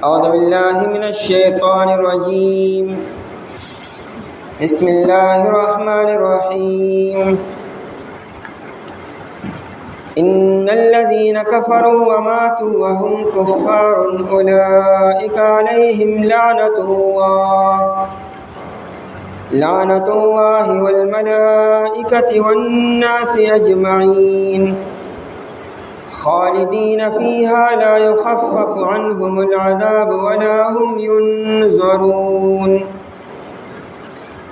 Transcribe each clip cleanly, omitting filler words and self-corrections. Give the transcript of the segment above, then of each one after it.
أعوذ بالله من الشيطان الرجيم. بسم الله الرحمن الرحيم. إن الذين كفروا وماتوا وهم كفار أولئك عليهم لعنة الله والملائكة والناس أجمعين خالدين فيها لا يخفف عنهم العذاب ولا هم ينظرون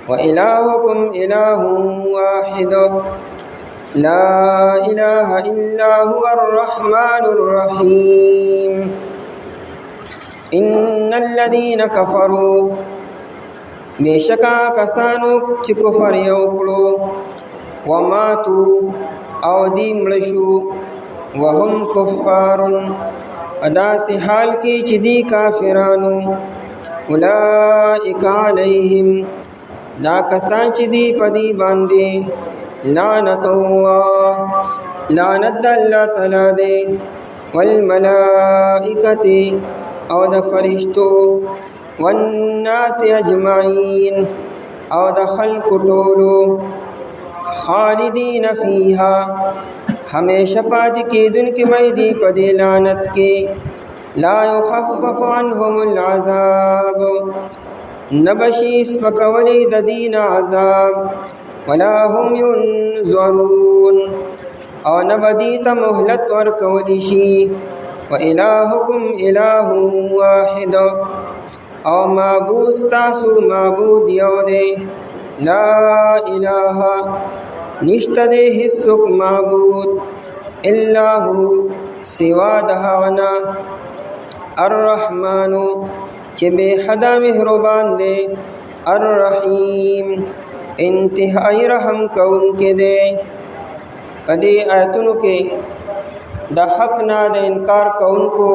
وإلهكم إله واحد لا إله إلا هو الرحمن الرحيم. إن الذين كفروا بشكا کسانو چې کفر یو کړو وماتو او دی مړشو وهم کفار اداسی حال کی چې دی کافرانو اولئک علیہم دا کسان چې دی پدی باندې لعنت الله لعنت الله تعالی دی والملائکۃ او د فرشتو والناس اجمعین او د خلق ټولو خالدین فیها ہمیشہ پات کی دن کی میدی پدی لعنت کی لا یخفف عنهم العذاب نبشیس پکولی ددین عذاب ولا هم ينظرون او نبدیت مہلت ورکولی شی وإلهكم إله واحد او معبود تاسو معبود یو دے لا الہ نشته دې هیڅوک معبود الا هو سوا دهانا الرحمن چې به حدا مهربان دی الرحیم انتہائی رحم کون کې دی. پدې آیتونو کې د حق نه د انکار کوونکو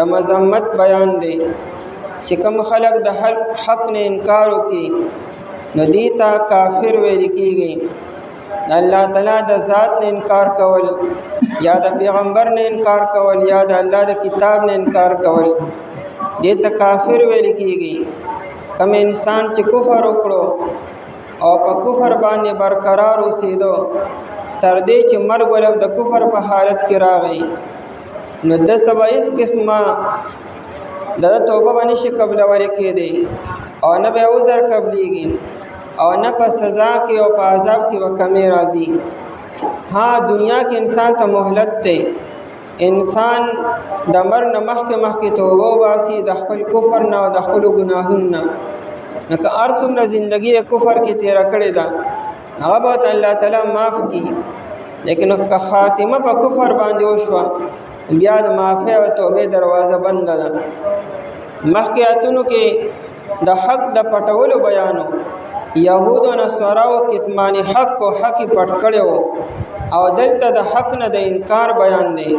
د مذمت بیان دی چې کوم خلق د حق نه انکار وکړي نو دیتا کافر ویل کېږي. اللہ تعالیٰ د ذات نے انکار کول یا د پیغمبر نے انکار کول یا د اللہ د کتاب نے انکار کول دیتا کافر ویل کېږي. کم انسان چې کفر وکړو او په کفر باندې برقرار اوسېدو تر دې چې مرګ ولو د کفر په حالت کې راغی نو دسته به هېڅ قسمه د توبه به نشي قبلولی کېدی او نه به عذر قبلیږي او نه په سزا کې او په عذاب کې به کمی راځي. ها دنیا کې انسان ته مهلت دی، انسان د مرګ نه مخکې توبه وباسي د خپل کفر نه او د خپلو ګناهونو نه. لکه هر څومره زندګي د کفر کې تېره کړې ده هغه به ورته الله تعالی معاف کړي، لیکن که خاتمه په کفر باندې وشوه بیا د معافۍ او توبې دروازه بنده ده. مخکې آیتونو کې د حق د پټولو بیانو یهود و نصاراو کتمان حق و حق پټ کړی و او دلته د حق نه د انکار بیان دی.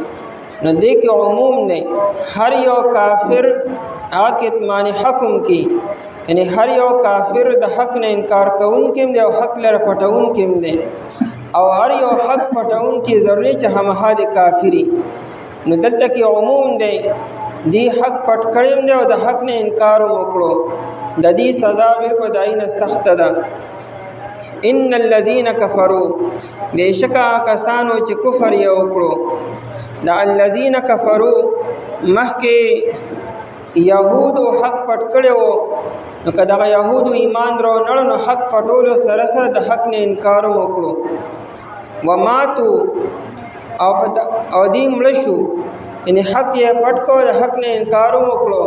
نو دې کې عموم دی، هر یو کافر هغه کتمان حکم کی، یعنی هر یو کافر د حق نه انکار کوونکی دی او حق لره پټونکی دی او هر یو حق پټونکی ضروري چې همها د کافری. نو دلته کې عموم دی، دی حق پټ کړی دی او د حق نه انکار وکړو د دې سزا بالکل داینه سخت ده. ان الذين كفروا بشکا کسانو چې کفر یې وکړو دا الذين كفروا مخکې یهودو حق پټ کړی و نو که دغه یهودو ایمان راوړل نو حق پټولو سره سره د حق نه انکار وکړو وماتو او دی مړه شو یعنی حق یې پټ کړو د حق نه انکار وکړو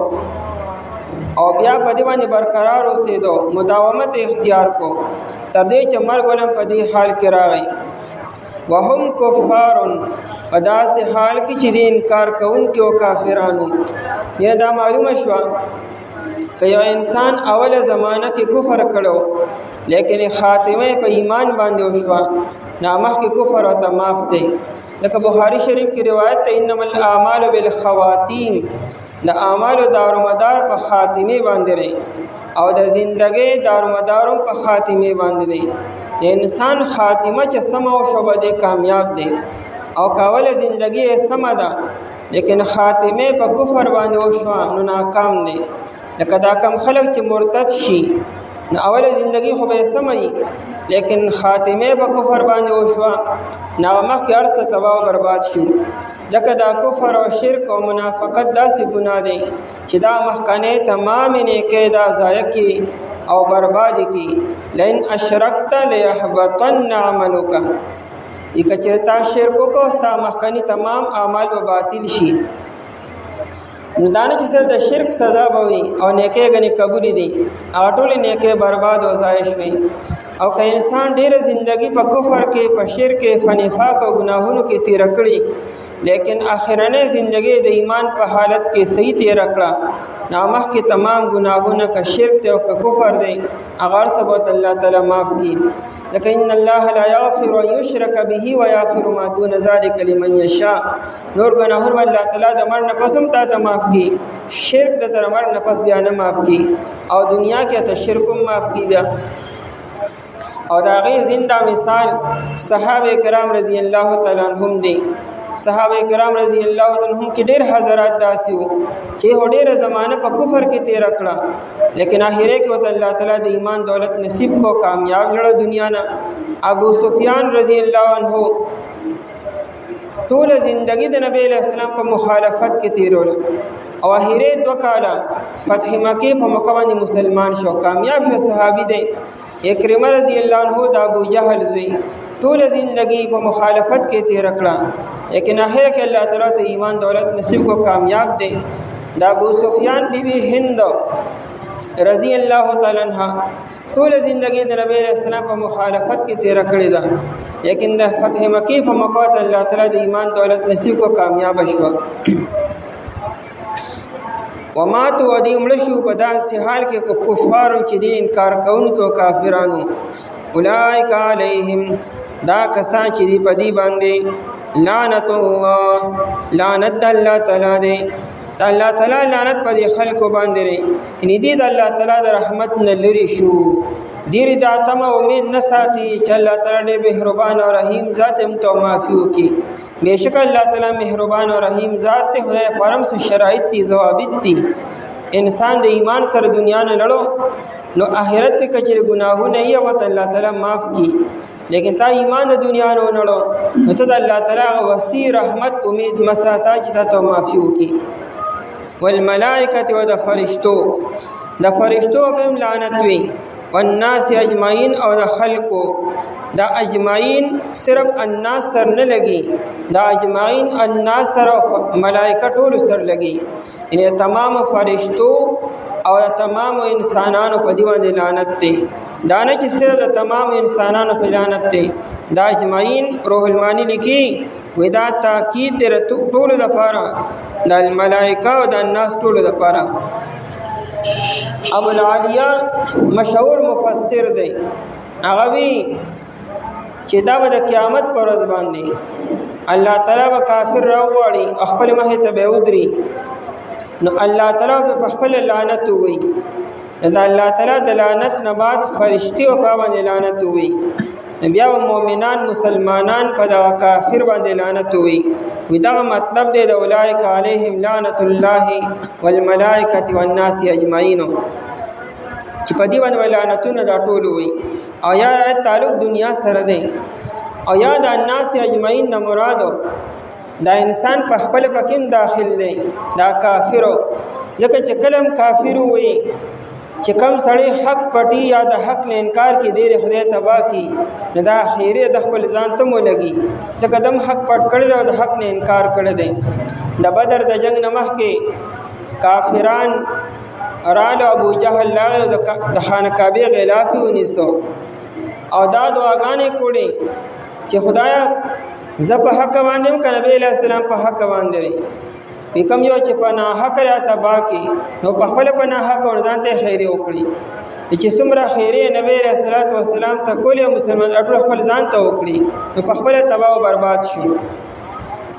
او بیا په دې باندې برقرار اوسېدو مداومت اختیار کو تر دې چې مرګ ولهم په دې حال کې راغی. وهم کفار په داسې حال کې چې د انکار کوونکي او کافرانو. یا دا معلومه شوه که یو انسان اوله زمانه کې کفر کړو لیکن خاتمه په ایمان باندې وشوه نو مخکې کفر ورته معاف دی. لکه بخاری شریف کی روایت ته انما الاعمال بالخواتیم، د اعمالو دارومدار په خاتمه باندې دی او د زندګۍ دارومدارم په خاتمه باندې دی. د انسان خاتمه چې سم او شوبه دی کامیاب دی او کاوله زندگی سمه ده لیکن خاتمه په کفر باندې وشوه نو ناکام دی. لکه دا کم خلک چې مرتد شي نو اوله زندگی خو به سمي لیکن خاتمه په کفر باندې وشوه نو مخکې هر څه تباہ او برباد شو. ځکه دا کفر او شرک او منافقت داسې ګناه دی چې دا مخکنه تمام نیکۍ دا ضایع کی او برباد کی. لئن اشرکت لیحبطن عملک، یک چرتا شرک کو ستا مخکنی تمام اعمال به باطل شي. نو دانه چې سره د شرک سزا به وي او نیکۍ غني قبول دي او ټول نیکۍ برباد او ضایع شوي. او که انسان ډیره زندگی په کفر کې په شرک په نفاق او ګناهونو کې تیر کړي لیکن اخرنه زندگی د ایمان په حالت کې صحیح تیر کړه نو مخکې تمام ګناهونه که شرک دی او که کفر دی هغه سبحانه الله تعالی معاف کړي. لکه ان الله لا یغفر ان یشرک به ویغفر ما دون ذلک لمن یشاء. نور گناهونه الله تعالی د مر نه پس هم ته معاف کی، شرک د تر مر نه پس بیا نه معاف کی او دنیا کې ته شرک هم معاف کی بیا. او دا غي زنده مثال صحابه کرام رضی الله تعالی عنهم دي. صحابه کرام رضی الله تعالی عنهم کې ډېر حضرات داسي وو چې ډېر زمانه په کفر کې تیر کړه لیکن اخره کې وته الله تعالی د ایمان دولت نصیب کو کامیاب لړ دنیا نه. ابو سفیان رضی الله عنه ټول زندگی د نبی له اسلام په مخالفت کې تیرول او اخره 2 کاله فتح مکه په مکه باندې مسلمان شو، کامیاب شو صحابي دی. اکرمه رضی الله عنه د ابو جهل زوی ټول زندگی په مخالفت کې تیر کړه لیکن اخر کې الله تعالی ته ایمان دولت نصیب کو کامیاب دی. د ابو سفیان بیبي هند رضی الله تعالی عنها ټول زندگی د نبی اسلام په مخالفت کې تیر کړې ده لیکن د فتح مکه په موقع ته الله تعالی د ایمان دولت نصیب کو کامیاب شو. وما تو ادي ملشو په داسې حال کې کو کفارو چې دین انکار کوونکو کافرانو اولئک علیهم دا کسان چې دی په دی باندې لعنت الله لعنت الله تعالی دی. الله تعالی لعنت په خلکو باندې لري ان دې د الله تعالی د رحمت نه لري شو. ډیر د اتمه امید نه ساتي چې الله تعالی مهربان او رحیم ذات هم تو معافي وکي. بیشک الله تعالی مهربان او رحیم ذات ته خدای پرم سے شرایط دي ضوابط دي. انسان د ایمان سره دنیا نه لړو نو آخرت کې کچره ګناهونه یې او الله تعالی معاف کی لیکن تا ایمان د دنیا نه لړو نو ته د الله تعالی وسیع رحمت امید مساتا چې ته معافي وکي. والملائکه و د فرشتو په لعنت وی والناس اجمعین او د خلقو دا اجمعین صرف الناس سر نه لګي دا اجمعین الناس سر ملائکه ټول سر لګي ان تمام فرشتو او تمام انسانانو په دی باندې لعنت دی. دا نه چې صرف د تمام انسانانو په لعنت دی دا اجمعین. روح المانی لیکي ودا تاکید تر ټول لپاره د ملائکه او د الناس ټول لپاره. ابو العالیہ مشهور مفسر دی هغه وی چې دا د قیامت پر ورځ باندې الله تعالی به کافر راوړي خپل مخ ته به ودري نو الله تعالی په خپل لعنت وي. دا الله تعالی د لعنت نه بعد فرشتي او په باندې لعنت وي. بیا مؤمنان مسلمانان په دا کافر باندې لعنت وي. دا مطلب دی د اولئک علیهم لعنت الله والملائکه والناس اجمعین چې په دې باندې لعنتونه دا ټول وي. او یا تعلق دنیا سره دی او یا د الناس اجمعین نه مراد دا انسان په خپل پکین داخل دی دا کافرو. ځکه چې کلم کافر وي چې کم سړی حق پټي یا د حق نه انکار کې ډېر خدای تبا کی نه دا خیره د خپل ځان ته مو لګي چې قدم حق پټ کړی او د حق نه انکار کړی دی. د بدر د جنگ نمخ کې کافران رالو ابو جهل لاغ د خانه کعبه غلاف ونیسو او دا دعاګانې کړې چې خدایا ز په حق باندې ک نبی له سلام په حق باندې کم یو چې پناه حق را تبا کی نو په خپل پناه حق ورځان ته خیره وکړي چې څومره خیره نبی رسول الله والسلام ته کول مسلمان اټول خپل ځان ته وکړي نو په خپل تباہ او برباد شي.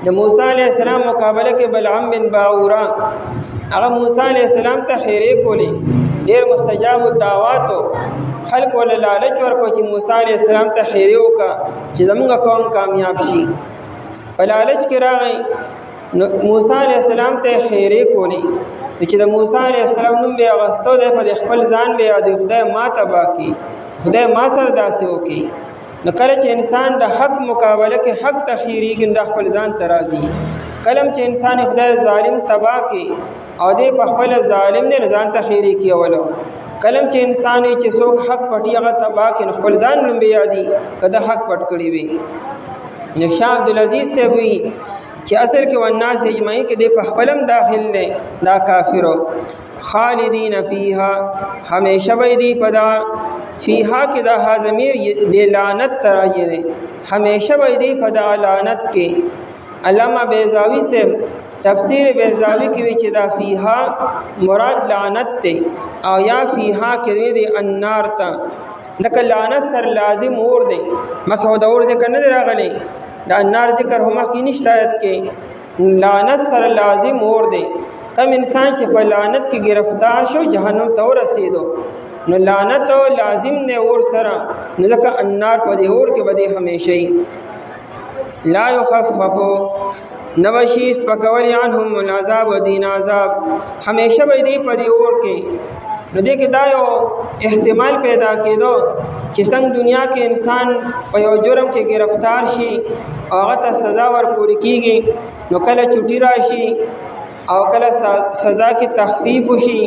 د موسی علیہ السلام مقابله کې بلعم بن باورا هغه موسی علیہ السلام ته خیره کولی ډیر مستجاب الدعوات خلق ول لالچ ورکو چې موسی علیہ السلام ته خیره وکا چې زموږ قوم کامیاب شي. په لالچ کې راغی موسی علیہ السلام ته خیره کولی چې د موسی علیہ السلام نوم به اغستو د په خپل ځان به یاد خدای ما تبا کی خدای ما سره داسې وکي. نو کله چې انسان د حق مقابله کې حق تخیریږي د خپل ځان ترازی کلم چې انسان خدای ظالم تبا کی او دې په خپل ظالم نه ځان تخیری کیولو کلم چې انسان چې څوک حق پټي هغه تبا کی خپل ځان نوم به یادي کده حق پټ کړی وي. نو شاه عبدالعزیز سے وی چې اصل کې والناس اجمعین کې د خپلم داخل نه دا کافرو خالدین فیها همیشه به دی پدا فیها کې دا ضمیر د لعنت تراجه دی همیشه به دی پدا لعنت کې. علامہ بیضاوی سے تفسیر بیضاوی کې وی چې دا فیها مراد لعنت ته او یا فیها کې دی النار ته دک لعنت سر لازم اور دی مخه دا اور ذکر نه راغلی دا النار ذکر هم کې نشته آیت کې لعنت سر لازم اور دی. کم انسان چې په لعنت کې گرفتار شو جهنم ته ورسېدو نو لعنت او لازم نه اور سره نو ځکه النار په دې اور کې بده همیشه لا یخففو نوشی سپکولی عنهم العذاب و دین عذاب همیشه به دې په دې اور کې. نو دې کې دا یو احتمال پیدا کېدو چې څنګه دنیا کې انسان په یو جرم کې گرفتار شي او هغه ته سزا ورکول کېږي نو کله چټي راشي او کله سزا کې تخفیف وشي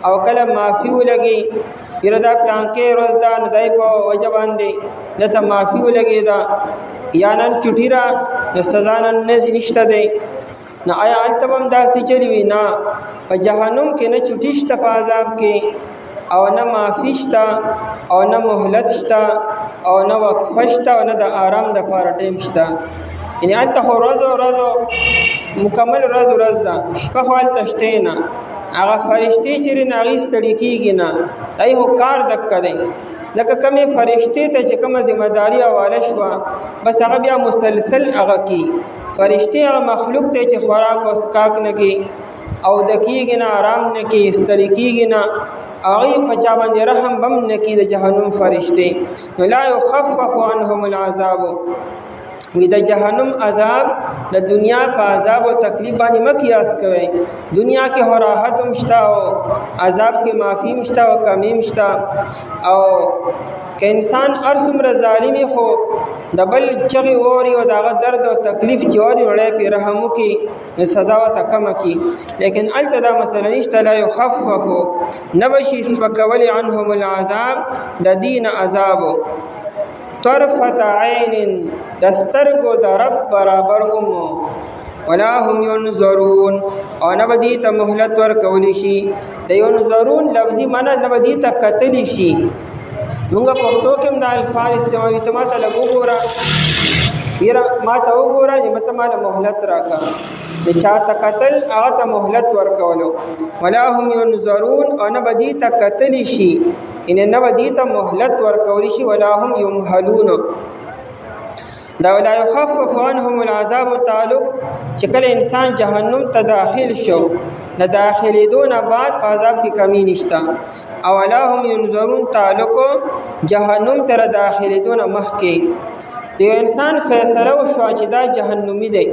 او کله معافي ولګي یره دا پلان کې روز دا نه دی په وجه باندې لته معافي ولګي دا یا نن چټي را سزا نن نشته دی نو آیا التبم داسې چلی وي نه په جهنم کې نه چټي شته په عذاب کې او نه معافي شته او نه مهلت شته او نه وقفه شته او نه د آرام د پاره ټیم شته. یعنی هلته خو ورځ مکمل ورځ ده شپه خو هلته شته نه هغه فرشتې چې هغې ستړي کېږي نه دی خو کار دکه دی لکه کمې فرشتې ته چې کومه ذمهداري حواله شوه بس هغه بیا مسلسل هغه کی فرشتې هغه مخلوق ته چې خوراک او څښاک نه کوي او د کېږي نه آرام نه کوي ستړي کېږي نه هغې په چا باندې رحم بم نه کوي د جهنم فرشتې. نو لا یخفف عنهم العذاب وی د جهنم عذاب د دنیا په عذاب او تکلیف باندې مقیاس کوي. دنیا کې هو راحت هم شته او عذاب کې معافي هم شته او کمی هم شته او که انسان هر څومره ظالمي خو د بل چغې ووري او د هغه درد او تکلیف چې ووري نو دی پرې رحم وکړي نو سزا ورته کمه کړي. لیکن هلته دا مسله نشته لا یخففو نه به شي سپکولی عنهم العذاب د دین عذابو طرفت عین دسترګو د رب برابر اومو ولا هم ينظرون او نه بدی ته مهلت ورکولی شي. د ينظرون لفظي معنی نه بدی ته کتلی شي. موږ پښتو کې د الفاظ استعمال ته ماته لګو ګوره یره ماته وګوره چې مطلب ماته مهلت راکا د چا ته قتل هغه ته مهلت ورکولو ولا هم ينظرون او نه بدی ته کتلی شي ان نه بدی ته مهلت ورکولی شي ولا هم يمهلون. دا ولا يخفف عنهم العذاب تعلق چې کله انسان جهنم ته داخل شو د داخليدون بعد په عذاب کې کمی نشته او ولا هم ينظرون تعلق جهنم ته داخليدون مخکې د انسان فیصله وشو چې دا جهنمی دی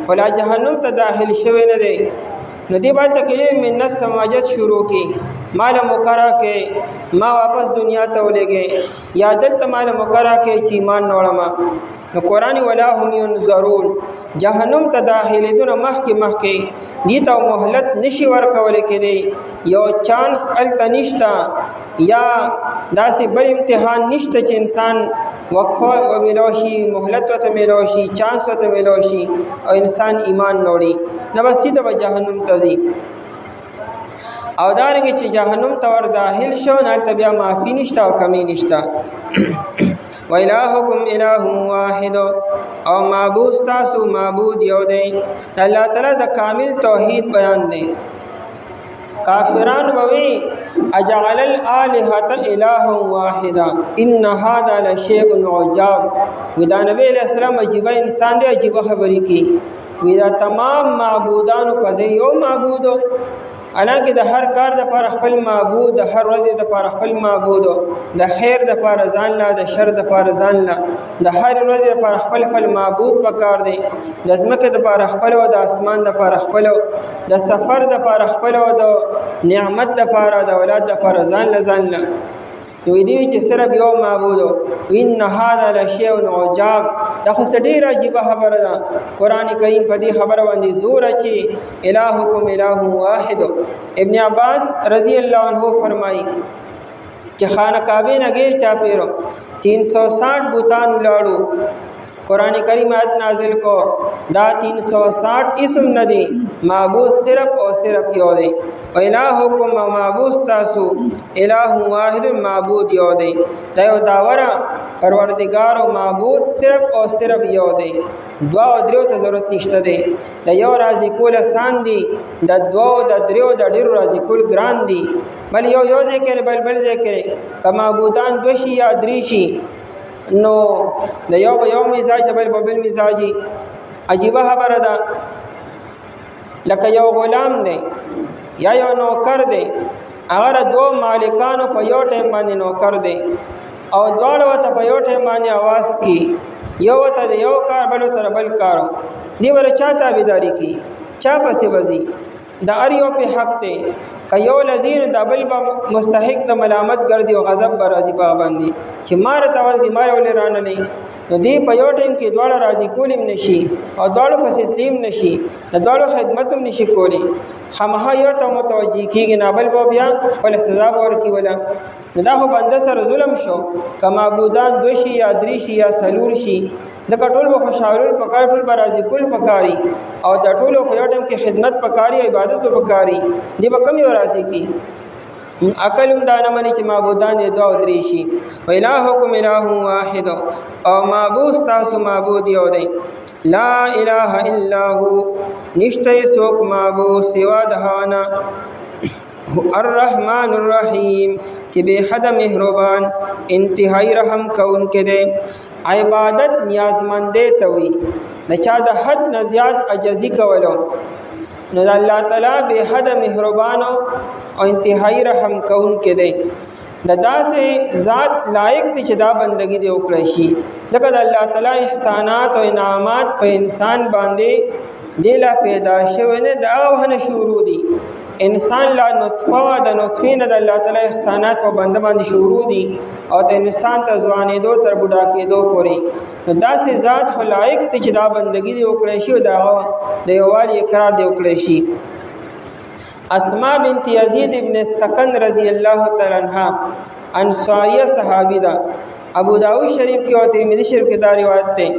ولا جهنم ته داخل شوی نه دی نو دی باندې کله من سماجت شروع کی مال مقرره کې ما واپس دنیا ته ولېږي یا دلته مال مقرره کې چې ایمان نوړم نو قرآن ولا هم ينظرون جهنم ته داخليدون مخکې دي ته مهلت نشي ورکول کېدی یو چانس الته نشته یا داسې بل امتحان نشته چې انسان وقفه و ملوشي مهلت وته ملوشي چانس وته ملوشي او انسان ایمان نوړي نه بس سیده به جهنم ته ځي او دارنګه چې جهنم ته ور داخل شو نه بیا معافي نشته او کمی نشته. و الهکم اله واحد او معبود تاسو معبود یو دی. الله تعالی د کامل توحید بیان دی. کافران ووی اجعل الالهه اله واحدا ان هذا لشیء عجاب. ودا نبی علیہ السلام عجیب انسان دی عجیب خبرې کی ودا تمام معبودانو په یو معبود حالانکه د هر کار د پر خپل معبود، د هر ورځ د پر خپل معبود، د خیر د پر ځان لا، د شر د پر ځان لا، د هر ورځ د پر خپل معبود پکار دی، د ځمکه د پر خپل او د اسمان د پر خپل، د سفر د پر خپل او د نعمت د پر، د اولاد د پر ځان لا نو دی چې صرف یو معبود. ان هذا لشیء عجاب، دا خو ډېره عجیبه خبره ده. قرآن کریم په دې خبره باندې زور اچي، الهکم اله واحد. ابن عباس رضی الله عنه فرمایي چې خانه کعبه نه غیر چا پیرو 360 بوتان لاړو. قرآن کریم آیت نازل کو دا 360 اسم ندی، معبود صرف اور صرف یو دی. الہکم معبود تاسو الہ واحد، معبود یو دی. دا یو داورا پروردگار او معبود صرف اور صرف یو دی. دعا او دریو ته ضرورت نشته دی. دا یو راضی کول آسان دی، دا دعا او دا دریو دا ډیر راضی کول ګران دی. بل یو ذکر بل ذکر ک معبودان دوشي یا دریشي نو د یو مزاج د بل مزاجي. عجیبه خبره ده، لکه یو غلام دی یا یو نوکر دی، هغه دو مالکانو په یو ټیم باندې نوکر دی او دواړه ته په یو ټیم باندې आवाज کی، یو ته د یو کار بل ته بل کار دی، ور چا تابعداري کی، چا پسې وځي، د ار یو په حق ته که یو لذین د بل مستحق د ملامت ګرځي او غضب به راځي په باندې چې مار ته ولګي مار ولې رانه نه. نو دی په یو ټیم کې دواړه راضي کولم نشي او دواړو پسې تلیم نشي، د دواړو خدمت هم نشي کولی، خامخا یو ته متوجي کېږي، نه بل به بیا خپل سزا به ورکړي ولا. نو دا خو بنده سره ظلم شو. که معبودان دو شي یا درې شي یا څلور شي، ځکه ټول به خوشحالول پکار، ټول به راضي کول پکاري او د ټولو په یو ټیم کې خدمت پکاري، عبادت پکاري، دی به کم یو راضي کی. عقل هم دا نه مني چې معبودان دې دو او درې شي. و الهکم اله واحد، او معبود تاسو معبود یو دی. لا اله الا هو، نشته څوک معبود سوا د هغه نه. الرحمن الرحیم، چې بے حد مهربان انتہائی رحم کوونکی دی. عبادت نیازمندې ته وي، د چا د حد نه زیات عجزي کولو. نو د الله تعالی بے حد مهربان او انتہائی رحم کوونکی دی. د داسې ذات لایق دی چې دا بندگی دی وکړی شي. ځکه د الله تعالی احسانات او انعامات په انسان باندې دی لا پیدا شوی نه، د هغه نه شروع دي. انسان لا نطفه، د نطفې نه د الله تعالی احسانات په بنده باندې شروع دي او د انسان ته ځوانېدو تر بوډا کېدو پورې. نو داسې ذات خو لایق دی چې دا بندگی دی وکړی شي او د هغه د یووالي اقرار دی وکړی شي. اسماء بنت یزید ابن سکن رضی الله تعالی عنها انصاریه صحابی ده. ابو داود شریف کې او ترمذی شریف کې دا روایت ده.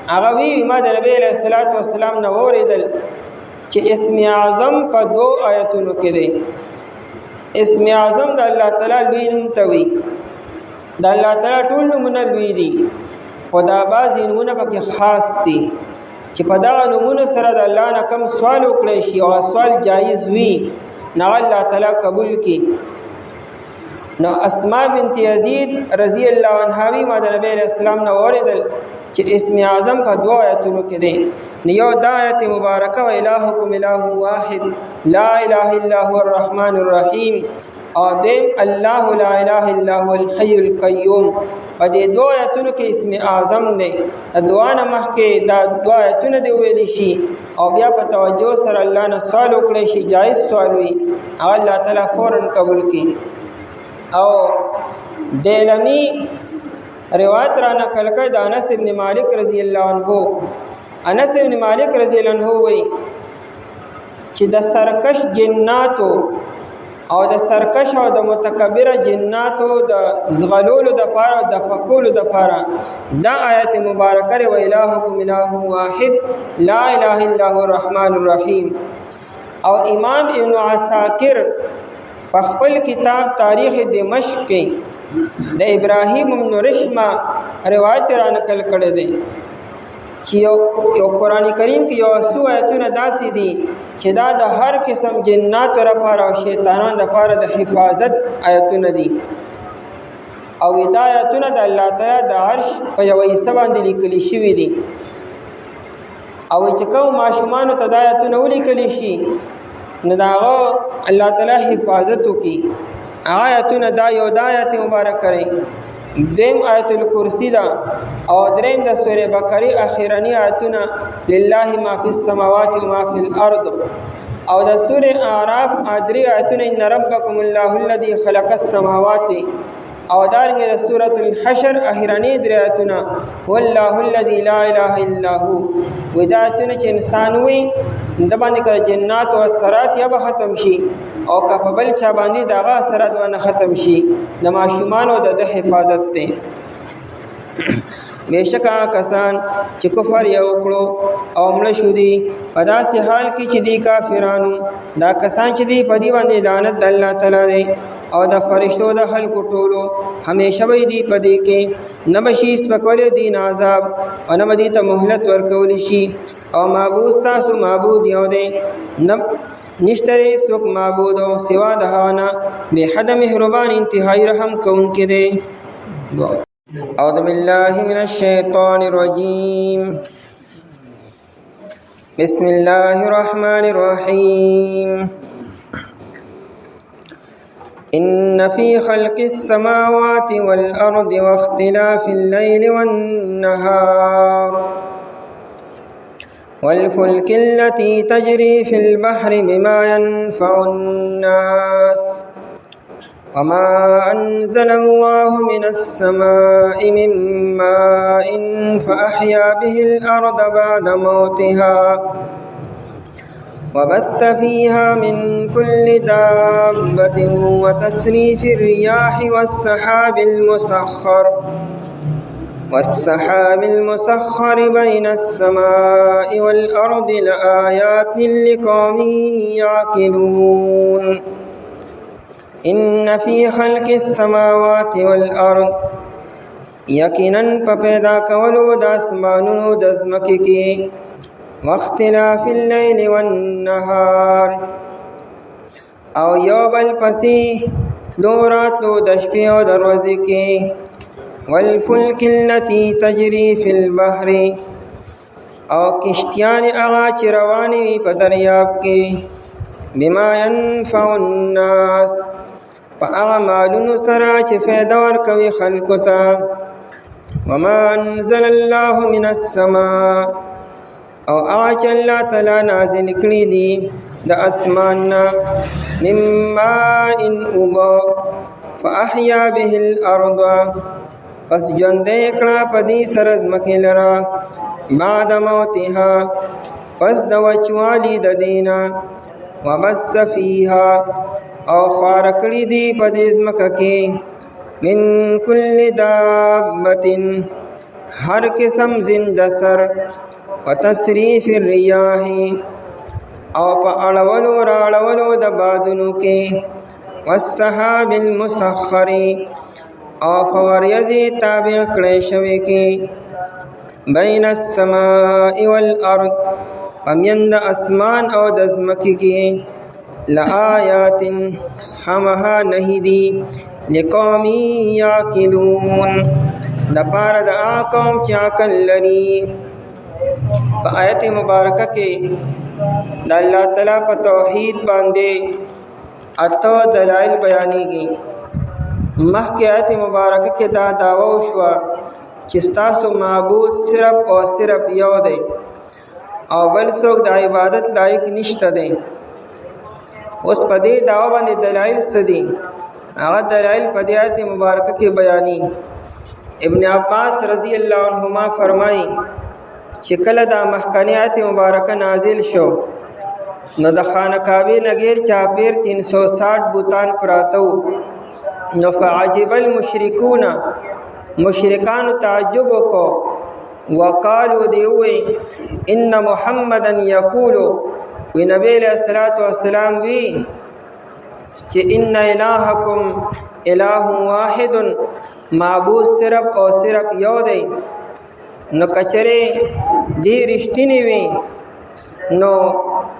هغه وی ما د نبی علیہ الصلوۃ والسلام نو اوریدل چې اسم اعظم په دو آیتونو کې دی. اسم اعظم د الله تعالی لوی نوم ته وی، د الله تعالی ټول نومونه لوی دي، خو دا بعضې نومونه پکې خاص دي چې په دغه نومونو سره د الله نه کوم سوال وکړی شي او سوال جایز وي نه الله تعالی قبول کړي. نو اسماء بنت یزید رضی الله عنها وی ما د نبی علیہ السلام نو اوریدل چې اسم اعظم په دوه آیتونو کې دی. یو د آیت مبارکه و الهکم اله واحد لا اله الا هو الرحمن الرحیم، او دیم الله لا اله الا هو الحي القیوم. په دې دوه آیتونو کې اسم اعظم دی. دعا نه مخکې دا دوه آیتونه دی ویل شي او بیا په توجه سره الله نه سوال وکړي شي، جایز سوال وي، الله تعالی فوراً قبول کړي. او دیلمی روایت را نقل کړ د انس ابن مالک رضی الله عنه. انس ابن مالک رضی الله عنه وی چې د سرکش جناتو او د سرکش او د متکبر جناتو د زغلولو د پاره د فکولو د پاره دا آیت مبارکه و الهکم اله واحد لا اله الا هو الرحمن الرحیم. او امام ابن عساکر په خپل کتاب تاریخ دمشق کې د ابراهیم بن رشمه روایت را نقل کړی دی چې یو قرآن کریم کې یو څو آیتونه داسې دي چې دا د هر قسم جناتو لپاره او شیطانانو لپاره د حفاظت آیتونه دي. او دا آیتونه د الله تعالی د عرش په یو حصه باندې لیکل شوي دي. او چې کوم ماشومان ته د آیتونه ولیکل شي نو د هغه الله تعالی حفاظت وکړي. هغه آیتونه دا یو د آیت مبارک کړئ، دویم آیت الکرسی دا، او دریم د سورې بقرې اخیرنی آیتونه لله ما فی السماوات و ما فی الارض، او د سورې اعراف ادری آیتونه ان ربکم الله الذی خلق السماوات، او دارنګه د سورۃ الحشر اخیرنی درې آیتونه والله الذی لا اله الا هو. ودایتونه چې انسان وي د باندې کړه جنات او سرات یا به ختم شي، او کفبل چا باندې دغه اثرات باندې ختم شي. د ماشومان او د حفاظت ته بېشکه کسان چې کفر یې وکړو او مړه شو دي په داسې حال کې چې دی کافرانو، دا کسان چې دی په دې باندې لعنت د الله تعالی دی او د فرشتو د خلکو ټولو، همیشه به دی په دې کې نه به شي سپکولی دین عذاب او نه به دې ته مهلت ورکولی شي. او معبود ستاسو معبود یو دی، نشته هېڅوک معبود سوا د هغه نه، بې حده مهربان انتهایی رحم کوونکی دی. اعوذ بالله من الشیطان الرجیم، بسم الله الرحمن الرحیم. إن في خلق السماوات والأرض واختلاف الليل والنهار والفلك التي تجري في البحر بما ينفع الناس وما أنزل الله من السماء من ماء فأحيا به الأرض بعد موتها وبث فيها من كل دابة وتسريف الرياح والسحاب المسخر بين السماء والأرض لآيات لقوم يعقلون. إن في خلق السماوات والأرض یقیناً په پیدا کولو د اسمانونو د ځمکې کې واختلاف اللیل والنهار او یو بل پسې تلو راتلو د شپې او د ورځې کې والفلک التي تجري في البحر او کشتیانې هغه چې روانې وي په دریاب کې بما ينفع الناس په هغه مالونو سره چې فایده ورکوي خلکو ته وما انزل الله من السماء او هغه چې الله تعالی نازل کړي دي د اسمان نه من ماء اوبه فاحیا به الارض پس ژوندی کړه په دې سره ځمکې لره بعد موتها پس د وچوالي د دینه وبث فیها او خوار کړي دي په دې ځمکه کې من کل دابة هر قسم زنده سر وتصریف الریاح او په اړولو راړولو د بادونو کې والسحاب المسخر او په وریځې تابع کړی شوی کې بین السماء والارض پمین د اسمان او د ځمکې کې لآیات خامخا نهی دي لقوم یعقلون د پاره د هغه قوم چې عقل لري. په آیت مبارکه کې د الله تعالی په توحید باندې اته دلایل بیانېږي. مخکې آیت مبارکه کې دا دعوه وشوه چې ستاسو معبود صرف او صرف یو دی او بل څوک د عبادت لایق نشته دی. اوس په دې دعوه باندې دلایل څه دي؟ هغه دلایل په دې آیت مبارکه کې بیانې. ابن عباس رضی الله عنهما فرمایي چې کله دا مخکنی آیت مبارکه نازل شو نو د خانه کعبې نه غیر چاپیر 360 بوتان پراته وو. نو فعجب المشرکون مشرکانو تعجب وکړو وقالو دیوی ان محمدا یقول وی نبی علیہ الصلوۃ والسلام وی چې ان الہکم الہ واحد معبود صرف او صرف یو دی. نو کچره دی رښتینی وی نو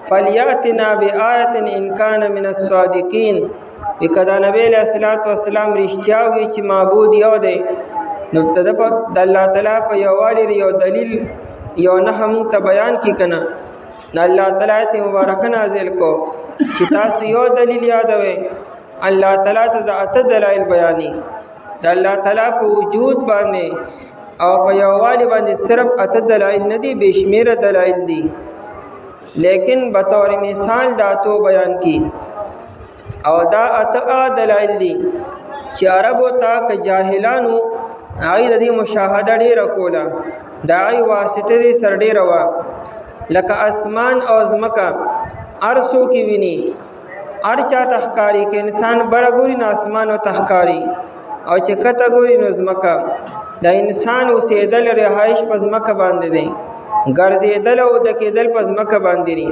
فلیاتنا بآیت ان کان من الصادقین وکدا نبی علیہ الصلوۃ والسلام رښتیا وی چې معبود یو دی نو د الله تعالی په یووالي یو دلیل یو نه هم ته بیان کی کنه. نو الله تعالی آیت مبارکه نازل کو چې تاسو یو دلیل یادوي الله تعالی ته د اته دلایل بیانې د الله تعالی په وجود باندې او په یووالي باندې صرف اته دلایل نه دي بشمیره دلایل دي لیکن بطور مثال دا تو بیان کی او دا اته دلایل دي چې عربو ته که جاهلانو هغه د دې مشاهده ډیره کوله دا ای واسطه دې سر ډیره وا لکه اسمان او زمکا ارسو کی ویني ارچا تخکاری کې انسان برګوري نه اسمان او تخکاری او چې کته ګوري نو زمکا دا انسان اوسېدل رهایش په زمکا باندې دی ګرځېدل او د کېدل په زمکا باندې دی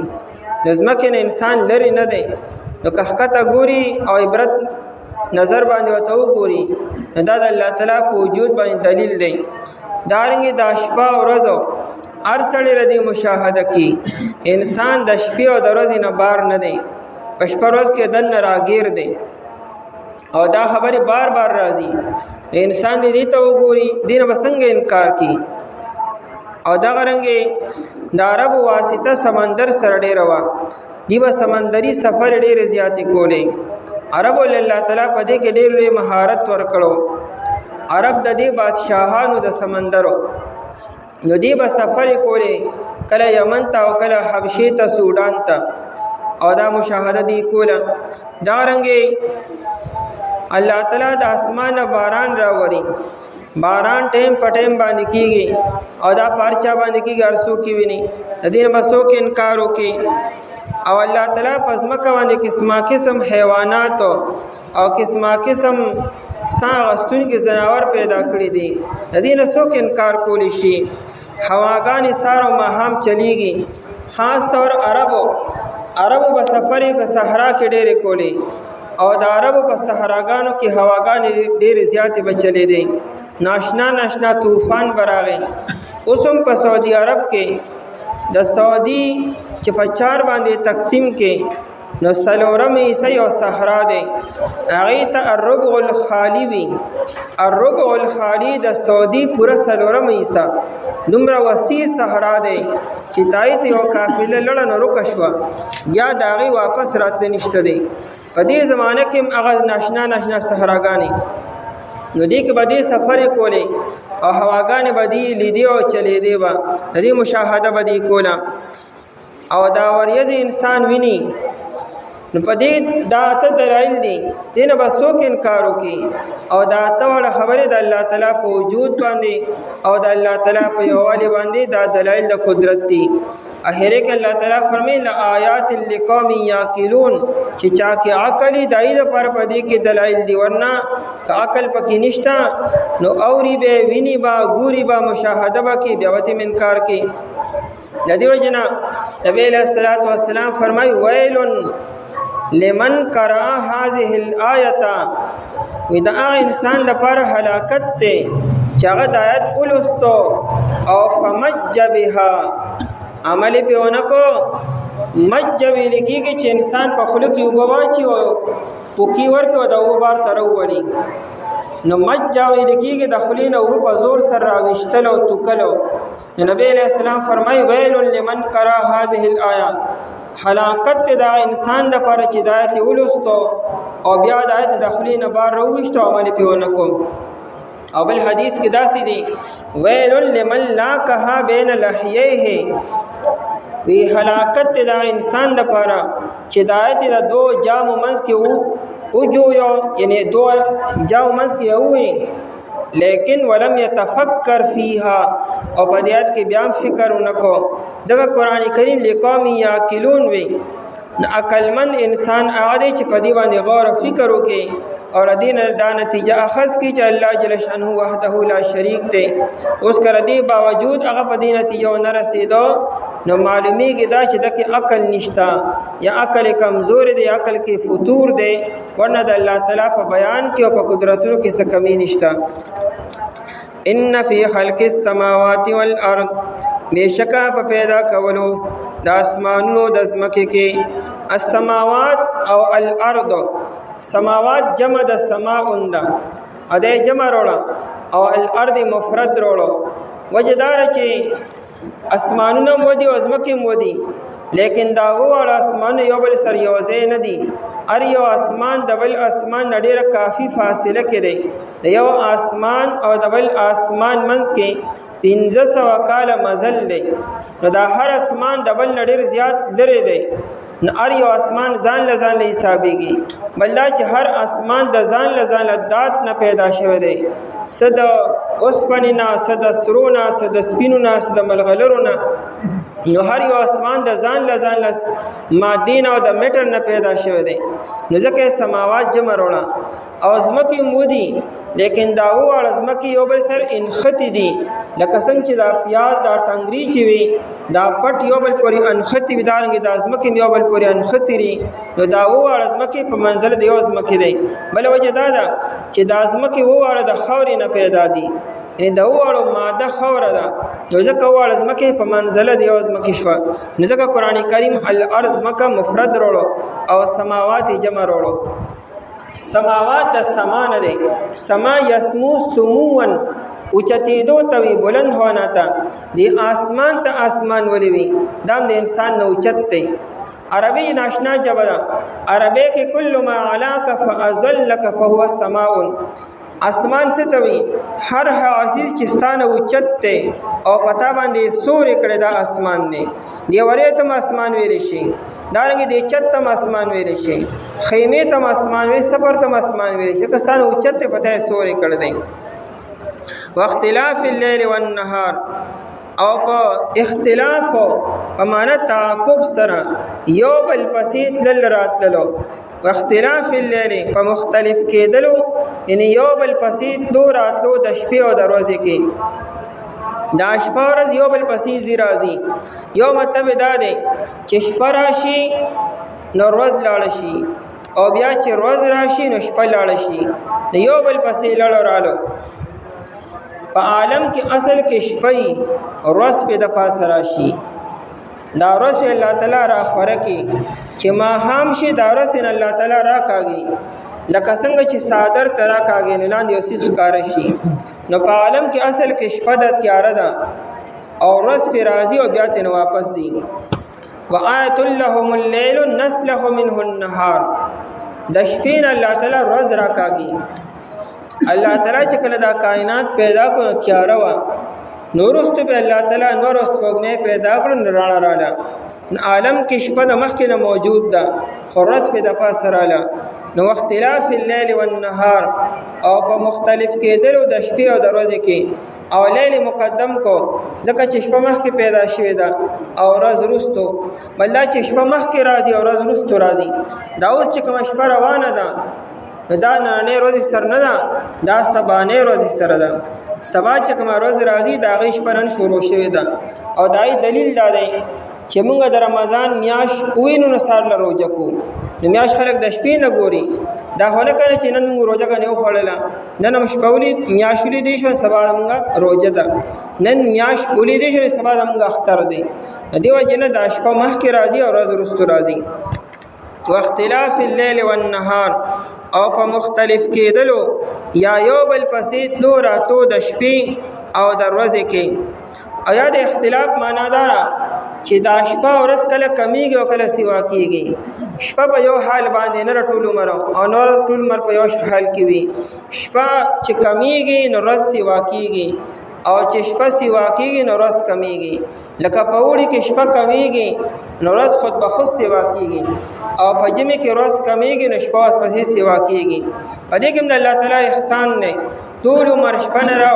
د زمکې نه انسان لري نه دی نو که کته ګوري او عبرت نظر باندې وته وګوري دا د الله تعالی په وجود باندې دلیل دی دارنګه د شپه او ورځ هر سړی ردی مشاهده کی انسان د شپې او د ورځې نه بار نه دی په شپه ورځ کې دن راګیر دی او دا خبره بار بار راځي انسان دې ته وګوري دین وسنګ انکار کی او دا غرنګي د عرب واسطه سمندر سره ډیر وا دیو سمندري سفر ډیر زیاتې کولې عرب الله تعالی په دې کې ډیر لوی مهارت ورکړو عرب د دې بادشاہانو د سمندرو نو دی به سفر کولې کله یمن ته او کله حبشې ته سودان ته او دا مشاهده دی کوله دا رنګي الله تعالی د اسمانه باران راوري باران ټیم پټیم باندې کیږي او دا پارچا باندې کیږي ارسو کی ویني د دې مسو کې انکار وکي او الله تعالی پزماکه باندې قسمه قسم حیوانات او قسمه قسم ساغستون کې زناور پیدا کړی دي د دې نسو کې انکار کولی شي هواګانی سارو ماهم چلیږي خاص طور عربو په سفرې په صحرا کې ډېرې کولې او د عربو په صحراګانو کې هواګانې ډېرې زیاتې به چلې دي ناشنا طوفان براغې اوس هم په سعودي عرب کې د سعودي چې په 4 باندې تقسیم کې نو سلورم عیسی او صحرا دی هغه ته الربع الخالی وی الربع الخالی د سعودي پورا سلورم عیسی دومره وسیع صحرا دی چې تایت یو قافله لړ نه رکشوا یا داغي واپس راتل نشته دی په دې زمانه کې هغه ناشنا صحراګانی نو دې کې بدی سفر کولې او هواګانې بدی لیدي او چلې دی وا د دې مشاهده بدی کولا او دا وریځ انسان ویني نو په دې دا ته دلایل دي دینه به څوک انکار وکي او دا ته وړ خبره د الله تعالی په وجود باندې او د الله تعالی په یووالي باندې دا دلایل د قدرت دي اخره کې الله تعالی فرمایي آیات لقوم یاقلون چې چا کې عقل دای د پر پدې کې دلایل دي ورنه که عقل پکې نشتا نو اوري به ویني با ګوري با مشاهده با کې بیا وته انکار کې لدی وجنا نبی علیہ الصلوۃ والسلام فرمایي ویل لمن قرأ هذه الآیه ودا انسان لپاره هلاکت ته چې هغه د آیت ولستو او فمج بها عمل په ونکو مجوی لګیږي چې انسان په خلق یو بواچی او پوکی ورکو دا وبار تر وړي نو مجوی لګیږي د خلین او په زور سره راوښتل او توکلو نبی علیہ السلام فرمای ویل لمن قرأ هذه الآیه هلاکت دا انسان د پر چې دایت ولستو او بیا دایت داخلي نه بار روښتو عمل پیونه کوم او بل حدیث کې داسې دی ویل لمن لا کها بین لحیه وی هلاکت دا انسان د پر چې دایت د دو جام منځ کې او جو یعنی دو جام منځ کې وي لیکن ولم يتفکر فيها او په دې آیت کې بیا فکر ونکو ځکه قران کریم لقوم یاقلون وی عقلمند انسان هغه چې په دې باندې غور او فکر وکي اور دین دا نتیجه اخذ کی چې الله جل شانه وحده لا شریک دی اوس کر دې باوجود هغه په دې نتیجه نه رسیدو نو معلومیږي دا چې دغه عقل نشتا یا عقل کمزور دی عقل کې فطور دی ورنه د الله تعالی په بیان کې او په قدرتونو کې څه کمی نشتا ان فی خلق السماوات والارض بشکا په پیدا کولو د اسمانونو د زمکه کې السماوات او الارض سماوات جمع د سماء ده اده جمع وروړه او الارض مفرد وروړه وجدار چې اسمانونه مودي او زمکه مودي لیکن دا وړ اسمان یو بل سره یو ځای نه دي. هر یو اسمان د بل اسمان نه ډېره کافي فاصله کې دی. د یو اسمان او د بل اسمان منځ کې 1500 کاله مزل دی. نو دا هر اسمان د بل نه ډېر زیات لرې دی. نو هر یو اسمان ځان له ځان له حسابېږي. بل دا چې هر اسمان د ځان له ځان له دات نه پیدا شوی دی، څه د اوسپنې نه، څه د سرو نه، څه د سپینو نه، څه د ملغلرو نه. نو هر یو اسمان د ځان له ځان له مادې نه او د میټر نه پیدا شوی دی. نو ځکه یې سماوات جمع راوړه او ځمکې مودي، لیکن دا وواړه ځمکې یو بل سره انخطې دي. لکه څنګه چې دا پیاز دا ټنګري چې وي دا پټ یو بل پورې انخطې وي، دارنګې دا ځمکې یو بل پورې انخطې دي. نو دا وواړه ځمکې په منزله د یو ځمکې دی. بله وجه دا ده چې دا ځمکې وواړه د خاورې نه پیدا دي، یعنې د وواړو ماده خاوره ده. نو ځکه وواړه ځمکې په منزله د یو ځمکې شوه. نو ځکه قرآن کریم الارض ځمکه مفرد راوړو او سماوات یې جمع راوړو. سماوات د سما نه دی. سما یسمو سموون اوچتېدو ته وي، بلند هوانا ته. دی آسمان ته آسمان ولې وي؟ دا هم د انسان نه اوچت دی. عربی ناشنا ژبه ده. عربی کې کل ما علاک فاضلک فهو سماء. اسمان څه ته وي؟ هر عزیز چې ستانه اوچت دی او پتا باندې سورې کړی دا اسمان دی. دی ورې ته اسمان ویلی شي، دارنګې د چت تم اسمان ویلی شي، خیمې تم اسمان ویلی، سفر تم اسمان ویلی شي. که ستانه اوچت دی پتا یې سورې کړی دی. واختلاف الليل والنهار، او په اختلاف په معنا تعاقب سره یو بل پسې تلل راتللو. واختلاف الليل په مختلف کېدلو، یعنی یو بل پسې تلو راتلو د شپې او د ورځې کې. دا شپه ورځ یو بل پسې ځي راځي. یو مطلب دا دی چې شپه راشي نو ورځ لاړه شي، او بیا چې ورځ راشي نو شپه لاړه شي. یو بل پسې لاړو رالو. په عالم کې اصل کې شپې ورځ په د پاسه راشي. دا ورځ الله تعالی را خوره کې چې ماښام شي، دا ورځ الله تعالی را کاږي. لکه څنګه چې صادر ته را کاږي نو لاندې یو څیز ښکاره شي. نو په عالم کې اصل کې شپه ده، تیاره ده، او ورځ پې راځي او بیا ترې واپس ځي. وآیة لهم اللیل نسلخ منه النهار. د شپې نه الله تعالی ورځ را کاږي. الله تعالی چې کله دا کائنات پیدا کړو تیاره وه، نو وروسته به الله تعالی نور او سپوږمۍ پیدا کړو نو رڼا راله. عالم کې شپه د مخکې نه موجود ده، خو ورځ پې د پاسه راله. نو اختلاف اللیل والنهار، او په مختلف کېدلو د شپې او د ورځې کې. او لیل مقدم کو ځکه چې شپه مخکې پیدا شوې ده او ورځ وروستو. بل دا چې شپه مخکې راځي او ورځ وروستو راځي. دا اوس چې کومه شپه روانه ده دا نننۍ ورځې سره نه ده، دا سبانۍ ورځې سره ده. سبا چې کومه ورځ راځي د هغې شپه نن شروع شوې ده. او د هغې دلیل دا دی چې موږ د رمضان میاشت ووینو نو سهار له روژه کوو. نو میاشت خلک د شپې نه ګوري. دا خو نه کوي چې نن موږ روژه کنې وخوړله، نن هم شپه میاشت ولیدی شوه، سبا زموږ روژه ده. نن میاشت ولیدی شوه، سبا زموږ اختر دی. دې وجې نه دا شپه مخکې راځي او ورځ وروستو راځي. واختلاف اللیل والنهار، او په مختلف کېدلو یا یو بل پسې تلو راتلو د شپې او د ورځې کې. او یا د اختلاف معنا دا چې دا شپه او ورځ کله کمیږي او کله سیوا کېږي. شپه په یو حال باندې نه ټول عمر، او نور ټول عمر په یو حال کې وي. شپه چې کمیږي نو ورځ سیوا کېږي، او چې شپه سیوا کېږي نو ورځ کمیږي. لکه په اوړي کې شپه کمیږي نو ورځ خود به خود سیوا کېږي، او په ژمي کې ورځ کمیږي نو شپه ورپسې سیوا کېږي. په دې کې هم د الله تعالی احسان دی. ټول عمر شپه نه ده،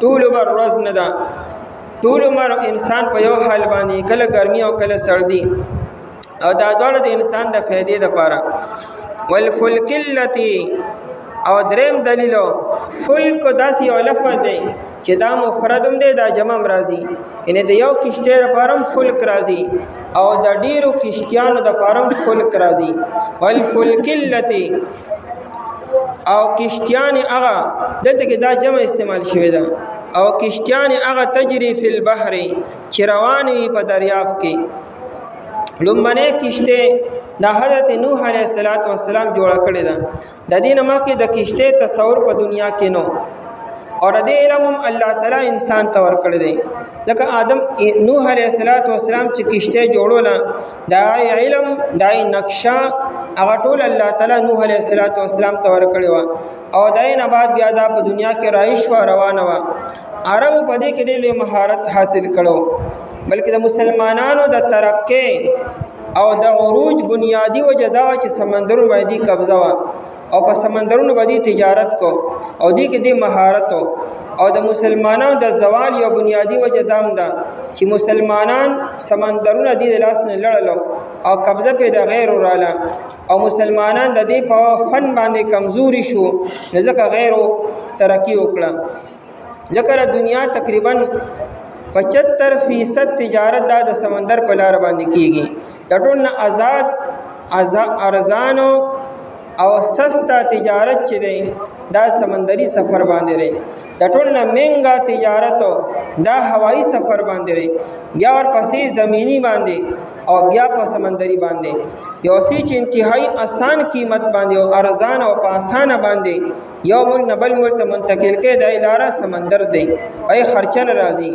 ټول عمر ورځ نه ده. ټول عمر انسان په یو حال باندې، کله ګرمي او کله سردي، او دا دواړه د انسان د فایدې لپاره. والفلک التي، او دریم دلیلو فلک داسې یو لفظ دی چې دا مفرد هم دی دا جمع هم راځي. یعنې د یو کشتۍ لپاره هم فلک راځي او د ډېرو کشتیانو دپاره هم فلک راځي. والفلک التي، او کشتیانې هغه، دلته کې دا جمع استعمال شوې ده. او کشتیانې هغه تجري فی البحر، چې روانې وي په دریاب کې. لومبنۍ کشتۍ دا حضرت نوح علیه السلام جوړه کړې ده. د دې نه مخکې د کشتۍ تصور په دنیا کې نو. اور دې علم هم الله تعالی انسان ته ورکړی دی. لکه آدم نوح علیه السلام چې کشته جوړوله دا علم دا نقشه هغه ټول الله تعالی نوح علیه السلام ته ورکړی و او دای نه بعد بیا دا په دنیا کې رایش و روانه و. عربو په دې کې ډېر مهارت حاصل کړو بلکې د مسلمانانو د ترقی او د عروج بنیادی وجه دا چې سمندرونو باندې قبضه و او په سمندرونو باندې تجارت کو او دې کې دې مهارت او د مسلمانانو د زوال یو بنیادی وجه دام ده چې مسلمانان سمندرونه دې لاس نه لړلو او قبضه په د غیر رااله او مسلمانان د دې په فن باندې کمزوري شو ځکه غیرو ترقی وکړه. ځکه دنیا تقریبا 75% تجارت دا د سمندر په لار باندې کیږي. د ټول نه آزاد ارزانو او سستا تجارت چې دی دا سمندري سفر باندې دی. د ټول نه مهنګا تجارت دا هوایی سفر باندې دی، بیا ورپسې زمینی باندې او بیا په سمندري باندې. یو څه چې انتهایی آسان قیمت باندې او ارزان او په اسانه باندې یو ملک نه بل ملک ته منتقل کې د لاره سمندر دی. ای خرچه راځي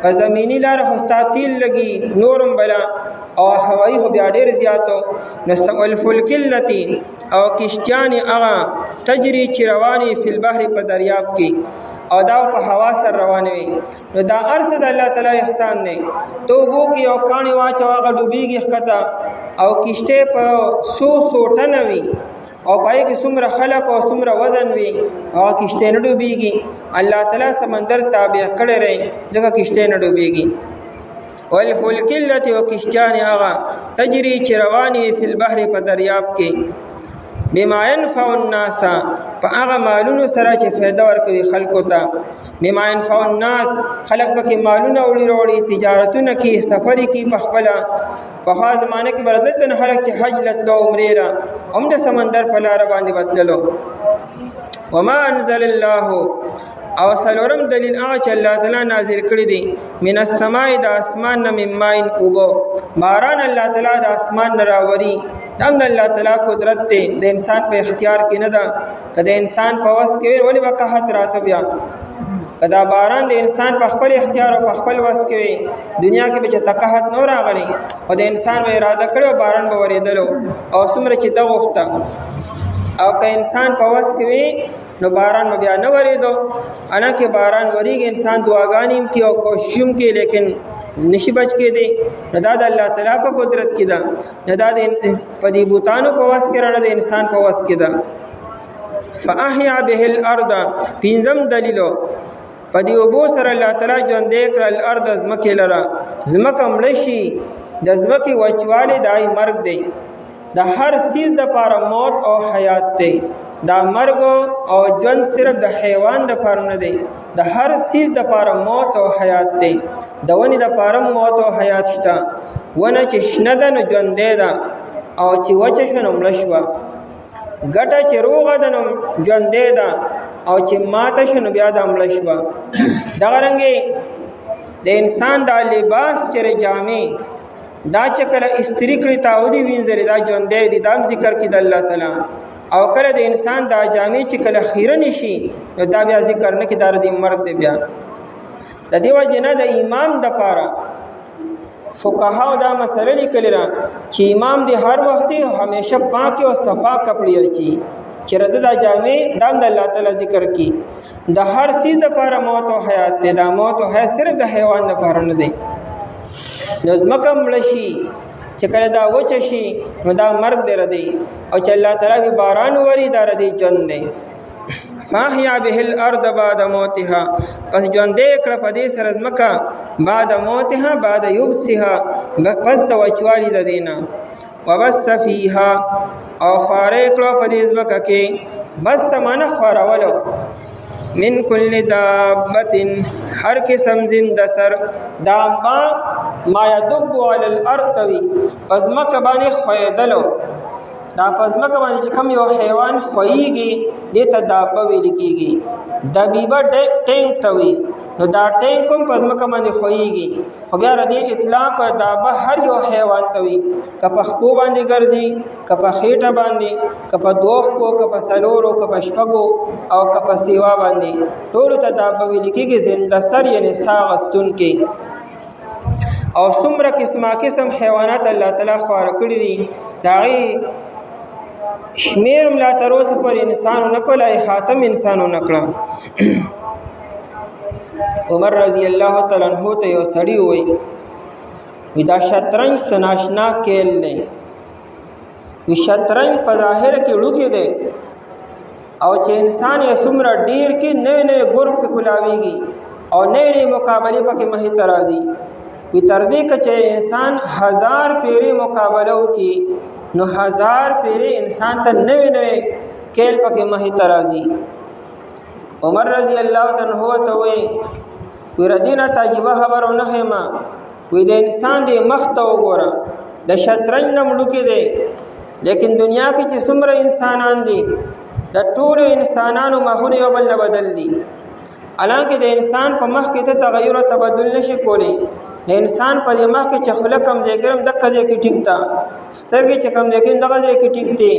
په زمینی لار هستا تیل لګي نورم بلا او هوایی خو بیا ډیر زیاتو نسول فلکلتی او کشتیان هغه تجری چې رواني فی البحر په دریاب کې او دا په هوا سره روانه وي. نو دا ارسه د الله تعالی احسان نه توبو کې او کانی واچو هغه ډوبېږي ښکته او کشته په 100 ټنه وي او پای کې څومره خلق او څومره وزن وي او کشته نه ډوبېږي. الله تعالی سمندر تابع کړی رہی ځکه کشته نه ډوبېږي. والفلک التي وکشتیان هغه تجری چې رواني فی البحر په دریاب کې بما ينفع الناس په هغه مالونو سره چې فایده ورکوي خلکو ته. بما ينفع الناس خلک پکې مالونه وړي تجارتونه کې سفر کې په خپل په خاص زمانه کې برادت نه خلک چې حج لتلو عمره را هم د سمندر په لار باندې بدللو. وما انزل الله او سلورم دلیل هغه چې الله تعالی نازل کړی دی من السماء د اسمان نه من ماء اوبو باران الله تعالی د اسمان نه راوري. دم د الله تعالی قدرت ته د انسان په اختیار کې نه ده. کله انسان په وس کې ولی وقحت راته بیا کدا باران د انسان په خپل اختیار او په خپل وس کې دنیا کې به تقحت نور راغلی او د انسان و اراده کړو باران به ورېدلو او څومره چې دغه وخت او که انسان په وس کې نو باران بیا نه ورېدو. انا کې باران وریږي انسان دعاګانې کوي او کوشش کوي لیکن نشي بچ کې دی. دا د الله تعالی په قدرت کې ده، دا د پدی بوتانو په واس کې راړه د انسان په واس کې ده. فاحیا به الارض پینځم دلیلو پدی وبو سره الله تعالی ژوندې کړ الارض زمکه لرا زمکه مړ شي د زمکه وچواله دای مرګ دی. د هر چیز د پاره موت او حیات دی. دا مرګ او ژوند صرف د حیوان د پاره نه دی، د هر چیز د پاره موت او حیات دی. د ونی د پاره موت او حیات شته. ونه چې شنه ده نو ژوندې ده او چې وچه شوه نو مړه شوه. ګټه چې روغه ده نو ژوندې ده او چې ماته شوه نو بیا د مړه شوه. دغه رنګې د انسان دا لباس چې جامې دا چې کله استری کړي تاودي وینځري دا ژوندې دي. دا ذکر کې د الله تعالی او کله د انسان دا جامې چې کله خیره نشي نو دا بیا ذکر نه کې دار دی مرګ دی. بیا د دیو جنا د امام د پاره فقها دا مسله لیکلی را چې امام دی هر وخت همیشه پاک او صفا کپڑے اچي چې رد دا جامې دام د الله تعالی ذکر کی. د هر چیز د پاره موت او حیات دی. دا موت او حیات صرف د حیوان د پاره نه دی. نظمکم لشي چې کله دا وچ شي نو دا مرګ دی ردی او چې الله تعالی باران وری دا ردی ژوند دی. فاحیا به الارض بعد موتها پس ژوندې کړه په دې سره ځمکه بعد موتها بعد یبسها پس د وچوالی د دینا. وبس فیها او خارې کړه په دې ځمکه کې بس سمانه خورولو من کل دابت هر قسم زنده سر دابا ما یدب علی الارض وی پزمک باندې خویدلو. دا پزمک باندې چې کوم یو حیوان خویږي دته دابا ویل کیږي. دبیبه ټینګ توي نو دا ټینک هم په ځمکه باندې ښویېږي خو بیا د دې اطلاق دا به هر یو حیوان ته وي که په خپو باندې ګرځي که په خېټه باندې که په دوه خپو که په څلورو که په شپږو او که په سیوا باندې ټولو ته دا به ویل کېږي زنده سر یعنې ساه اخیستونکي او څومره قسم حیوانات الله تعالی خواره کړي دي د هغې شمیر هم لا تر اوسه پورې انسان ونه کړ احاطه هم انسان ونه کړه عمر رضی الله تعالی عنہ ته یو سړي ووایي وی دا شطرنج څه ناشنا کیل دی وی شطرنج په ظاهر کې وړوکی دی او چې انسان یې څومره ډېر کې نوې نوې ګروپ کې کلاویږي او نوې نوې مقابلې پکې مخې ته راځي وی تر دې که چې انسان 1000 پیرې مقابله وکړي نو 1000 پیرې انسان ته نوې نوې کیل پکې مخې ته راځي عمر رضی الله عنه ته وایي وی ردینه تعجبه خبر ونه خیمه وی د انسان دی مخ ته وګوره د شطرنج نه مړوکی دی لیکن دنیا کې چې څومره انسانان دي د ټولو انسانانو مخونه یو بل نه بدل دي حالانکه د انسان په مخ کې ته تغیر او تبدل نشي کولی د انسان په مخ کې چې خله کم دی ګرم دغه ځای کې ټیک تا سترګې چې کم دی دغه ځای کې ټیک دی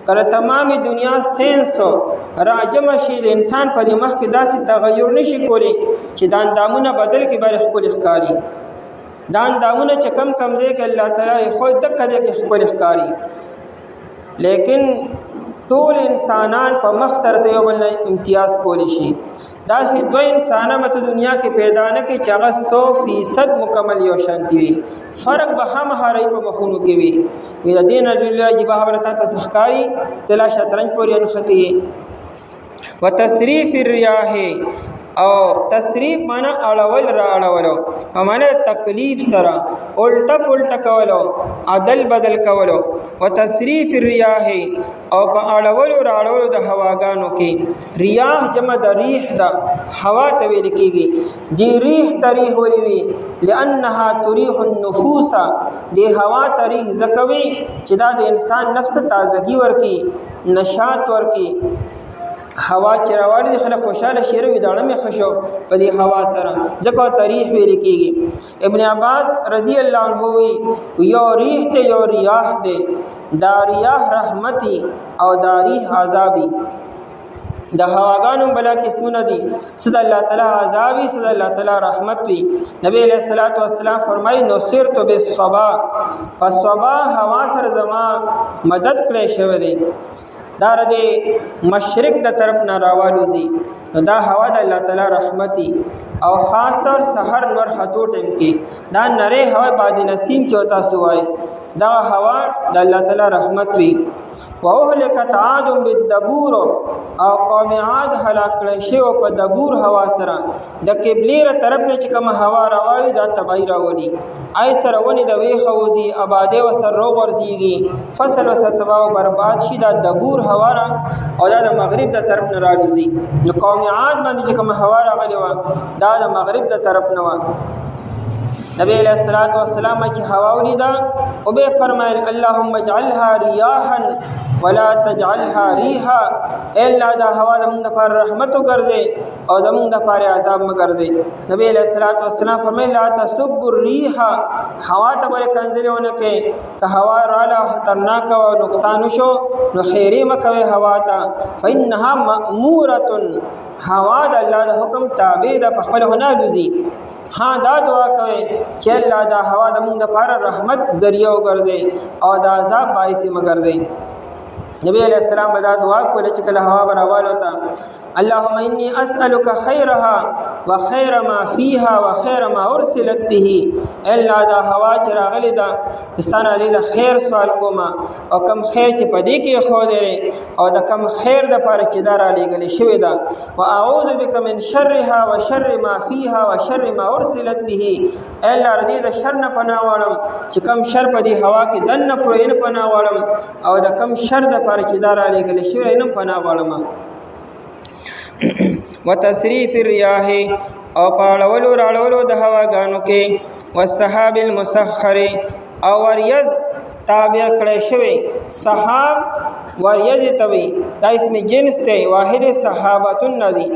کله تمامي دنیا سینس راجم شي د انسان په مخ کې داسې تغیر نشي کولی چې د اندامونه بدل کې بار خپل ښکاری دا اندامونه چې کم کم دی کې الله تعالی خو دغه ځای کې خپل ښکاری لیکن ټول انسانان په مخ سره یو بل امتیاز کولی شي داسې دوه انسانه مته دنیا کې پیدا نه کې چې هغه 100% مکمل یو شانتي وي فرق به خامخا رہی په مخونو کې وي وی د دین الله جبه خبرته تسخکاری تلا شطرنج پورې انختی وتصریف الرياح او تصریف معنا اړول را اړولو او معنا تکلیف سره الټا پلټا کولو عدل بدل کولو وتصریف الرياح او په اړولو را اړولو د هواګانو کې ریاح جمع د ریح دا هوا ته ویل کېږي دی ریح تریح ولي وي لانها تریح النفوس دی هوا تریح زکوي چې دا د انسان نفس تازگی ورکی نشاط ورکی هوا چې راوړي د خلک خوشاله شیر وي داړه مې خشو په دې هوا سره ځکه تاریخ ویل کېږي ابن عباس رضی الله عنه وی یو ریح ته یو ریاح دی دا ریاح رحمتي او دا ریح عذابي د هواګانو بلا قسمونه دي صد الله تعالی عذابي صد الله تعالی رحمت وي نبی علیہ الصلوۃ والسلام فرمایي نصرت بالصبا فالصبا هوا سره زما مدد کړی شوی دی دا د مشرق د طرف نه راوالوزي دا هوا د الله تعالی رحمتي او خاص طور سحر نور خطو ټیم کې دا نری هوا باد نسیم چوتا سوای دا هوا د الله تعالی رحمت وي واهلكت عاد بالدبور او قوم عاد هلاک کړي شی او په دبور هوا سره د قبله طرف نه چې کوم هوا راوي دا تبعی راولي آی سره ونی د وی خوزي آباده و سر رو ورزيږي فصل وستوا او برباد شي دا دبور هوا را او دا د مغرب د طرف نه راځي نو قوم عاد باندې چې کوم هوا راغلی و دا د مغرب د طرف نه و نبی علیہ الصلوۃ والسلام چې هوا ولیدا او به فرمایل اللهم اجعلها رياحا ولا تجعلها ريحا الا دا هوا زموږ لپاره رحمت وګرځي او زموږ لپاره عذاب مګرځي نبی علیہ الصلوۃ والسلام فرمایل لا تسب الريح هوا ته بل کنځلونه کې که هوا رااله خطرناک او نقصان شو نو خیری مکوي هوا ته فانها مأموره هوا د الله د حکم تابع ده په خپل هنه لوزي हाँ دا دعا کوي چې الله دا هوا د موږ لپاره رحمت ذریعہ وګرځي او دا عذاب باعث مګرځي نبی علیہ السلام دا دعا کوله چې کله هوا براواله تا اللهم اني اسالك خيرها وخير ما فيها وخير ما ارسلت به الا دا هوا چې راغلي دا استانه دې د خیر سوال کوما او کم خیر چې پدې کې خو دې او د کم خیر د پاره چې دار علی غلي شوی دا واعوذ بك من شرها وشر ما فيها وشر ما ارسلت به الا دې د شر نه پناه واړم چې کم شر پدې هوا کې دنه پرې نه پناه واړم او د کم شر د پاره چې دار علی غلي شوی نه پناه واړم وتصریف الرياح او پاړولو راړولو د هواګانو کې والسحاب المسخر او وريز تابع کړی شوی سحاب وریځ توي دا اسم جنس ته واحد صحابتون ندي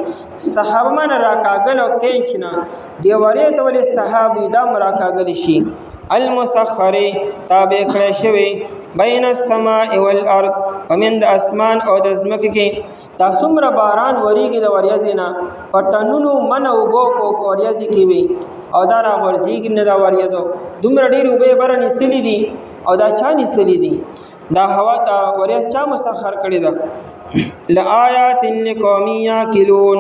صحابه من راکاګل او کینچنا دی وریځ ته ولې صحابي دا راکاګل شي المسخر تابع کړی شوی بین السماء والارض ومن د اسمان او د ځمکې کې دا څومره باران وریږي د وریځې نه پټنونو من اوبو په وریځې کې وي او دا را ورځيږي نه دا وریځو دومره ډېر اوبه بره نیسلي دي او دا چا نیسلي دي دا هوا ته وریځ چا مسخر کړی ده لآیات لقوم یعقلون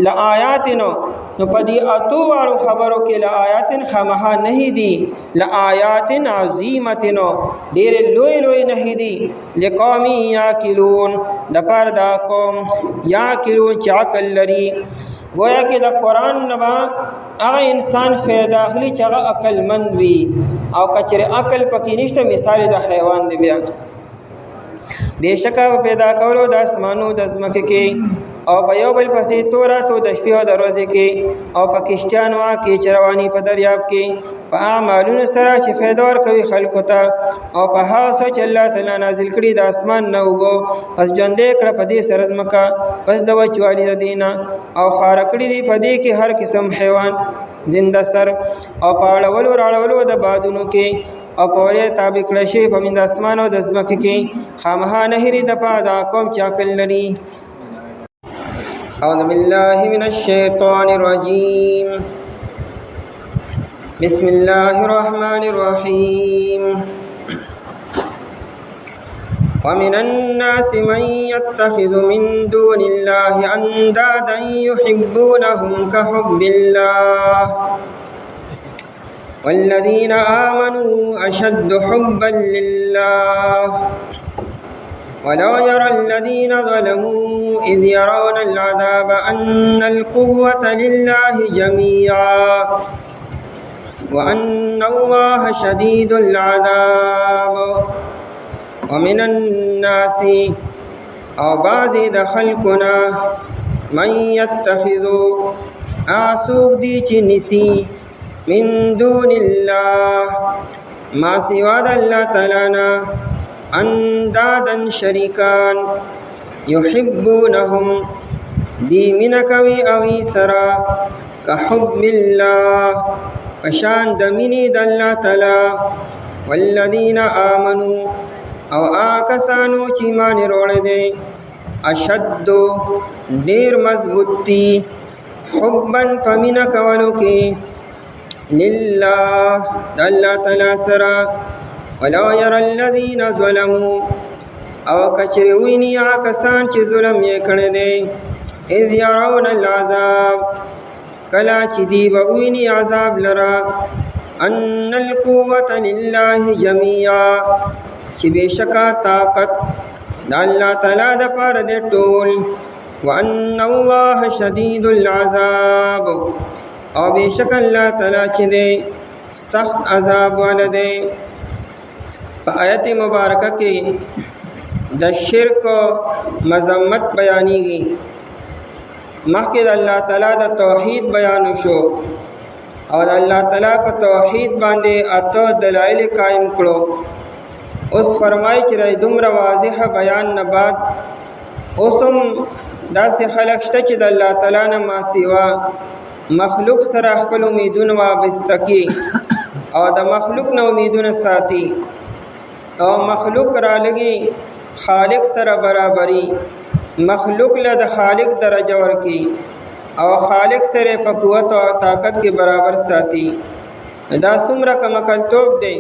لآیات نو پدی اتو والو خبرو کې لآیات خامها نه دي لآیات عظیمت نو ډېر لوی لوی نه دي لقوم یعقلون د پاره دا قوم یعقلون چې عقل لري گویا کہ دا قرآن نبا اغا انسان فیدا اخلی چا اغا عقل مند وی او کچر عقل پکی نشتا مثال دا حیوان دی بیا بیشکا پیدا کولو دا اسمانو دا زمکه کې او په یو بل پسې توراتو د شپې او د ورځې کې او په کشتیانو کې چروانی په دریاب کې په اعمالونو سره چې فایده ورکوي خلکو ته او په هغه څه چې الله تعالی نازل کړي د اسمان نه اوبو پس ژوندی کړه په دې سره ځمکه پس د وچوالي د دې نه او خاره کړي دي په دې کې هر قسم حیوان زنده سر او په اړولو راړولو د بادونو کې او په وریځ تابع کړی شوي په منځ د اسمان او د ځمکې کې خامخا نهري د پاره دا قوم چې عقل لري. أعوذ بالله من الشيطان الرجيم بسم الله الرحمن الرحيم ومن الناس من يتخذ من دون الله أندادا يحبونهم كحب الله والذين آمنوا أشد حبا لله ولو يرى الذين ظلموا إذ يرون العذاب أن القوة لله جميعا وأن الله شديد العذاب ومن الناس أو بعض خلقنا من يتخذ أعصوب دي جنسي من دون الله ما سوى الله تعالى اندادا شریکان یحبونهم دی منکوی اغی سرا کحب اللہ فشان دمینی داللہ تعالی والذین آمنوا او آکسانو چیمان روڑ دے اشد دیر مضبوطی حبا فمنکولو کی للہ داللہ تعالی سرا ولو يرى الذين ظلموا او کچری ویني کسان چې ظلم یې کړی دی اذ يرون العذاب کلا چې دی ویني عذاب لرا ان القوة لله جميعا چې بشکا طاقت د الله تعالی د پاره دی ټول وان الله شدید العذاب او بشک الله تعالی چې دی سخت عذاب والده. آیت مبارکہ کې د شرک مذمت بیانېږي مخکې د الله تعالی د توحید بیان شو او د الله تعالی په توحید باندې اته دلایل قائم کړو. اوس فرمایي چې دومره واضح بیان نه بعد اوسم داسې خلک شته چې د الله تعالی نه ما سوا مخلوق سره خپل امیدونه وابسته کړي او د مخلوق نه امیدونه ساتي او مخلوق را لگی خالق سره برابری مخلوق له د خالق درجه ورکی او خالق سره په قوت او طاقت کې برابر ساتي. دا څومره کمکلتوب دی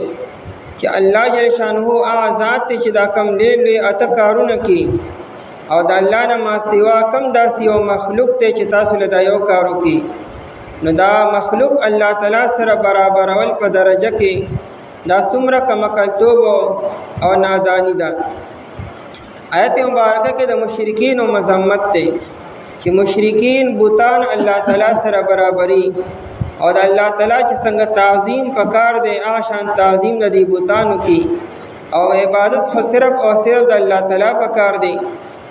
چې الله جل شانه آزاد ته چې دا کم لوی اته کارونه کوي او د الله نه ما سوا کم داسې یو مخلوق ته چې تاسو له دا یو کارو کوي نو دا مخلوق الله تعالی سره برابرول په درجه کې دا څومره کمکلتوب او نادانی ده. آیت مبارکه کې د مشرکین او مذمت ته چې مشرکین بوتان الله تعالی سره برابرۍ او د الله تعالی چې څنګه تعظیم پکار دی آشان تعظیم د دې بوتانو کې او عبادت خو صرف او صرف د الله تعالی پکار دی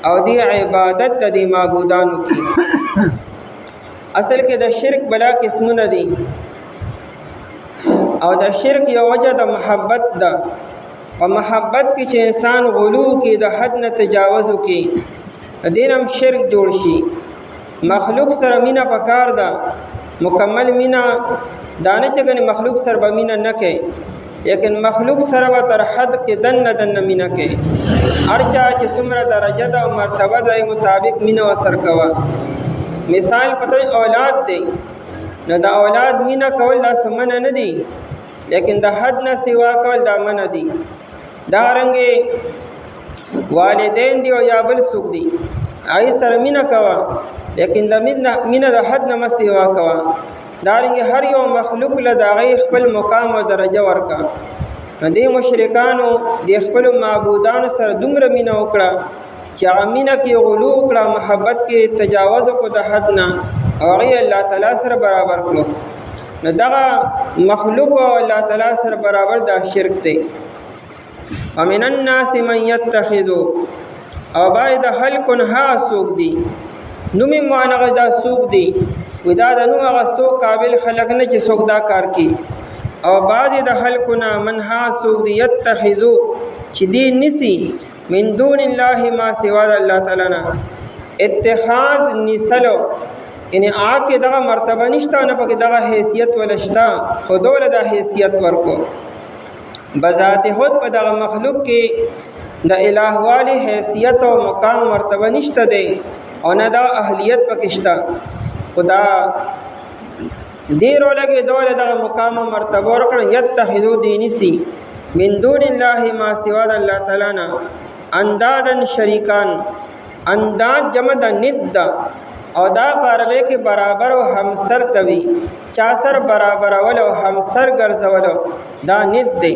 او دی عبادت د دې معبودانو کې. اصل کې د شرک بلا قسمونه دي او د شرک یو وجه د محبت ده په محبت کې چې انسان غلو کې د حد نه تجاوز وکړي دین هم شرک جوړ شي. مخلوق سره مینه پکار ده، مکمل مینه دانه چې ګنې مخلوق سره به مینه نه کوي، لیکن مخلوق سره به تر حد کې دنه مینه کوي. هر چا چې څومره درجه ده او مرتبه ده مطابق مینه ورسره کوه. مثال پته اولاد دی، نو د اولاد مینه کول دا منع نه دي، لیکن د حد نه سوا کول دا منع دي. دارنګې والدین دی او یا بل څوک دی هغې سره مینه کوه، لیکن د مینه د حد نه مه سوا کوه. دارنګې هر یو مخلوق له د هغې خپل مقام او درجه ورکړه. دې مشرکانو د خپلو معبودانو سره دومره مینه وکړه چې هغه مینه کې غلو وکړه، محبت کې تجاوز وکړو د حد نه، او هغې الله تعالی سره برابر کړو. نو دغه مخلوق او الله تعالی سره برابر دا شرک دی. ومن الناس من يتخذ، او باید د خلکو نه هغه څوک دي، نوم یې معنغه دا څوک دي دا د نوم اغستو قابل خلق نه چې څوک دا کار کوي. او بعضې د خلکو نه من هغه څوک دي یتخذو چې دی نیسي من دون الله ما سوا د الله تعالی نه. اتخاذ نیسلو یعنی هغه کې دغه مرتبه نشته، نه پکې دغه حیثیت ولا شته، خو دوله دا حیثیت ورکو. بذات خود په دغه مخلوق کې د الہ والی حیثیت او مقام مرتبه نشته دی، او نه دا اهلیت پکې شته. خدا دیرو لګي دوله دغه مقام مرتبه ورکړه. یتخذو دینسی من دون الله ما سوا د الله تعالی نه اندادن شریکان. انداد جمع د ند او دا په عربی کې برابر او همسر توي، چا سر برابر ول او همسر ګرځول دا ند دی.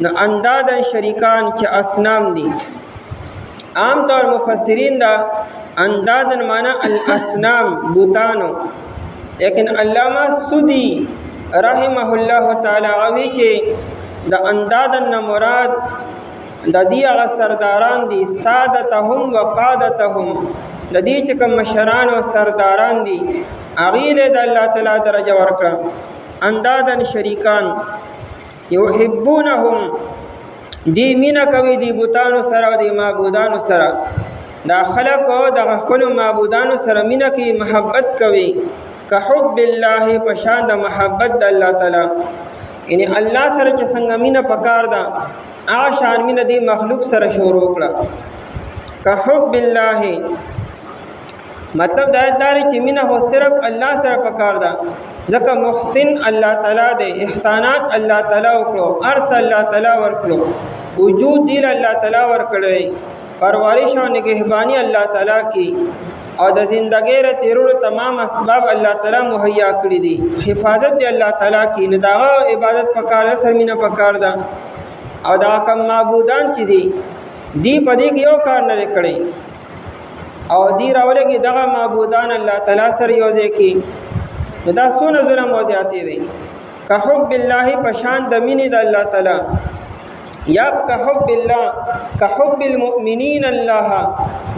نو اندادن شریکان چې اصنام دي. عام طور مفسرین دا اندادن معنی الاصنام بوتانو، لیکن علامہ سودی رحمه الله تعالی غوی چې د اندادن نه مراد د دې هغه سرداران دي، سادتهم وقادتهم، د دې چې کوم مشران او سرداران دي هغې له د الله تعالی درجه ورکړه. اندادن شریکان یحبونهم، دی مینه کوي دی بوتانو سره او دی معبودانو سره. دا خلق او د خپلو معبودانو سره مینه کوي، محبت کوي که حب الله، په شان د محبت د الله تعالی. یعنی الله سره چې څنګه مینه پکار ده هغه شان مینه دی مخلوق سره شروع کړه. که حب الله مطلب دا دی چې مینه هو صرف الله سره پکار ده، ځکه محسن الله تعالی دی، احسانات الله تعالی وکړو، ارث الله تعالی ورکړو، وجود دی الله تعالی ورکړی، پرورش او نگهبانی الله تعالی کی، او د زندګۍ ر تیرولو تمام اسباب الله تعالی مهیا کړی دي، حفاظت دی الله تعالی کی. نه دغه عبادت پکار ده، سرمینه پکار ده. او دا کوم معبودان چې دي دی په دې کې یو کار نه کړی، او دی راولې کې دغه معبودان الله تعالی سره یو ځای کې، نو دا څونه ظلم او زیاتې دی. که حب الله پشان د مینې د الله تعالی، یا که حب الله که حب المؤمنین الله،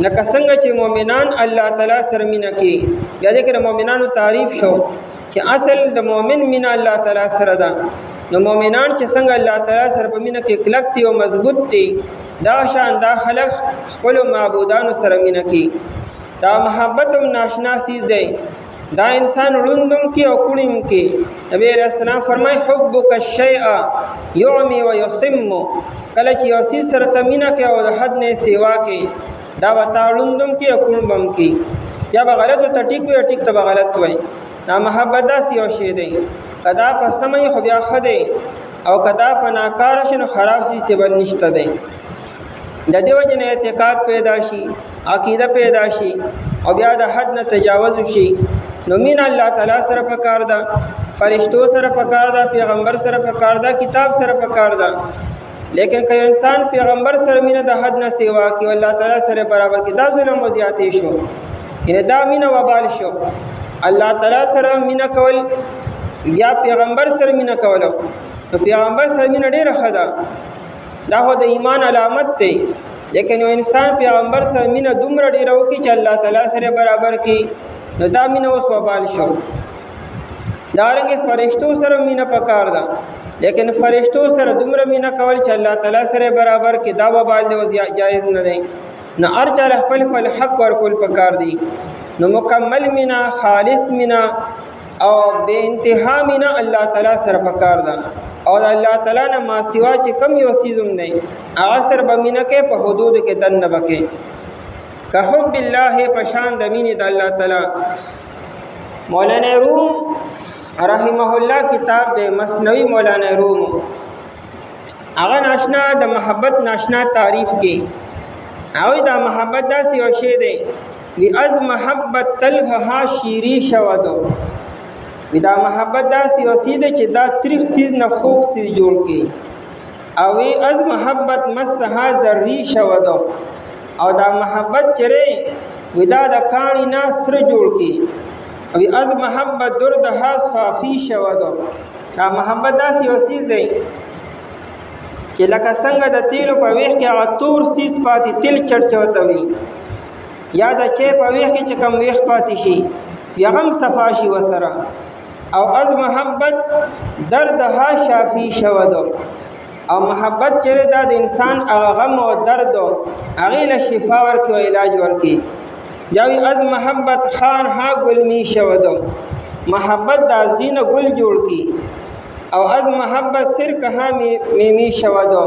لکه څنګه چې مؤمنان الله تعالی سره مینه کوي. بیا دې کې د مؤمنانو تعریف شو چې اصل د مؤمن مینه الله تعالی سره ده. نو مؤمنان چې څنګه الله تعالی سره په مینه کې کلک دي او مضبوط دي، دا شان دا خلق خپلو معبودانو سره مینه کوي. دا محبت هم ناشنا چیز دی، دا انسان ړوندم کې او کړیم کې. نبی علیہ السلام فرمای حبک الشیء یعمی و یصم، کله چې یو څیز سره ته مینه کوي او د حد نه سیوا کوي، دا به تا ړوندم کې او کړم کې، یا به غلط ته ټیک وي ټیک ته به غلط وای. دا محبت داسې یو شی دی، کدا په سمې خو بیا ښه دی، او کدا په ناکاره شي نو خراب شي چې بل نشته دی. د دې وجې نه اعتقاد پیدا شي، عقیده پیدا شي، او بیا د حد نه تجاوز شي. نو مینه الله تعالی سره پکار ده، فرشتو سره پکار ده، پیغمبر سره پکار ده، کتاب سره پکار ده. لیکن که انسان پیغمبر سره مینه د حد نه سیوا کوي او الله تعالی سره برابر کوي، دا ظلم او زیاتې شو، یعنې دا مینه وبال شو. الله تعالی سره مینه کول یا پیغمبر سره مینه کول، نو پیغمبر سره مینه ډېره ښه ده، دا خو د ایمان علامت دی. لیکن یو انسان پیغمبر سره مینه دومره ډېره وکړي چې الله تعالی سره برابر کړي، نو دا مینه اوس وبال شو. دارنګې فرشتو سره مینه پکار ده، لیکن فرشتو سره دومره مینه کول چې الله تعالی سره برابر کې دا وبال دی جایز نه دی. نو هر چا خپل خپل حق ورکول پکار دی. نو مکمل مینا، خالص مینا او بے انتہا مینا الله تعالی سره پکار ده. او الله تعالی نه ما سوا چې کم یو سیزم نه هغه سره به مینا کې په حدود کې دن نه بکې. که حب الله پشان د مینې د الله تعالی. مولانا روم رحمه الله کتاب د مثنوی مولانا روم هغه ناشنا د محبت ناشنا تعریف کې او دا محبت داسې یو شی دی وی از محبت تلها شیری شودو. وی دا محبت داسې یو شی دی چې دا تریخ سیز نه خوږ سیز جوړ کړي. او وی از محبت مسها ذری شودو. او دا محبت چرې وی دا د کاڼي نه سره جوړ کړي. او از محبت دردها صافی شودو. دا محبت داسې یو سیز دی چې لکه څنګه د تیلو په ویښ کې هغه تور سیز پاتې تیل چټچوته وي، یا د چای په ویښ کې چې کوم ویښ پاتې شي بیا هم صفا شي ورسره. او از محبت دردها شافی شودو. او محبت چېرې دا د انسان هغه غم او درد هغې له شفا ورکړي او علاج ورکړي. یا وی از محبت خارها گل می شودو. محبت د ازغي نه ګل جوړ کړي. او از محبت سرکها می شودو.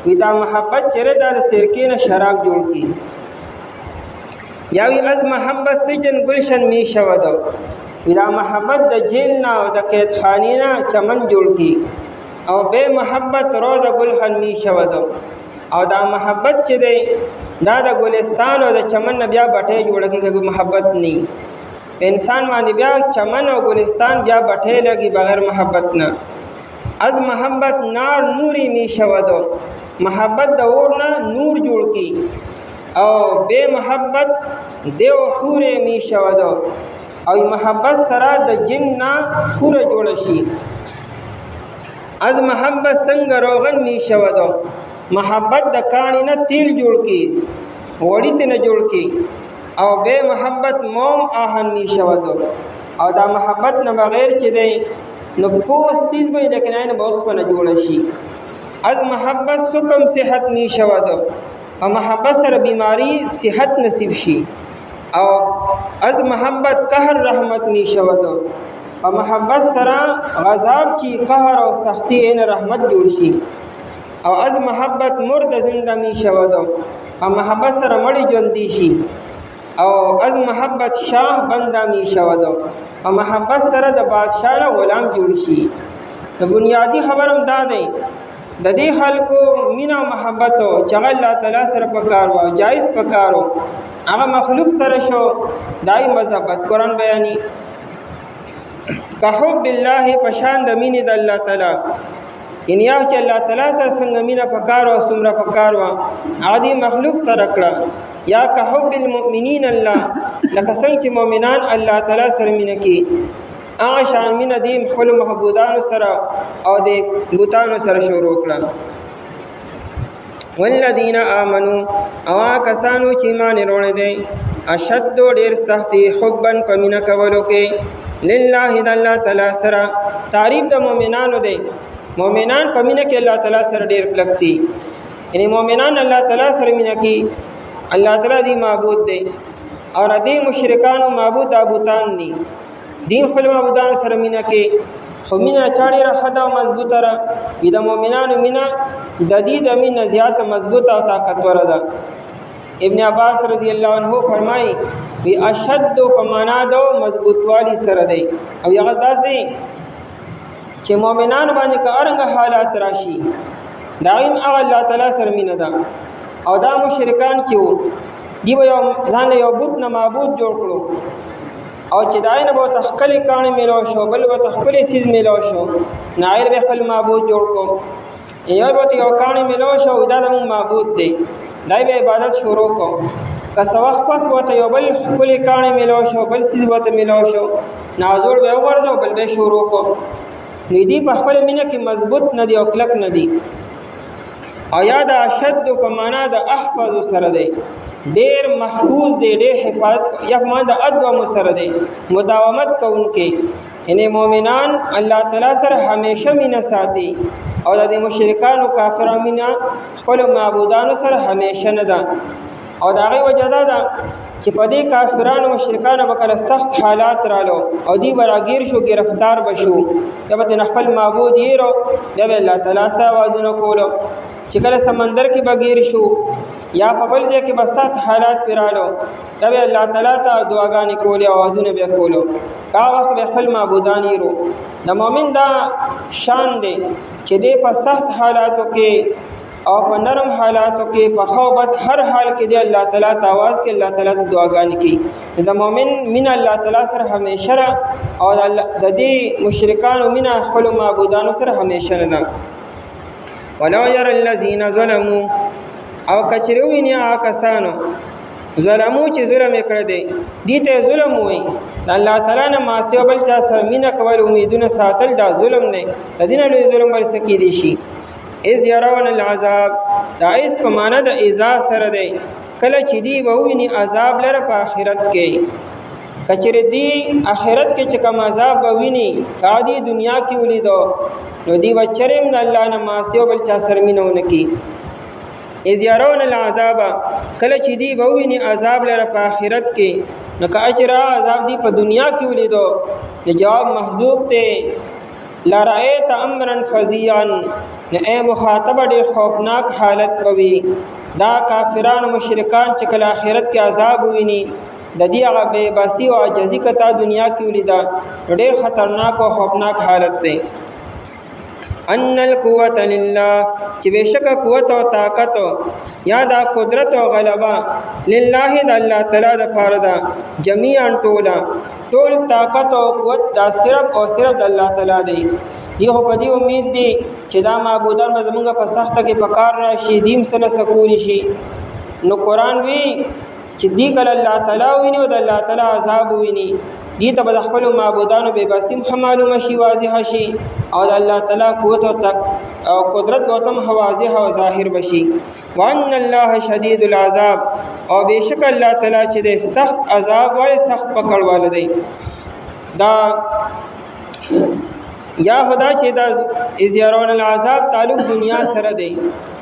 وی دا محبت چېرې دا د سرکې نه شراب جوړ کړي. یا وی از محبت سجن گلشن می شودو. وی دا محبت د جیل نه او د قیدخانې نه چمن جوړ کړي. او بے محبت روز گلخن می شودو. او دا محبت چې دی دا د ګلستان او د چمن نه بیا بټۍ جوړه کړي که محبت نه انسان باندې بیا چمن او ګلستان بیا بټۍ لګي بغیر محبت نه. از محبت نار نوری می شودو. محبت د اور نه نور جوړ کړي. او بے محبت دیو حور می شودو. او محبت سره د جن نه حور جوړ شي. از محبت څنګه روغن می شودو. محبت د کاڼي نه تیل جوړ کړي، وړي ته نه جوړ کړي. او بے محبت موم آهن می شودو. او دا محبت نه بغیر چې دی نو کوم چیز به لیکن نه به اوس په نه جوړ شي. از محبت سکم صحت می شودو. او محبت سره بیماری صحت نصیب شي. او از محبت قهر رحمت می شودو. او محبت سره غضب چې قهر او سختی ان رحمت جوړ شي. او از محبت مرد زنده می شودو. او محبت سره مړی ژوندی شي. او از محبت شاه بنده می شودو. او محبت سره د بادشاہ نه غلام جوړ شي. د بنیادی خبرم دا دی د دې خلکو مینا او محبت چې الله تعالی سره پکار و جایز پکار و هغه مخلوق سره شو دای مذهبت قرآن بیانی که حب الله پشان د مینې د الله تعالی ان یا چې الله تعالی سره څنګه مینا پکار او څومره پکار و عادي مخلوق سره کړه. یا که حب المؤمنین الله لکه څنګه چې مؤمنان الله تعالی سره مینا کوي هغه شان مینا دې خپل محبوبانو سره او د بوتانو سره شروع کړه. والذین آمنوا او کسانو چې ایمان وروړي دي اشد ډیر سختي حبن پمینا کولو کې لله د الله تعالی سره. تعریف د مؤمنانو دی. مؤمنان پمینا کې الله تعالی سره ډیر کلکتي. یعنی مؤمنان الله تعالی سره مینا کې الله تعالی دی معبود دی. اور دې مشرکان او معبود ابوتان دي. دین خپل معبودانو سره مینا کې خو مینا چاړي را خدا مضبوطه را د مؤمنانو مینا د دې د مینا زیات مضبوطه او طاقتور ده. ابن عباس رضی الله عنه فرمایي وی اشد په معنا دو مضبوط والی سره دی. او هغه داسې چې مؤمنان باندې که ارنګ حالات راشي دایم هغه الله تعالی سره مینا ده. او دا مشرکان چې وو دی یو ځان یو بت نه معبود جوړ کړو او چې داینه به تخکل کانه میلو شو بل به تخکل سیز میلو شو نایر به خپل معبود جوړ کو یو به یو کانه میلو شو دا د معبود دی دای به عبادت شروع کو که سوخ پس به یو بل خپل کانه میلو شو بل سیز به میلو شو نازور به ورځو بل به شروع کو ندی په خپل مینه کې مضبوط نه دی او کلک نه دی. او یا د اشد په معنا د احفظ سره دی ډیر محفوظ دی ډیر حفاظت یا معنا د ادوم سره دی مداومت کوونکې یعنی مؤمنان الله تعالی سره همیشه مینه ساتي او د مشرکانو کافرانو مینه خپل معبودانو سره همیشه نه ده. او د هغې وجه دا ده چې په دې کافرانو مشرکانو به کله سخت حالات رالو او دوی به راګیر شو، ګرفتار به شو، یا به ترې خپل معبود یېرو، بیا به الله تعالی سره آوازونه کولو. چې کله سمندر کې به ګیر شو یا په بل ځای کې به سخت حالات پرې رالو، بیا به الله تعالی ته دعاګانې کولې، آوازونه به یې کولو. هغه وخت به خپل معبودان یېرو. د مؤمن دا شان دی چې دی په سخت حالاتو کې او په نرم حالاتو کې په ښه او بد هر حال کې دی الله تعالی ته آواز کوي، الله تعالی ته دعاګانې کوي. د مؤمن مینه الله تعالی سره همیشه ده او د دې مشرکانو مینه خپلو معبودانو سره همیشه نه ده. ولو ير الذين ظلموا او کچری ویني هغه کسانو ظلمو چې ظلم یې کړی دی، دې ته ظلم وایي. د الله تعالی نه معاصي او بل چا سره مینه کول، امیدونه ساتل، دا ظلم دی. د دې نه لوی ظلم بل څه کیدی شي. اذ يرون العذاب، دا اس په معنا د اذا سره دی، کله چې دی به وویني عذاب لره په آخرت کې. کچری دی آخرت کې چې کوم عذاب به ویني کا دی دنیا کې ولیدو، نو دی به چرېم د الله نه معاصي او بل چا سره مینه ونه کي. اذ يرون العذاب، کله چې دی به وویني عذاب لره په آخرت کې، نو که اجرا عذاب دی په دنیا کې ولیدو، د جواب محذوب ته لرأیت امرا فظیعا، نه اے مخاطب ډېر خوفناک حالت کوي. دا کافران و مشرکان چې کله آخرت کې عذاب وویني، د دې هغه بې بسي او عاجزي که تا دنیا کې ولیده، نو ډېر خطرناک او خوفناک حالت دی. ان القوة لله، چې بېشکه قوت او طاقت یا دا قدرت او غلبه لله د الله تعالی دپاره ده، جمیعا ټول طاقت او قوت دا صرف او صرف د الله تعالی دی. دی خو په دې امید دی چې دا معبودان به زمونږ په سخته کې په کار راشي، دیم څه نه څه کولی شي. نو قرآن وی چې دی کله الله تعالی وویني او د الله تعالی عذاب وویني، دی ته به د خپلو معبودانو بې بسي هم معلومه شي، واضحه شي، او د الله تعالی قوت او قدرت به ورته هم واضح او ظاهر بشي. وان الله شدید العذاب، او بېشکه الله تعالی چې دی سخت عذاب والی، سخت پکړ والی دی. دا یا خدا چې دا اذ يرون العذاب تعلق دنیا سره دی،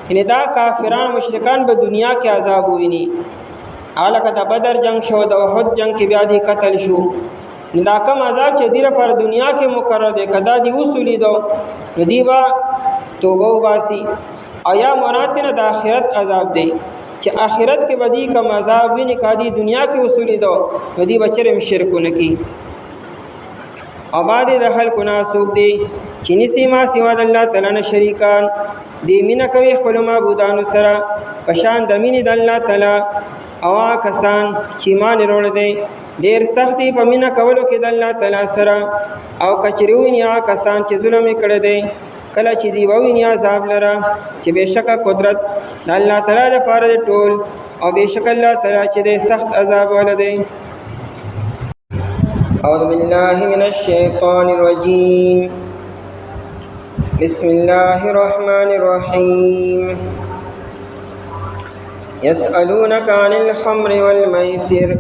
یعنی دا کافران مشرکان به دنیا کې عذاب وویني. هلکه د بدر جنگ شو، د احد جنگ کې بیا دی قتل شو، دا کم عذاب چې دی لپاره دنیا کې مقرر دی، که دا دی اوس ولیدو نو دی به توبه وباسي. او یا مراد نه د آخرت عذاب دی چې آخرت کې به دی کم عذاب ویني، که دی دنیا کې اوس ولیدو نو دی به چرېم شرک ونه کي. او بعد د خلکو نه څوک دی چې نیسي ما سوا د الله تعالی نه شریکان، دی مینه کوي خپلو معبودانو سره په شان د مینې د الله تعالی. او هغه کسان چې ایمان یې راوړی دی ډېر سخت دي په مینه کولو کې د الله تعالی سره. او که چېرې وویني هغه کسان چې ظلم یې کړی دی، کله چې دی وویني عذاب لره چې بېشکه قدرت د الله تعالی لپاره دی ټول، او بېشکه الله تعالی چې دی سخت عذاب والا دی. اعوذ بالله من الشیطان الرجیم، بسم الله الرحمن الرحیم. يسألونك عن الخمر والميسر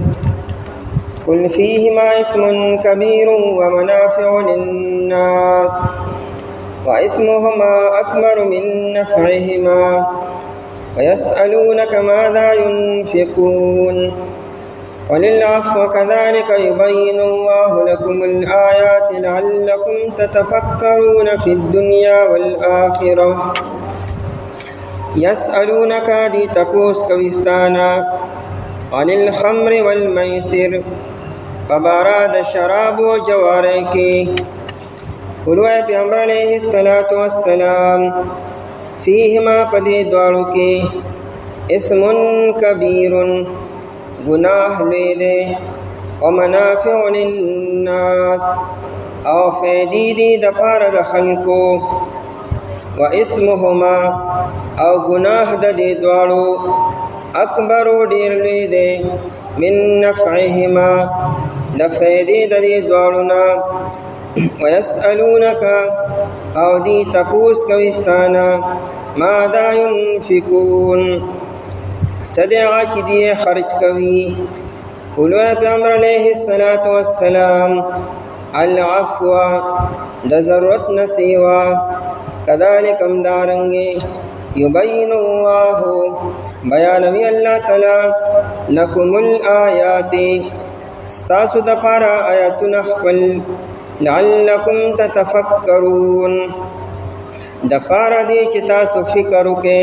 قل فيهما اسم كبير ومنافع للناس واسمهما أكبر من نفعهما ويسألونك ماذا ينفقون قل العفو كذلك يبين الله لكم الآيات لعلكم تتفكرون في الدنيا والآخرة. يسألونك دي تپوس کوستانا عن الخمر والميسر فبارا د شراب و جوارے کی. قلو اے پیغمبر علیہ السلام فیہما پدی دوارو کی اسم کبیر گناہ لیلے ومنافع للناس او فیدی دی دپار دخلکو واسمهما او گناہ د دې دواړو اکبر ډیر لوی دی من نفعهما د فیدې د دې دواړو نه. ويسألونك او دی تپوس کوي ستانه ماذا ينفقون صدقه چې دی خرج کوي. قولوا پیغمبر علیه السلام العفو د ضرورت نسیوا کذالک امدارنگی یبین اللہ بیانوی اللہ تعالی لکم الآیات ستاسو دپارا آیاتون اخفل لعلکم تتفکرون دپارا دی چتاسو فکرو کے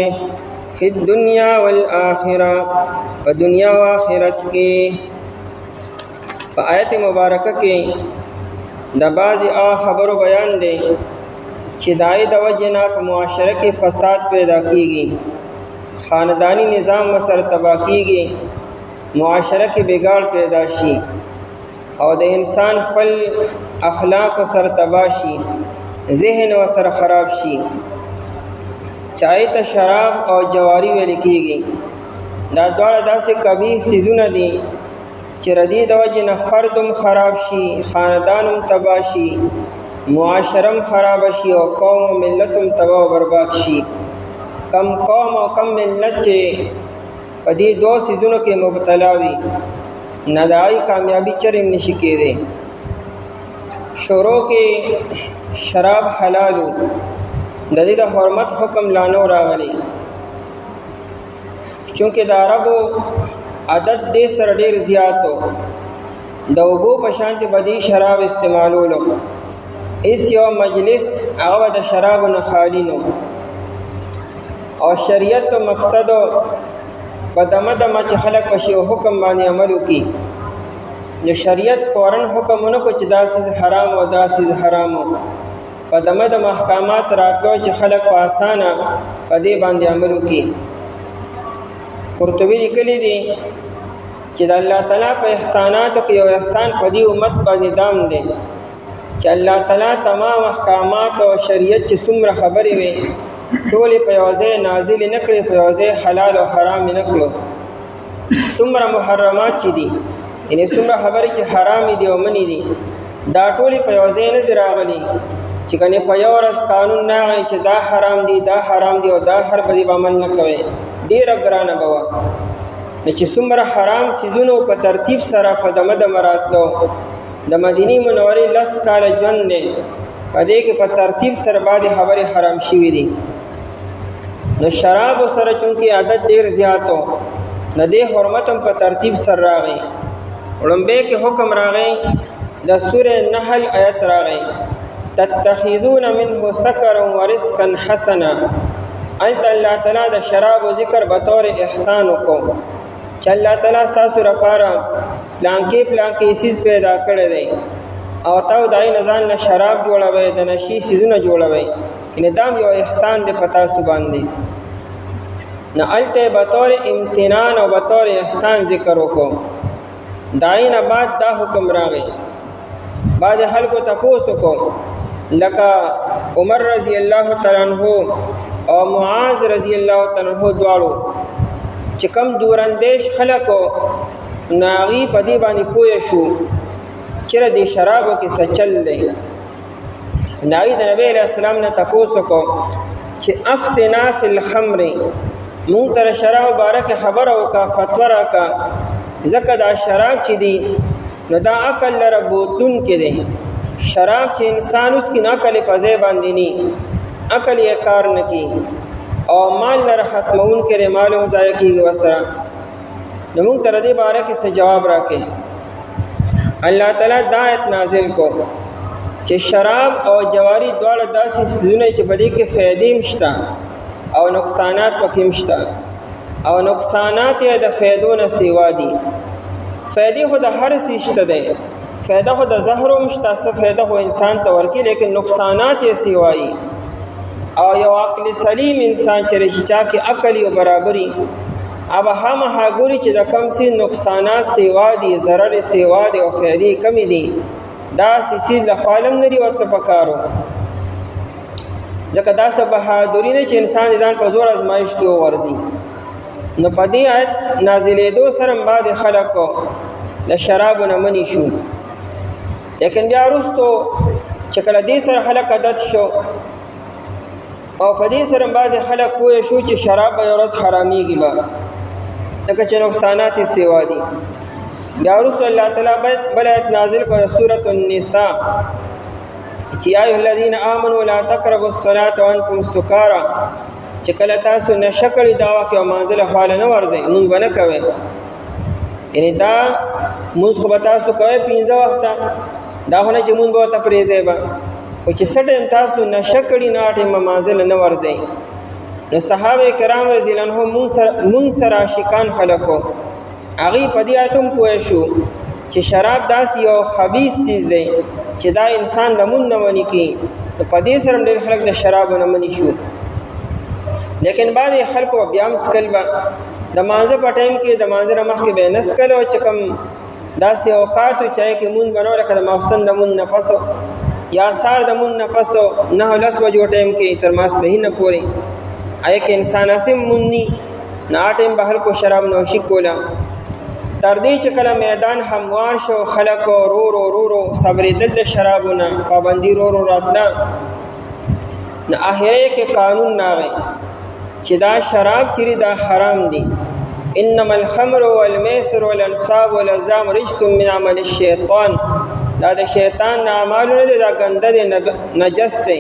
فی الدنیا والآخرہ و دنیا و آخرت کے آیت مبارکہ کے دا بعض خبرو بیان دے چې دای د وجنا په معاشره کې فساد پیدا کیږي خاندانی نظام وسر تباہ کیږي معاشره کې بګاړ پیدا شي او د انسان خپل اخلاق سر تباہ شي ذهن وسر خراب شي چای ته شراب او جواری ویل کیږي دا دواړه داسې کبیر سيزونه دي چې ردی د وجنا فردم خراب شي خاندانم تباہ شي معاشرم خراب شي او قوم و ملتم تباہ و برباد شي کم قوم او کم ملت چې په دې دوه سيزونو کې مبتلا وي نه دای کامیابی چرېم نشي کېدی شروع کې شراب حلالو د دې د حرمت حکم لانو راغلی چونکه د عربو عادت دې سره ډېر زیاتو د اوبو په شانتي بدی شراب استعمالولو اس یو مجلس هغه د شراب نه خالی نو او شریعت مقصد په دمه دمه چې خلک په شی حکم باندې عمل وکړي نو شریعت فوراً حکمونه کو چې دا سیز حرام او دا سیز حرام په دمه د احکامات راتلو چې خلک په اسانه په دې باندې عمل وکړي قرطبی لیکلی دی چې د الله تعالی په احساناتو کې یو احسان په دې امت باندې دام دی چې الله تعالی تمام احکامات او شریعت چې څومره خبرې وي ټولې په یو ځای نازل نه کړې په یو ځای حلال او حرام نه کړو څومره محرمات چې دي یعنې څومره خبرې چې حرام دي او منې دي دا ټولې په یو ځای نه دي راغلي چې کنې په یو ورځ قانون نه راغی چې دا حرام دي دا حرام دي او دا هر په دې عمل نه کوئ ډېره ګرانه به وه نو چې څومره حرام څیزونو په ترتیب سره په دمه دمه راتلو د مدینې منورې 10 کاله ژوند دی په دې کې په ترتیب سره بعضې خبرې حرام شوي دي نو شرابو سره چونکې عادت ډېر زیات و د دې حرمت هم په ترتیب سره راغی وړومبی کې حکم راغی د سورې نحل آیت راغی تتخذون منه سکرا ورزقا حسنا هلته الله تعالی د شرابو ذکر بطور احسان وکړو چې الله تعالی ستاسو لپاره پلانکې سیز پیدا کړی دی او تاسو دای نه ځان نه شراب جوړوئ د نشي سیزونه جوړوئ یعنې دا یو احسان دی په تاسو باندې نه هلته بطور امتنان او بطور احسان ذکر وکړو دای نه بعد دا حکم راغی بعد خلکو تپوس وکړو لکه عمر رضی الله تعالی عنہ او معاذ رضی الله تعالی عنہ دواړو چې کم دوراندیش خلکو ناغي په دې باندې پوه شو چې د شرابو کې څه چل دی ناغي د نبی علیہ السلام نه تپوس وکړو چې افتنا فی الخمر مونږ ته شراب باره خبره وکړه فتوا راکړه ځکه دا شراب چې دی نو دا عقل لره بوتون کې دی شراب چې انسان اوس کې عقل په ځای باندې نی عقل یې کار نه کی او مال لره ختمون کې مال هم ضایع کېږي وسره نو موږ تر دې باره کې څه جواب راکړي الله تعالی دا آیت نازل کو چې شراب او جواری دواړه داسې څیزونه چې په دې کې فایدې هم شته او نقصانات پکې هم شته او نقصانات یې د فایدو نه سیوا دي فایدې خو د هر څه شته دی فایده خو د زهر هم شته څه فایده خو انسان ته ورکړي لیکن نقصانات یې سیوایي او یو عقل سلیم انسان چې چا کې عقل یو برابري اب همه ګوري چې د کم سي نقصانات سیوا دي ضرر سیوا دي او فایدې کمی دي دا سیسی له خالم نری ورته پکارو ځکه دا څه بهادري نه چې انسان ځان په زور ازمایش کې ورځي نو په دې آیت نازلېدو سره بعد خلکو د شرابو نه منې شو لیکن بیا وروستو چې کله دې سره خلک عادت شو او په دې سره بعد خلک پوه شو چې شراب به یو ورځ حرامېږي به ځکه چې نقصانات یې سیوا دي بیا رسول الله تعالی بل آیت نازل کړ سورۃ النساء چې یا ایه الذین آمنوا لا تقربوا الصلاة وانتم سکارى چې کله تاسو نشه کړی دا واقع منزله خواله نه ورځئ مونږ به نه کوئ یعنی دا مونږ خو به تاسو کوئ 15 وخته دا خو نه چې مونږ به ورته پرېږدئ به خو چې څه ټایم تاسو نشه کړي نو هغه ټایم به منزله نه ورځئ نو صحابه کرام رضی الله عنهم مونږ سره عاشقان خلک وو هغوی په دې آیت هم پوه شو چې شراب داسې یو خبیث چیز دی چې دا انسان لمون نه منې کړي نو په دې سره هم ډېر خلک د شرابو نه منې شو لیکن بعضې خلکو به بیا هم څکل به د مانځه په ټایم کې د مانځه نه مخکې به یې نه څکل او چې کوم داسې اوقات و چې هغې کې مونځ به نه و لکه د ماخوستن د مونځ نه پس یا سهار د مونځ نه پس 9-10 بجو ټایم کې تر ماسپښینه پورې هغې کې انسان هسې مونځ ني نو هغه ټایم به خلکو شراب نوشي کوله تر دې چې کله میدان هموار شو خلکو رو صبرېدل د شرابو نه پابندي رو راتله نو آخره کې قانون راغی چې دا شراب چیرې دا حرام دي انما الخمر والمیسر والانصاب والازلام رجس من عمل الشیطان دا د شیطان نه اعمالو نه دی دا ګنده دی نجس دی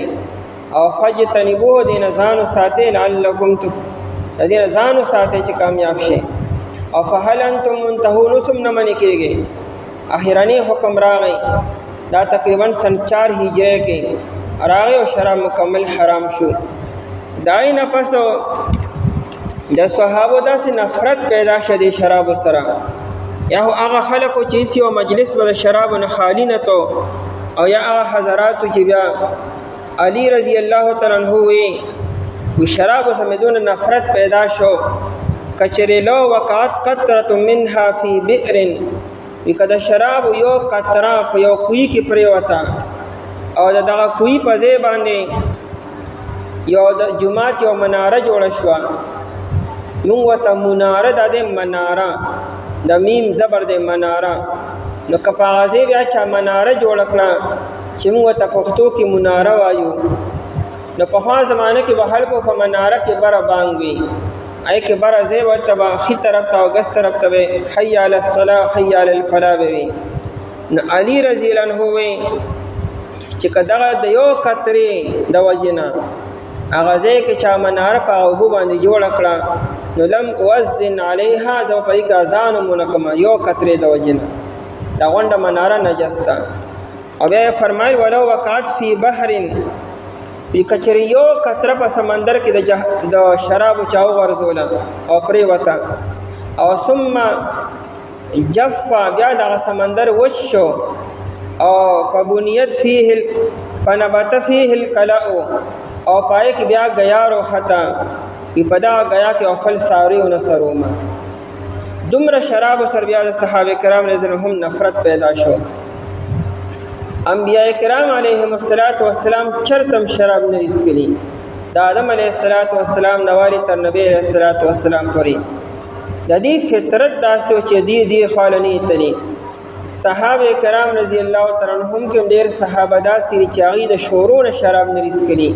او فاجتنبوه دې نه ځان وساتئ لعلکم د دې نه ځان وساتئ چې کامیاب شئ او فهل انتم منتهون اوس هم نه منې کېږئ اخرنی حکم راغی دا تقریبا سن 4 هجری کې راغی او شراب مکمل حرام شو دای نه پس د صحابو داسې نفرت پیدا شو د شرابو سره یا هغه خلکو چې یو مجلس به د شرابو نه خالی نه تو او یا هغه حضراتو چې بیا علی رضی الله تعالی عنہ وی شرابو سره دون نفرت پیدا شو کچری لو وقات قطره منها فی بئر وی کده شراب یو قطره په یو کوی کې پریوتا او دغه کوی په ځای باندې یو د جمعات یو مناره جوړه شوه مونږ ورته مناره دا د مناره د میم زبر د مناره نو که په هغه ځای بیا چا مناره جوړه کړه چې مونږ ورته پښتو کې مناره وایو نو پخوا زمانه کې به خلکو په مناره کې بره بانګ وي هغې کې بره ځای ورته به ښي طرف ته او ګس طرف ته به حی علی الصلاة حی علی الفلاح به وي نو علي رضی الله عنه وی چې که دغه د یو قطرې د وجې نه هغه ځای کې چا مناره په اوبو باندې جوړه کړه نو لم اوزن علیها زه په دې کې اذان هم ونه کړم یو قطرې د وجې نه دا غونډه مناره نجس ده او بیا یې فرمایل ولو وقعت فی بحر وي کچرې یو قطره په سمندر کې د شرابو چا وغورځوله او پرېوته او ثم جفا بیا دغه سمندر وچ شو او فبنیت فیه فنبت فیه القلع او پای کې بیا غیار او خطا په دا غیا کې خپل ساری او نصرومه دومره شراب سر بیا د صحابه کرام رضی الله عنهم نفرت پیدا شو انبیاء کرام علیهم السلام چرتم شراب نه اسکلی د آدم علیه السلام نوالی تر نبی علیه السلام پورې د دې فطرت داسې چې دی خالنی تلی صحابه کرام رضی الله تعالی عنهم کې ډېر صحابه داسې چې هغوی د شورو نه شراب نه اسکلی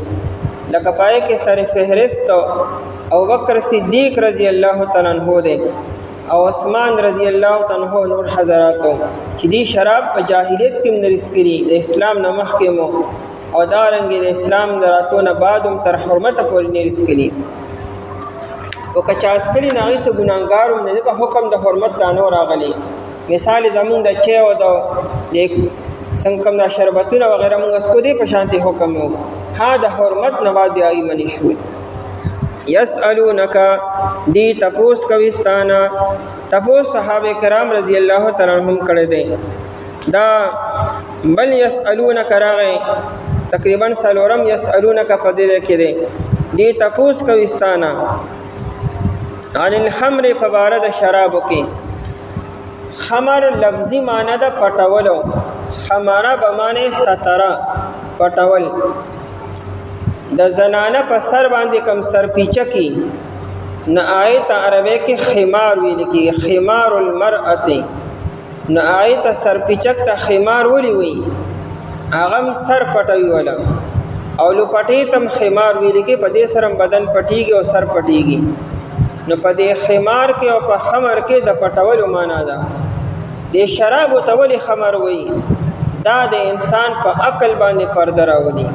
لکه پای کې سر فهرست او بکر صدیق رضی الله تعالی عنہ دی او عثمان رضی الله تعالی عنہ نور حضراتو چې دی شراب په جاهلیت کې نه اسکلی د اسلام نه مخکې مو او دا رنګ د اسلام دراتو نه بعد هم تر حرمت پورې نه اسکلی او که چا اسکلی نه هغوی څه ګناهګار هم نه دی په حکم د حرمت را نه راغلی مثال زمونږ د چای او د څنګه کوم دا شربتونه وغیره مونږ اسکو دی په شانتي حکم و ها د حرمت نه بعد بیا ایمنې شوي یسألونک دی تپوس کوستانا تپوس صحابه کرام رضی الله تعالی عنهم کړی دی دا بل یسألونک راغی تقریبا سلورم یسألونک په دې کې دی دی تپوس کوستانا عن الخمر په باره د شرابو کې خمر لفظی معنی د پټولو خمره به معنی ستره پټول د زنانه په سر باندې کم سرپیچه کی نه آیت عربی کې خمار ویل کی خمار المرأه نه آیت سرپیچک ته خمار ولی وی اغم سر پټوي ولا او لو پټی تم خمار ویل کی په دې سره بدن پټیږي او سر پټیږي نو په دې خمار کې او په خمر کې د پټولو معنا ده د شراب ته ولې خمر وایي؟ دا د انسان په عقل باندې پرده راولي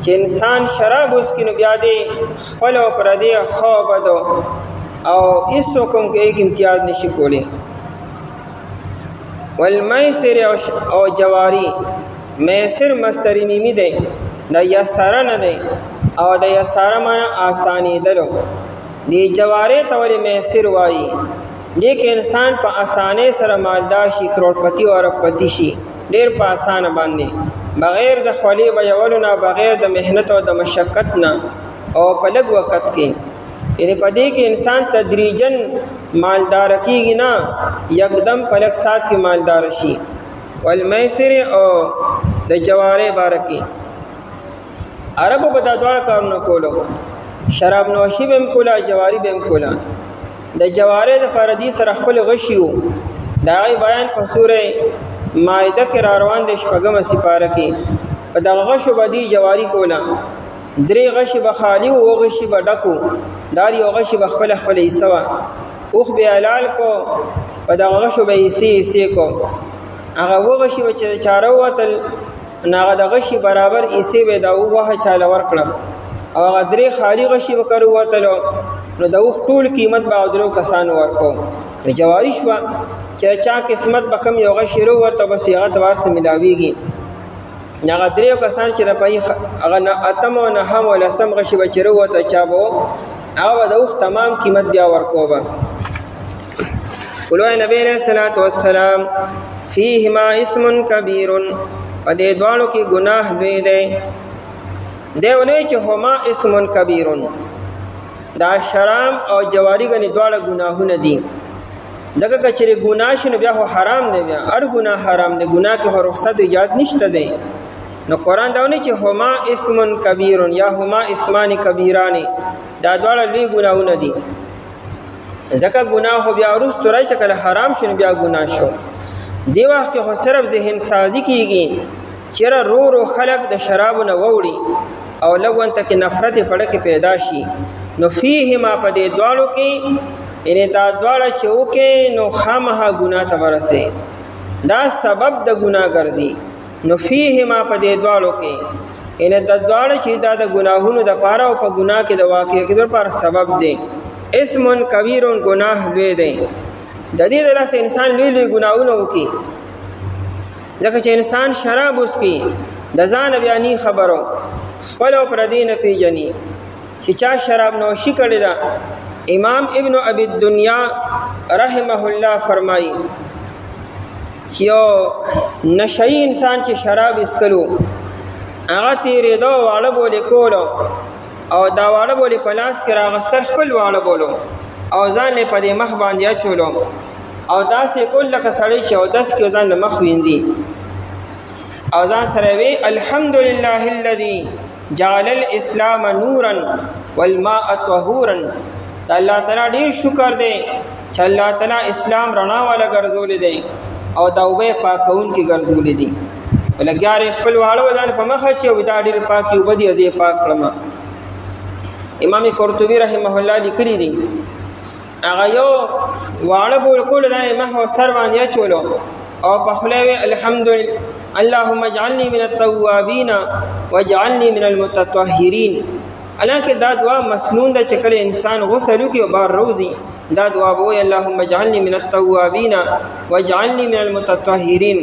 چې انسان شراب وڅښي نو بیا دې خپل او پردی ښه بدو او هېڅوک هم کې هیڅ امتیاز نشي کولی. والمیسر او جواری، میسر مصدر میمی دی، د یسره نه دی او د یسره معنی آسانېدلو. دې جوارې ته ولې میسر وایي؟ دې کې انسان په اسانۍ سره مالدار شي، کروڑپتی او اربپتی شي ډېر په اسانه باندې، بغیر د خولې بیولو نه، بغیر د محنت او د مشقت نه او په لږ وخت کې. یعنی په دې کې انسان تدریجاً مالدار کېږي نه، یکدم په لږ ساعت کې مالدار شي. والمیسر او د جوارې باره کې عربو به دا دواړه کارونه کولو، شراب نوشي به هم کوله، جواري به هم کوله. د جوارې دپاره دې سره خپل غشي وو، د هغې بیان په سوره مائده کې را روان دی 6مه سپاره کې. په دغه غشو به دې جواري کوله، 3 غشي به خالي وو، 2 غشي به ډک وو، دا یو غشي به خپله حصه وه. اوښ به حلال کو، په دغه غشو به حصې کو. هغه 2 غشي به چې چاره ووتل نو هغه د غشي برابر حصې به د غوښه چاله ورکړه، او هغه 3 خالي غشي به کر ووتلو نو د اوښ ټول قیمت به 3 کسانو ورکو. د جواري شوه چې چا قسمت به کم یو غشي راووته بس هغه ته ورسې میلاویږي. هغه 3 کسان چې رپایي هغه 8 او 9 او 10 غشي به چې راووته چا به هغه به د اوښ تمام قیمت بیا ورکو به. ولوی نبی علیہ الصلوۃ والسلام فیهما اسم کبیر، په دې دواړو کې ګناه لوی دی. دی ونوی چې هما اسم کبیر، دا شراب او جواری غني دواړه ګناهونه دي. ځکه که چېرې ګناه شي نو بیا خو حرام دی، بیا هر ګناه حرام دی، ګناه کې خو رخصت ایجاد نشته دی. نو قرآن دا ونی چې هما اسم کبیر یا هما اسمان کبیران، دا دواړه لوی ګناهونه دي. ځکه ګناه خو بیا وروسته راځي چې کله حرام شي نو بیا ګناه شو. دی وخت کې خو صرف ذهن سازي کېږي، چېرې رو خلک د شرابو نه ووړي او لږ ته کې نفرت یې پړه کې پیدا شي. نو فیهما په دې دواړو کې، یعنې دا دواړه چې وکړې نو خامخا ګناه ته ورسې، دا سبب د ګناه ګرځي. نو فیهما په دې دواړو کې، یعنې د دواړه چې دا د ګناهونو دپاره او په ګناه کې د واقع کېدو لپاره سبب دی. اسم کبیر، ګناه لوی دی. د دې د لاسه انسان لوی لوی ګناهونه وکړي، ځکه چې انسان شراب وڅښي د ځانه بیا نی خبرو، خپل او پردی نه پیژني چې چا شراب نوشي کړې ده. امام ابن ابي الدنيا رحمه الله فرمایي چې یو نشئی انسان چې شراب اسکلو هغه تېرېدو واړه بولې کولو او دا واړه بولې په لاس کې راغستل، خپل واړه بولو او ځان یې په دې مخ باندې اچولو او داسې کول لکه سړی چې اودس کې ځان مخ وینځي او ځان سره وی الحمدلله الذي جعل الاسلام نورا والماء طهورا. دا الله تعالی ډېر شکر دی چې الله تعالی اسلام رڼا والا ګرځولی دی او دا اوبه پاکونکي ګرځولی دي. لګیارې خپل واړه ځان په مخ اچوي، دا ډېرې پاکې اوبه دي، زه یې پاک کړم. امام قرطبي رحمه الله لیکلي دي هغه یو واړه بول کول دا مخ او سر باندې اچولو او په خوله وی الحمدلله اللهم اجعلني من التوابین واجعلني من المتطهرین. حالانکه دا دعا مسنون ده چې کله انسان غسل وکړي او بار روزي دا دعا به وایي اللهم اجعلني من التوابین واجعلني من المتطهرین.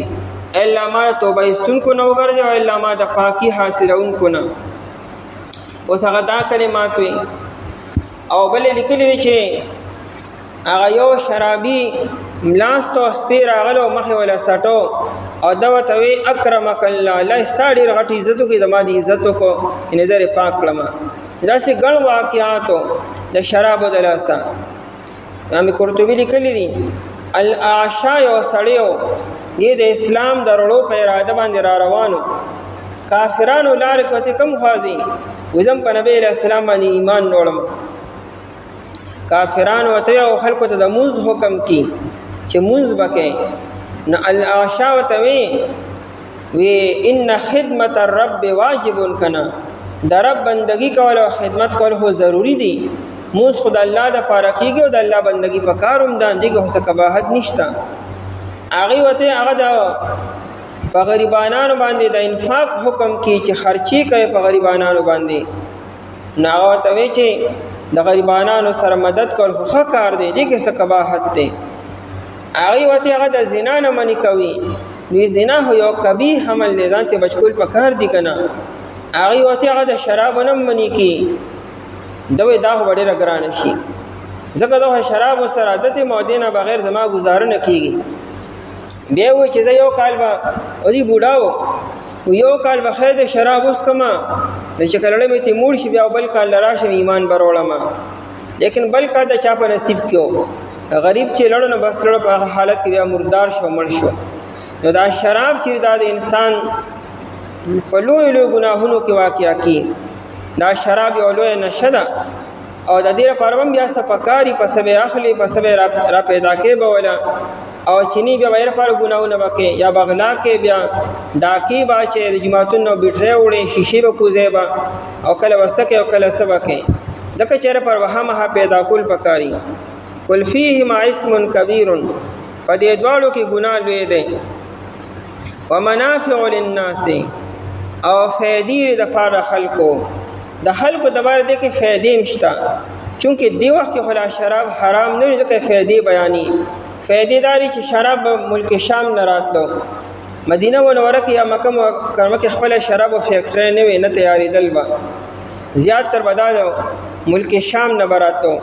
الله ما توبه ایستونکو نه وګرځي او الله ما د پاکي حاصلونکو نه. اوس هغه دا کلمات وي. او بل لیکلي چې هغه یو شرابي ملاستو سپی راغلو مخې ولا سټو او دا ورته وی اکرمک الله، الله ستا ډېر غټ عزت وکړي، زما د عزت وکړو، نظر یې پاک کړم. داسې ګڼ واقعاتو د شرابو د لاسه امام قرطبي لیکلي دي الاعشا یو سړی و، دې د اسلام د رڼو په اراده باندې را روانو، کافرانو لارې کوتې کم خوازي وزم په نبی علیہ السلام باندې ایمان نوړم. کافرانو ته او خلکو ته د مونځ حکم کی چې مونځ وکړي. نو الاعشا ته وی ان خدمت الرب واجب کنا، د رب بندگی کول او خدمت کول خو ضروری دي. مونځ خو د الله د پاره کېږي او د الله بندگی په کاروم دان دي، خو څه کباحت نشته. هغه وته هغه د په غریبانو باندې د انفاق حکم کی چې خرچي کوي په غریبانو باندې نو هغه ته وی چې د غریبانو سره مدد کول خو کار دی دې کې څه قباحت دی هغه وته هغه د زنا نه منی کوي نو زنا هو یو کبیح عمل دی ځان ته بچکول په کار دی کنه هغه وته هغه د شراب نه منی کی دوی دا وړي رګران شي ځکه دا شراب سره عادت مودینه بغیر زما گزاره نه کیږي بیا وای چې یو کال با او دی بوډاو یو کال به خیر د شراب اوس کما چې کله مې ته موړ شي بیا بل کال راشه ایمان برولم لیکن بل کا د چا په نصیب کېو غریب چې لړ نه بس لړ په حالت کې بیا مردار شو مړ شو نو دا شراب چې دا د انسان په لوی لوی ګناهونو کې واقع کی دا شراب یو لوی نشه ده او د دې لپاره هم بیا سپکاری په سبه اخلي په سبه را پیدا کې بوله او چینی بیا وایره پر ګناونه وکي یا بغلا کې بیا ډاکی باچې د جماعتونو بیټره وړي شیشې به کوزه با او کله وسکه او کله سبکه ځکه چیرې پر وهمه پیدا کول پکاري کل فیه ما اسم کبیر په دې دوالو کې ګناه لوی دی ومنافع للناس او فائدې د پاره خلکو د خلکو د بار دې کې فائدې مشته چونکه دی وخت کې خلا شراب حرام نه دی کې فائدې بیانې فائدې داري چې شراب ملک شام نه راتلو مدینه منوره کې یا مکه مکرمه کې خپل شراب او فیکټری نه وي نه تیاری دلبا زیات تر بدل ملک شام نه براتلو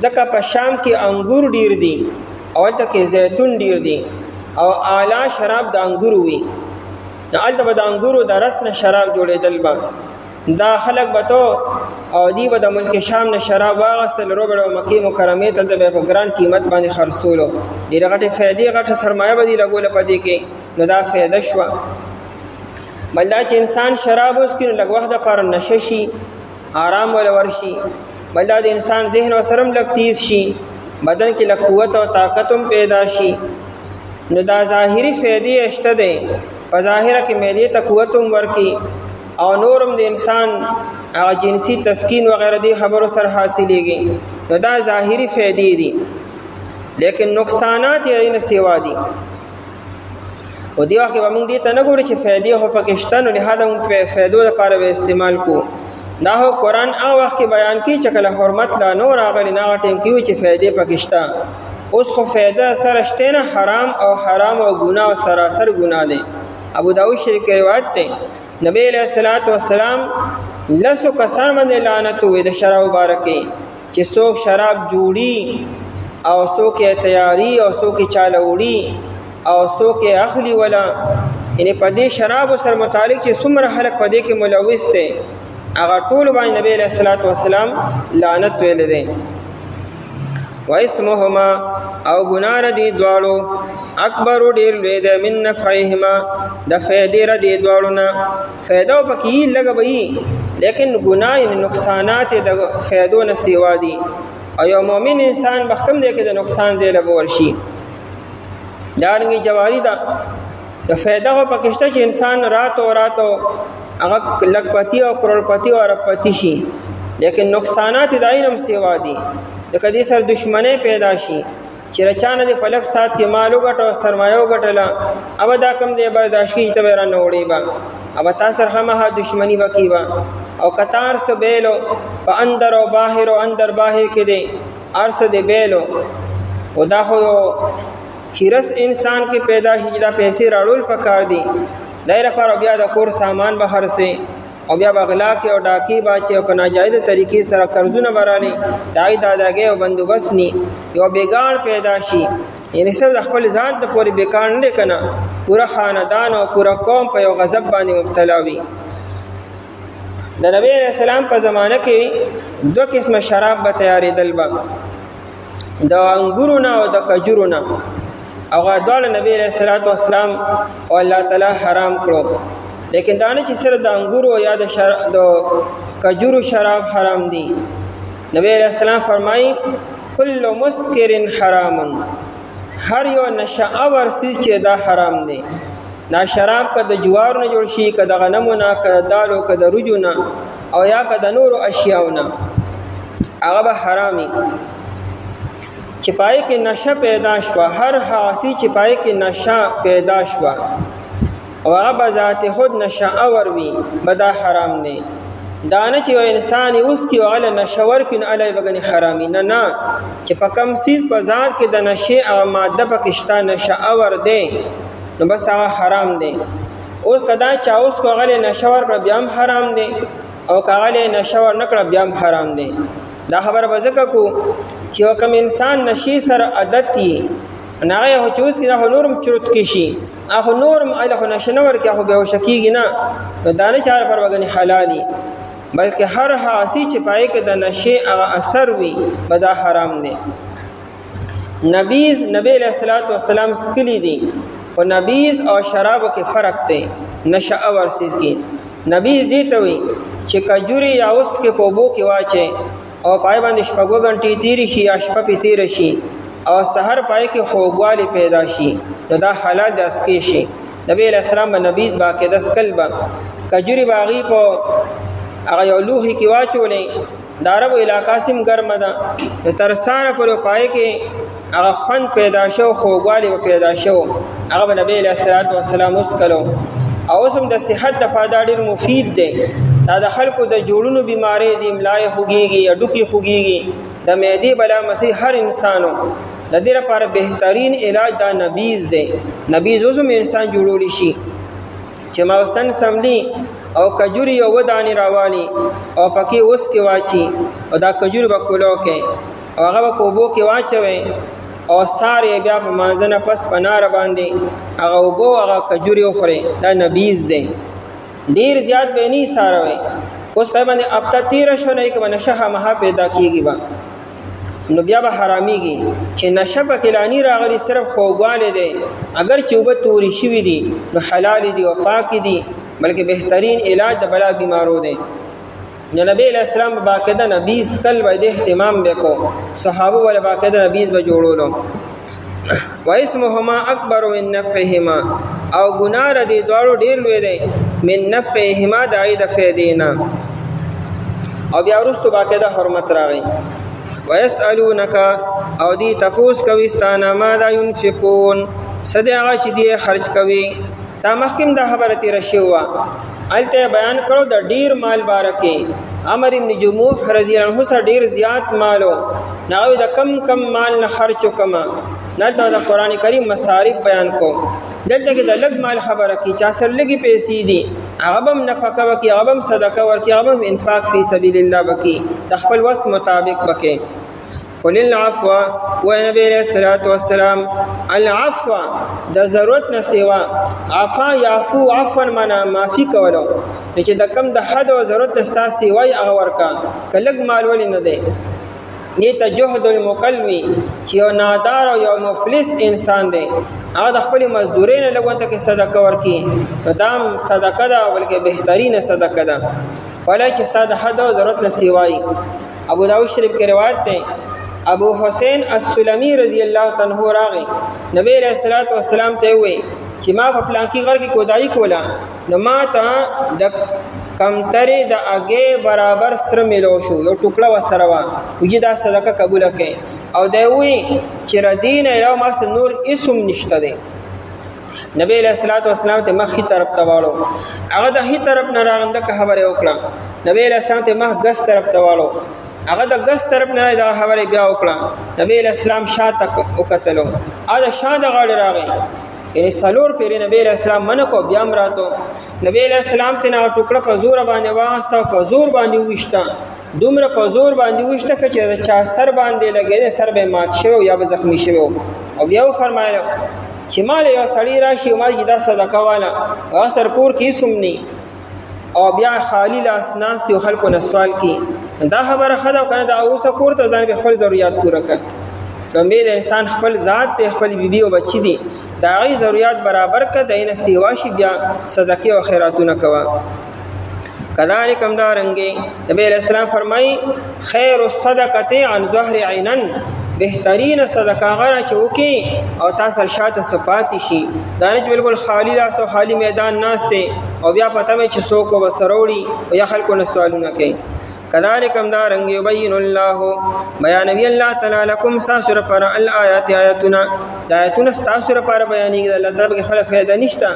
ځکه په شام کې انګور ډیر دي او ته کې زیتون ډیر دي او اعلی شراب د انګور وي البته د انګورو د رس نه شراب جوړېدل با دا خلق بتو او دی به د ملک شام نه شراب واغستل روبړ او مکه مکرمه ته د په ګران قیمت باندې خرڅولو ډیره غټه فائدې غټه سرمایه به دی لګول پدې کې نو دا فائدہ شو بلدا چې انسان شراب اوس کې لګ وخت پر نشه شي آرام ول ورشي بلدا د انسان ذهن او سرم لګ تیز شي بدن کې لګ قوت او طاقت هم پیدا شي نو دا ظاهري فائدې اشته ده په ظاهره کې مېدې ته قوت هم ورکی او نورم د انسان هغه جنسي تسکین وغیرہ دی خبرو سره حاصلېږي نو دا ظاهري فائدې دي لیکن نقصانات یې نه سیوا دي او دی واکه موږ دې ته نه ګورو چې فائدې هو پاکستان او لہذا موږ په فائدو لپاره استعمال کو دا هو قرآن هغه وخت بیان کی چې کله حرمت لا نور اغلی نه ټیم کې چې فائدې پاکستان اوس خو فائدہ سره شته نه حرام او ګناه او سراسر ګناه دي ابو داؤد شریف کې روایت ده نبی علیہ الصلوۃ والسلام لسو کسان باندې لعنت وې د شراب مبارکې چې څوک شراب جوړي او څوک تیاری او څوک چاله وړي او څوک اخلي ولا یعنی په دې شراب سره متعلق چې څومره خلک په دې کې ملوث دي هغه ټول باندې نبی علیہ الصلوۃ والسلام لعنت ویل دي واسمهما او گناہ ردی دوالو اکبر ډیر لوی ده من نفعهما د فائدې ردی دوالونا فائدو پکې لګوي لیکن گناہ نقصانات د فائدو نه سیوا دي او یو مؤمن انسان بخکم دی کې د نقصان دی لګول شي دارنګي جواری دا د فائدہ په پکشته چې انسان راتو هغه لکپتی او کروڑپتی او اربپتی شي لیکن نقصانات داینم سیوا دي د کدي سر دشمنه پیدا شي چې رچانه د پلک سات کې مالو غټو سرمایو غټلا او دا کم دی برداشت کی ته وران وړي با او تاسو همه دشمنی وکي با او قطار سو بیلو په اندر او باهر او اندر باهر کې دی ارس دی بیلو او دا خو خیرس انسان کې پیدا شي دا پیسې راړول پکار دي دایره پر بیا د کور سامان بهر سي او بیا بغلا کې او ډاکی باچې او په ناجایز طریقې سره قرضونه ورالي دای داداګي او بندوبست ني یو بیګار پیدا شي یعنی سب د خپل ذات د پوری بیکار نه کنا پورا خاندان او پورا قوم په یو غضب باندې مبتلا وي د نبی رسول الله په زمانه کې دوه قسم شراب به تیارې دلبا د انګورونه او د کجورونه او غوړ نبی رسول الله او الله تعالی حرام کړو لیکن دانه چې سره د انګورو یا د کجورو شراب حرام دي نبی علیہ السلام فرمایي کل مسکر حرام هر یو نشه اور چیز چې دا حرام دي نا شراب که د جوار نه جوړ شي که د غنمو نه که د دالو که د رجو نه او یا که د نورو اشیاو نه هغه به حرامي چې پای کې نشه پیدا شوه، هر حاسی چې پای کې نشه پیدا شوه او هغه به ذات خود نشه اور وي به دا حرام دی. دا نه چې یو انسان اوس کې هغه نشه ورکړي نو هلی به ګڼي حرامي، نه چې په کم څیز په ذات کې د نشې هغه ماده پکې شته نشه اور دی نو بس هغه حرام دی. اوس که دا چا اوس کو هغه نشه ورکړه بیا هم حرام دی او که هغه نشه ور نه کړه بیا هم حرام دی. دا خبره به ځکه کو چې یو کم انسان نشې سره عادت یي هغه خو چې اوس کې هغه نورم چرت کې شي هغه نورم هغه خو نشه نه ورکړي هغه بېهوشه کېږي نه، نو دا نه چې هغه لپاره به ګڼي حلالي، بلکې هر حاسی چې پای کې د نشې هغه اثر وي به دا حرام دی. نبیز نبی علیہ الصلوۃ والسلام سکلی دي او نبیز او شرابو کې فرق دی. نشه اور سیز کې نبیز دې ته وي چې کجوري یا اوس کې په اوبو کې واچي او پای باندې شپږ غنټې تیری شي یا شپه پې تیر شي او سحر پای کې خوږوالی پیدا شي نو دا حلال د اسکې شي. نبی علیہ السلام به نبیز باقاعده سکل به کجوري باغی په هغه یو لوښي کې واچولې، د عربو علاقه سیم ګرمه ده نو تر ساره پورې پای کې هغه خوند پیدا شو خوږوالی به پیدا شو، هغه به نبی علیہ الصلوۃ والسلام وسکلو. او اوس هم د صحت دپاره دا ډېر مفید دی. دا د خلکو د جوړونو بیماری دي، ملا یې خوږېږي، هډوکي خوږېږي، د معدې بلا مسیح هر انسانو د دې لپاره بهترین علاج دا نبیز دی. نبیز اوس هم انسان جوړولی شي چې ماوستن سملی او کجوري یو ودانې راوالي او پکې اوس کې واچي او دا کجوري به کولو کې او هغه به په اوبو کې واچوي او سار یې بیا په مانځه نه پس په ناره باندې هغه اوبو هغه کجوري وخوري، دا نبیز دی. ډېر زیات به نه ساروي. اوس پای باندې هفته تېره شوه نه که به نشه خامخا پیدا کېږي به نو بیا به حرامېږي چې نشه پکې لاني راغلي صرف خوږوالی دی. اگر چې اوبه تورې شوي دي نو حلال دي او پاکې دي، بلکې بهترین علاج د بلا بیمارو دی. نو نبی علیہ السلام به باقاعده نبیز کل به د اهتمام به کو، صحابه ول باقاعده نبیز به جوړولو. و اسمهما اکبر من نفعهما او ګناه د دې دواړو ډېر لوی دی من نفعهما د هغې د فایدې نه. او بیا وروستو باقاعده حرمت راغی. ویسألونک او دی تپوس کوي ستانه ماذا ينفقون څه دی هغه چې دی خرج کوي. دا مخکې دا خبره تېره شوې وه، هلته بیان کړو د ډیر مال باره کې عمر ابن جموح رضی الله عنه سره ډیر زیات مال و، هغه د کم مال نه خرچ وکړم. دلته د قرآن کریم مصارف بیان کو، دلته کې د لږ مال خبره کې چا سره لږې پیسې دي هغه به هم نفقه وکړي، هغه به هم صدقه ورکړي، هغه به هم انفاق فی سبیل الله وکړي، د خپل وس مطابق وکړي. قل العفو و نبی علیہ الصلوۃ والسلام العفو د ضرورت نه سیوا عفا یعفو عفوا معنا معافي کولو چې د کم د حد او ضرورت نستا سیوای هغه ورکا کلګ مال ولې نه دی. نیته جهد المقلوی چې یو نادار او یو مفلس انسان دی هغه د خپل مزدورۍ نه لګونته کې صدقه ورکړي، دام صدقه ده بلکې بهترینه صدقه ده ولی چې ستا د حد او ضرورت نه سیوای. ابو داود شریف کې روایت دی ابو حسین السلمی رضی اللہ عنہ راغی نبی علیہ الصلوۃ والسلام ته وی چې ما په پلانکی غر کې کودای کولا نو ما ته د کمترې د اگې برابر سره ملو شو، یو ټوکړه وسره وا وجه دا صدقه قبول کړي او دی وی چې ردین علاوه ما سره نور اسم نشته دی. نبی علیہ الصلوۃ والسلام ته مخې طرف ته واړو، هغه د هی طرف نه راغنده خبره وکړه. نبی علیہ السلام ته مخ ګس طرف ته واړو، هغه د ګس طرف نه دا خبره بیا وکړه. نبی علیہ السلام شاته وکتلو، دا شاته غاړه راغی یعنی سلور پیری نبی علیہ السلام منکو بیا مراتو. نبی علیہ السلام ته نه ټوکړه په زور باندې واسطه په زور باندې وښتا، دومره په زور باندې وښتا چې چا سر باندې لګیدل سر به مات شوی یا به زخمی شوی. او بیا فرمایله چې مال یو سړی راشي او ما دا صدقه والا او سر کور کې سمني او بیا خالی لاس ناست یو خلکو نه سوال کی، دا خبره خدا کنه دا اوسه کور ته ځان به خپل ضرورت پوره کړ. کومې د انسان خپل ذات ته خپل بیبي او بچی دي دا غي ضرورت برابر کړه، دینه سیوا شي بیا صدقه او خیراتونه کوا. کذالک همدارنګه نبی علیہ السلام فرمای خیر الصدقه عن ظهر عینن، بهترین صدقه غره چې وکي او تاسو شاته صفات شي، دا نه چې بالکل خالی لاس او خالی میدان ناشته او بیا پته مې چې څوک وسروړي او یا خلکو نه سوالونه کوي. كذلك دارنگ يبين الله بیان نبی اللہ تعالی لكم ساسر پر الآیات آیاتنا آیاتنا ساسر پر بیانی اللہ تعالی خلا فائدہ نشتا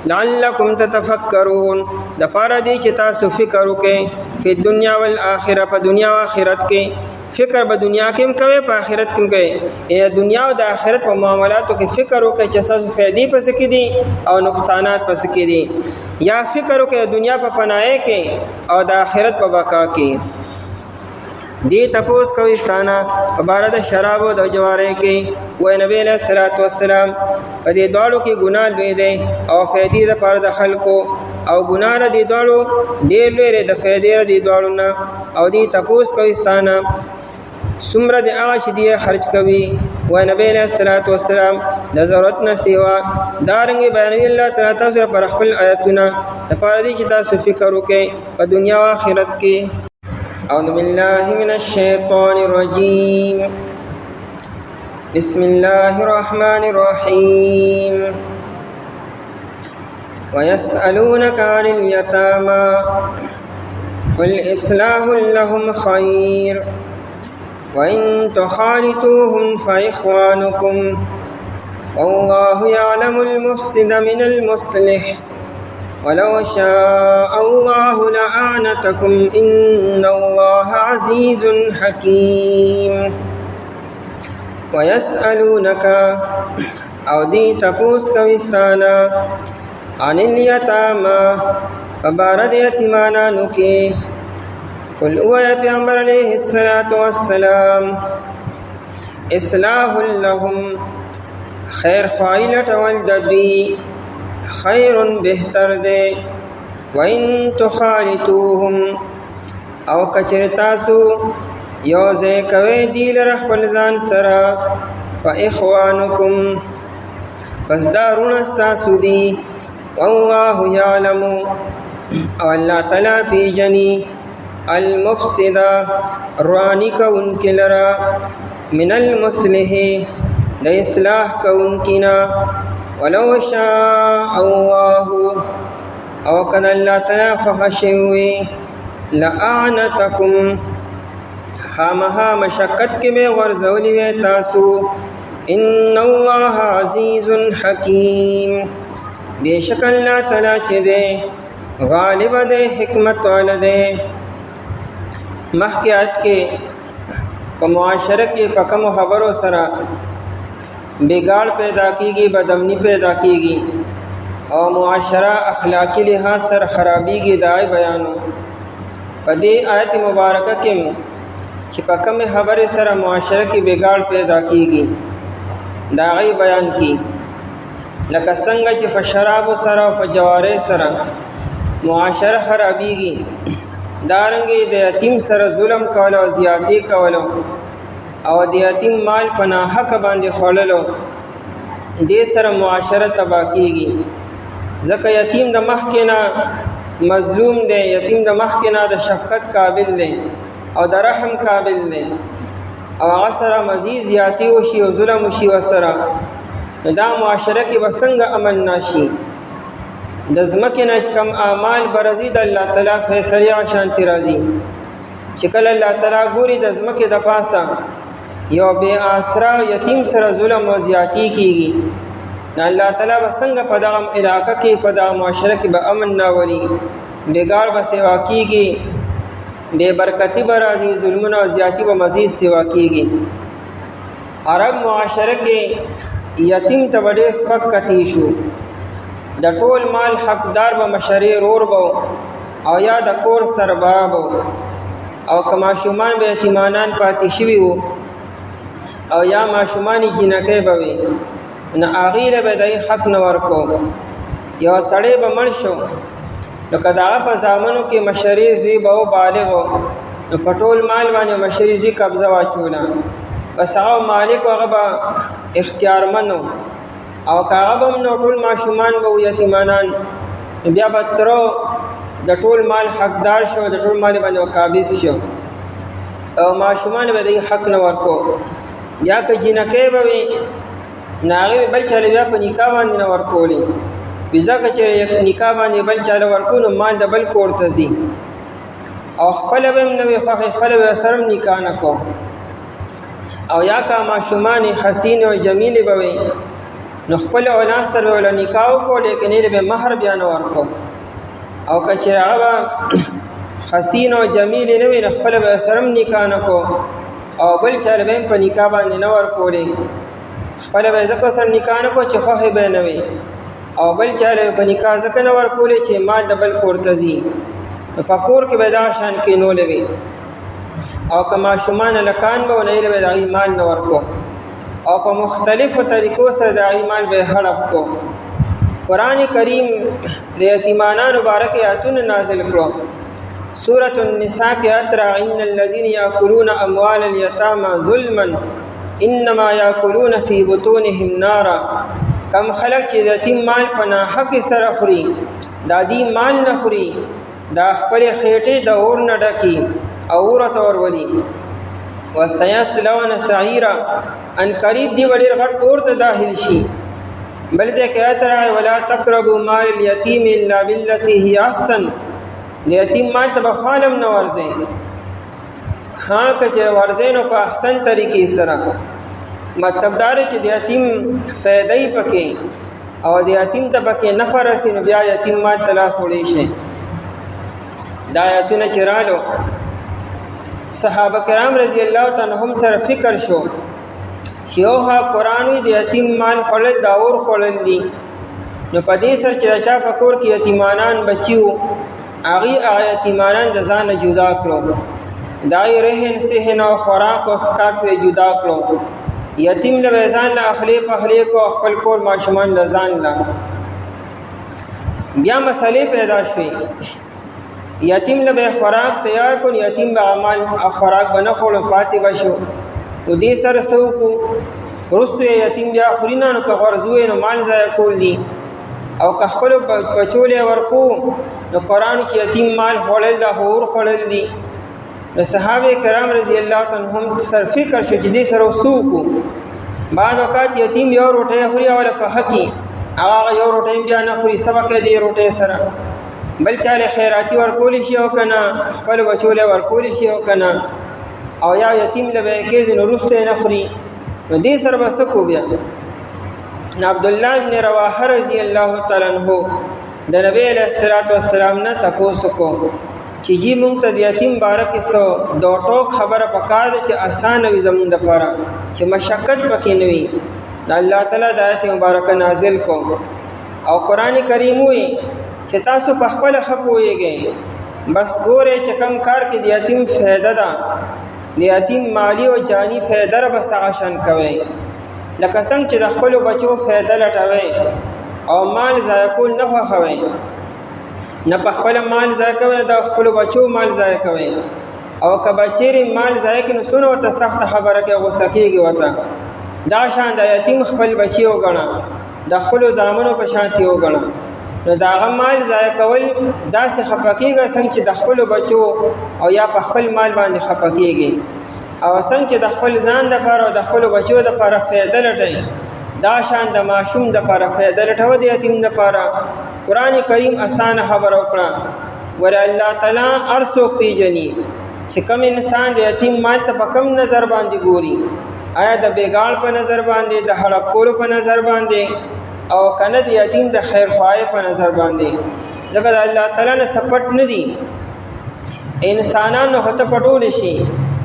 لعلکم تتفکرون دفار دی چې تاسو فکر وکئ په دنیا والآخرة په دنیا او آخرت کې فکر به دنیا کې هم کوي په آخرت کې هم کوي یا دنیا او د آخرت په معاملاتو کې فکر وکړئ چې تاسو فائدې پس کې دي او نقصانات پس کې دي یا فکر وکړئ دنیا په پناه کې او د آخرت په بقا کې دی تپوس کوي ستانه په بار د شراب او د جواره کې وای نبی له صلوات والسلام په دې دوړو کې ګناه لوی دی او فائدې د پر د خلکو او ګناه د دې دوړو ډېر لوی د فائدې د دې دوړو نه او دی تپوس کوي ستانه سمره د هغه چې دی خرج کوي وای نبی له صلوات والسلام د ضرورت نه سیوا دارنګ بیان الله تعالی تاسو پر خپل آیاتونه د پر دې چې تاسو فکر وکړئ په دنیا او آخرت کې أعوذ بالله من الشيطان الرجيم بسم الله الرحمن الرحيم ويسألونك عن اليتامى قل إصلاح لهم خير وإن تخالطوهم فإخوانكم والله يعلم المفسد من المصلح ولو شاء الله لأعنتكم إن الله عزيز حكيم ويسألونك او دی تپوس کوستانا عن الیتاما فبارد یتیمانانو کی قل اویا پیغمبر علیہ السلام اصلاح لهم خیر خواهی والددی خیر بہتر دے وَإِن تُخَالِطُوهُمْ او کچرتاسو یوزے کوي دیل رخبل ځان سرا فإخوانکم پس دارون استاسو دی والله یعلم او اللہ تعالی پیجنی المفسد روانی کونکی لرا من المصلح د اصلاح کونکینا ولو شاء الله او کن اللہ تعالی خواہشوی لأعنتکم خامها مشقت کے بے غرزولی وے تاسو ان اللہ عزیز حکیم بے شک اللہ تعالی چے دے غالب دے حکمت والدے محکیات کے معاشرہ کے پکم و خبر و سرا بگاڑ پیدا کی گی بدمنی پیدا کی گی اور معاشرہ اخلاقی لحاظ سر خرابی کی دائی بیانو پدی آیت مبارکہ کے کہ پکم خبر سر معاشرہ کی بگاڑ پیدا کی گی داغی بیان کی لکہ سنگ چی فشراب سر و فجوارے سر معاشرہ خرابی گی دارنگی د یتیم سر ظلم کولو زیاتی کولو او د یتیم مال پناه حق باندې خړلو دې سره معاشره تباہ کیږي ځکه یتیم د مخکې مظلوم دی یتیم د مخکې د شفقت قابل دی او د رحم قابل دی او هغه سره مزید زیاتی وشي او ظلم وشي ورسره دا معاشره کې به څنګه امن ناشي د ځمکې نه چې کم اعمال برزي د الله تعالی فیصلې او شانتي راځي چې کله الله تعالی ګوري د ځمکې د پاسه یو بے آسرا یتیم سره ظلم او زیاتی کیږي نو الله تعالی به څنګه په دغه علاقه کې په دغه معاشره کې به امن ناولي بګاړ به سیوا کیږي بے برکتی به راځي ظلمونه او زیاتی به مزید سیوا کیږي عرب معاشره کې یتیم ته ډېر سپک کتی شو د ټول مال حقدار به مشري رور بو او یا د کور سرباب او کما شومان به یتیمانان پاتې شوي وو او یا ماشومانی جنکې به وي نه هغې به د حق نه ورکو یو سړی به مړ شو نو که د هغه په زامنو کې مشري زوی به و بالغ و نو په ټول مال باندې مشري زوی قبضه واچوله بس هغه مالک هغه به اختیارمن او کاغه بم نو ټول ماشومان به یتیمانان بیا به ترو د ټول مال حقدار شو د ټول مال باندې قابض شو او ماشومان به د حق نه ورکو یا که جنکې به وي ناغه بل چاله بیا په نکاح باندې نه ورکولي بيزا که چې نکاح باندې بل چاله ورکو نو مال د بل کور ته ځي او خپل به نوې خوښې خپل به سره نکاح نه کو او یا کا ماشومان حسین او جمیل به وي نو خپل اولاد سره ول نکاح کو لیکن یې به مہر بیان ورکو او کچره هغه حسین او جمیل نه وي خپل به سره نکاح نه کو او بل چا به په نکاح باندې نه ورکولې خپل به ځکه سره نکاح نه کو چې خوښې به نه وي او بل چا په نکاح ځکه نه ورکولې چې مال د بل کور ته ځي په کور کې به دا شان کې نو لوي او کما شومان لکان به نه لوي د ایمان نه ورکو او په مختلفو طریقو سره د ایمان به هړپ کو قران کریم د یتیمانو مبارک آیاتونه نازل کړو سورۃ النساء کې اترا ان الذين ياكلون اموال اليتامى ظلما انما ياكلون في بطونهم نارا کم خلق چې یتیم مال پنا حق سره خوري دا دی مال نه خوري دا خپل خېټه د اور نه ډکی او ورته ورولي وسيصلون سعيرا ان قریب دی وړي غټ اور ته داخل شي بل ځکه اترا ولا تقربوا مال اليتيم الا بالتي هي احسن د یتیم مال ته بخالم نه ورځي ها که ورځي نو په احسن طریقې سره مطلب دا چې د یتیم فائدې پکې او د یتیم ته پکې نفع رسي نو بیا یتیم مال تلاش وړي شي دا آیاتونه چرالو صحابه کرام رضی الله تعالی عنهم سره فکر شو چې اوه قرآن د یتیم مال خلل دا اور خلل دي نو په دې سره چې چا پکور کې یتیمانان بچیو هغه یتیمانان د ځان جدا کړو دای رهن سهن او خوراک او اسکاک په جدا کړو یتیم له ځان له اخلي په اخلي کو خپل کور ماشومان له ځان لا بیا مسئله پیدا شوې یتیم له خوراک تیار کو یتیم به عمل خوراک بنه خور پاتې بشو نو دې سره سو کو ورستو یتیم بیا خورینه نو که غرزوې نو مال ځای کول دي او که خپل بچولې ورکو نو قرآن کې یتیم مال خړل دا هور خړل دي د صحابه کرام رضی الله تعالی عنهم سر فکر شو چې دې سره وسوکو بعد وخت یتیم یو روټه خوري او په حقي هغه یو روټه بیا نه خوري سبق دې روټه سره بل چاله خیراتی ورکول شي او کنه خپل بچولې ورکول شي او کنه او یا یتیم له کې نو رسته نه خوري نو دې سره بس کو بیا عبد الله ابن رواحه رضی الله تعالی عنہ د نبی علیہ الصلوۃ والسلام نه تاسو کو چې جی مونږ ته د یتیم بارک سو دو ټوک خبره پکار چې آسان وي زمونږ د پاره چې مشقت پکې نه وي د الله تعالی د آیت مبارکه نازل کو او قران کریم وي چې تاسو په خپل خپويږئ بس ګوره چې کم کار کې د یتیم فائدہ ده د یتیم مالی او جانی فائدہ را بس عشان کوي لکه څنګه چې د خپل بچو فائدہ لټوي او مال ضایع کول نه خوښوي نه په خپل مال ضایع کوي د خپل بچو مال ضایع کوي او که بچی مال ضایع کینو سونو ته سخت خبره کې غوسه کیږي وته دا شان د یتیم خپل بچي وګڼه د خپل زامنو په شانتي وګڼه نو دا مال ضایع کول داسې خپکیږي څنګه چې د خپل بچو او یا په خپل مال باندې خپکیږي او څنګه چې د خپل ځان لپاره او د خپل بچو لپاره فائدہ لټي دا شان د ماشوم لپاره فائدہ لټو د یتیم لپاره قران کریم آسان خبر وکړه ور الله تعالی ارسو پیجنی چې کوم انسان د یتیم مال ته په کم نظر باندې ګوري آیا د بیګاړ په نظر باندې د هړپ کولو په نظر باندې او کنه د یتیم د خیر خوای په نظر باندې ځکه الله تعالی نه سپټ نه دي انسانانو هته پټول شي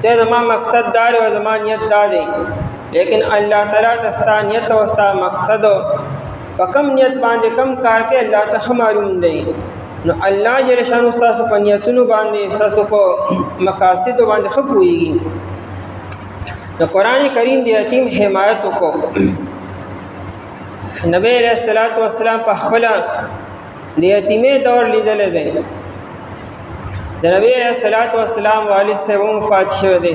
ته زما مقصد دار او زما نیت دار دی لیکن الله تعالی د نیت او ستا مقصد په کم نیت باندې کم کار کې الله ته معلوم دی نو الله جل شانو تاسو په نیتونو باندې تاسو په مقاصد باندې خپويږي د قران کریم د یتیم حمایت کو نبی علیہ الصلوۃ والسلام په خپل د یتیمه دور لیدل دی د نبی علیہ الصلوۃ والسلام والد سے وفات شوه دی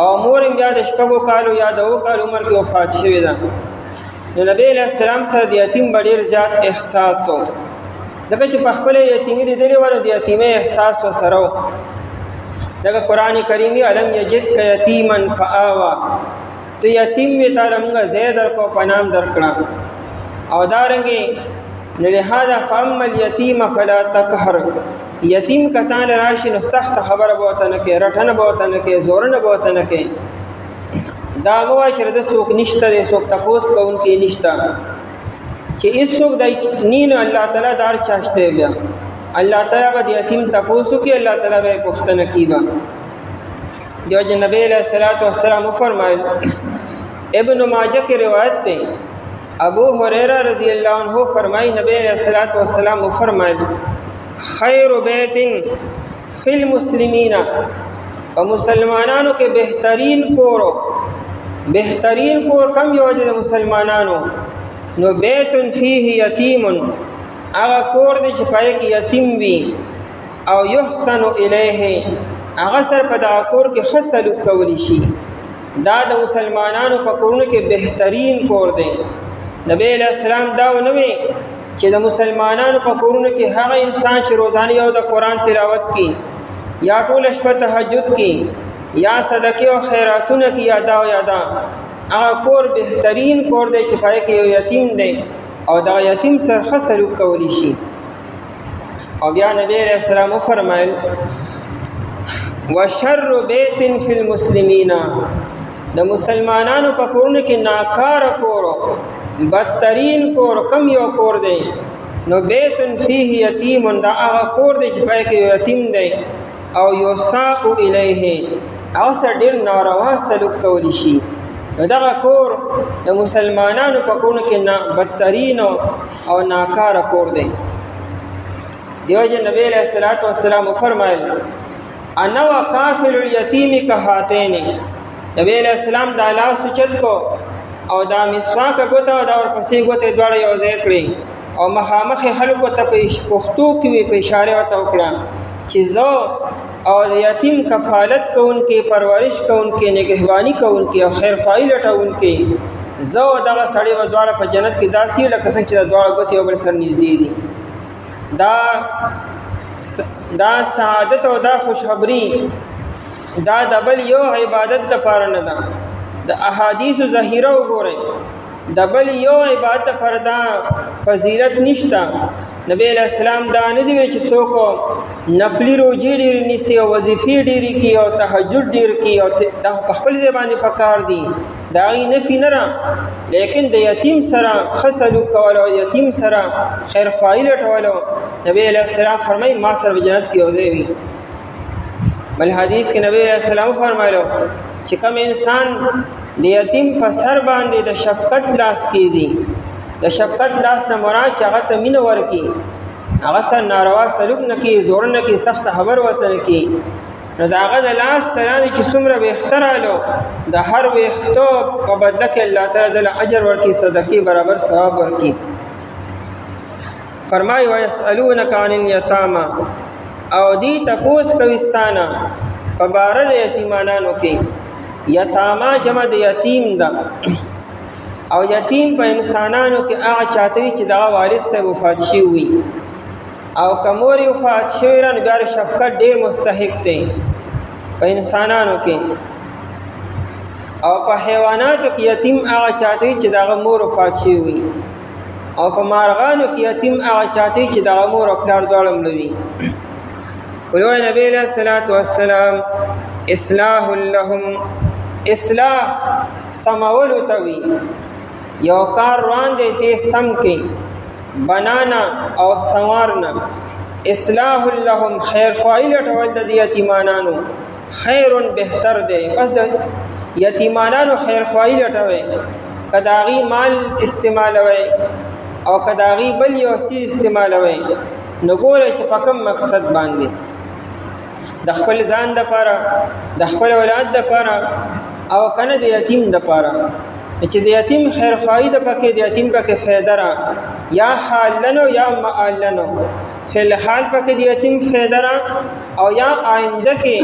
او مور بیا د شپږو کالو یا د 2 کال عمر کې وفات شوه ده نو نبی علیہ السلام سره د یتیم ډیر زیات احساس وو ځکه چې په خپل یتیمه لیدل ور د یتیمه احساس وسره دغه قران کریمی علم یجد ک یتیما فآوا ته یتیم می تعالی موږ زید کو پنام درکړه او دارنګي نو لهذا فاما الیتیم فلا تقهر، یتیم کتان راشي نو سخت خبره به ورته نه کوې، رټنه به ورته نه کوې، زورنه به ورته نه کوې. دا مه وایه چې د څوک نشته دی، څوک تپوس کوونکی نشته، چې هېڅوک دی نی نو الله تعالی د هر چا شته. بیا الله تعالی به د یتیم تپوس وکړي، الله تعالی به یې پوښتنه کړي به. دیو وجه نبی علیہ الصلوۃ والسلام فرمایل، ابن ماجه کې روایت دی، ابو هریرہ رضی اللہ عنہ فرمائی نبی علیہ الصلوۃ والسلام فرمایل خیر بیت فی المسلمین، و مسلمانانو کې بهترین کور کم یو د مسلمانانو نو بیت فیه یتیم، هغه کور دی چې پای کې یتیم وي، او یحسن الیه، هغه سره په دغه کور کې ښه سلوک کولی شي. دا د مسلمانانو په کورونو کې بهترین کور دی. نبی علیہ السلام دا ونه وی چې د مسلمانانو په کورونو کې هغه انسان چې روزانه یو د قرآن تلاوت کی، یا ټوله شپه تهجد کی، یا صدقې او خیراتونه کی، یادا او یادا، هغه کور بهترین کور دی چې پای کې یو یتیم دی او دغه یتیم سره ښه سلوک کولی شي. او بیا نبی علیہ السلام فرمایل وشر بیت فی المسلمین، د مسلمانانو په کورونو کې ناکاره کور، بدترین کور کم یو کور دی نو بیت فیه یتیم، دا هغه کور دی چې پای کې یو یتیم دی، او یساء الیه، هغه سره ډېر ناروا سلوک کولی شي. نو دغه کور د مسلمانانو په کورونو کې بدترین او ناکاره کور دی. دیو وجه نبی علیہ الصلوۃ والسلام فرمایل انا وکافل الیتیم کهاتین، نبی علیہ السلام دا لاس اوچت کو او دا مسواک ګوته او دا ورپسې ګوتې دواړه یو ځای کړې، او مخامخ خلکو ته په پښتو کې وی په اشاره ورته وکړه چې زه او د یتیم کفالت کوونکې، پرورش کوونکې، نگهباني کوونکې او خیرخواهي لټوونکې، زه او دغه سړی به دواړه په جنت کې داسې یو لکه څنګه چې دا دواړه ګوتې یو بل سره نږدې دي. دا سعادت او دا خوشخبری دا د بل یو عبادت دپاره نه ده. د احادیثو ظاهره وګورئ، د بل یو عبادت دپاره دا فضیلت نشته. نبی علیہ السلام دا نه دی ویل چې څوک نفلي روجې ډېرې نیسي او وظیفې ډېرې کړي او تهجد ډېر کړي، او دا په خپل ځای باندې پکار دي، د هغې نفي نه ده، لیکن د یتیم سره ښه سلوک کول او یتیم سره خیرخواهي لټولو، نبی علیہ السلام فرمایي ما سره په جنت کې یو ځای وي. بل حدیث کې نبی علیہ السلام فرمایلو چې کوم انسان د یتیم په سر باندې د شفقت لاس کیږي، د شفقت لاس نه مراد چې هغه ته مینه ورکړي، هغه سره ناروا سلوک نه کوي، زور نه کوي، سخت خبر ورته نه کوي، نو د هغه د لاس ته لاندې چې څومره ویښته رالو، د هر ویښتو په بدله کې الله تعالی دله اجر ورکړي، صدقې برابر ثواب ورکړي. فرمایي ویسألونک عن الیتامی، او دی تپوس کوي ستانه په باره د یتیمانانو کې. یتاما جمع د یتیم ده، او یتیم په انسانانو کې هغه چاته وي چې دغه والد صاحب وفات شوي وي، او که مور یې وفات شوې ده نو بیا د شفقت ډېر مستحق دی په انسانانو کې. او په حیواناتو کې یتیم هغه چاته وي چې دغه مور وفات شوي وي، او په مارغانو کې یتیم هغه چاته وي چې دغه مور او پلار دواړه مړه وي. وی نبی علیہ الصلوۃ والسلام اصلاح لهم، اصلاح سمولو ته وي، یو کار روان دی ته سم کې بنانا او سنوارنا. اصلاح لهم خیرخواهي لټول د یتیمانانو خیر بهتر دی. بس د یتیمانانو خیرخواهي لټوي، که د هغې مال استعمالوي او که د هغې بل یو څیز استعمالوي، نو ګورئ چې په کوم مقصد باندې، د خپل ځان دپاره، د خپل اولاد دپاره، او کنه د یتیم دپاره. چې د یتیم خیرخواهي د پکې د یتیم پکې فایده را، یا حالنو یا معالنو، فی الحال پکې د یتیم فایده را، او یا آینده کې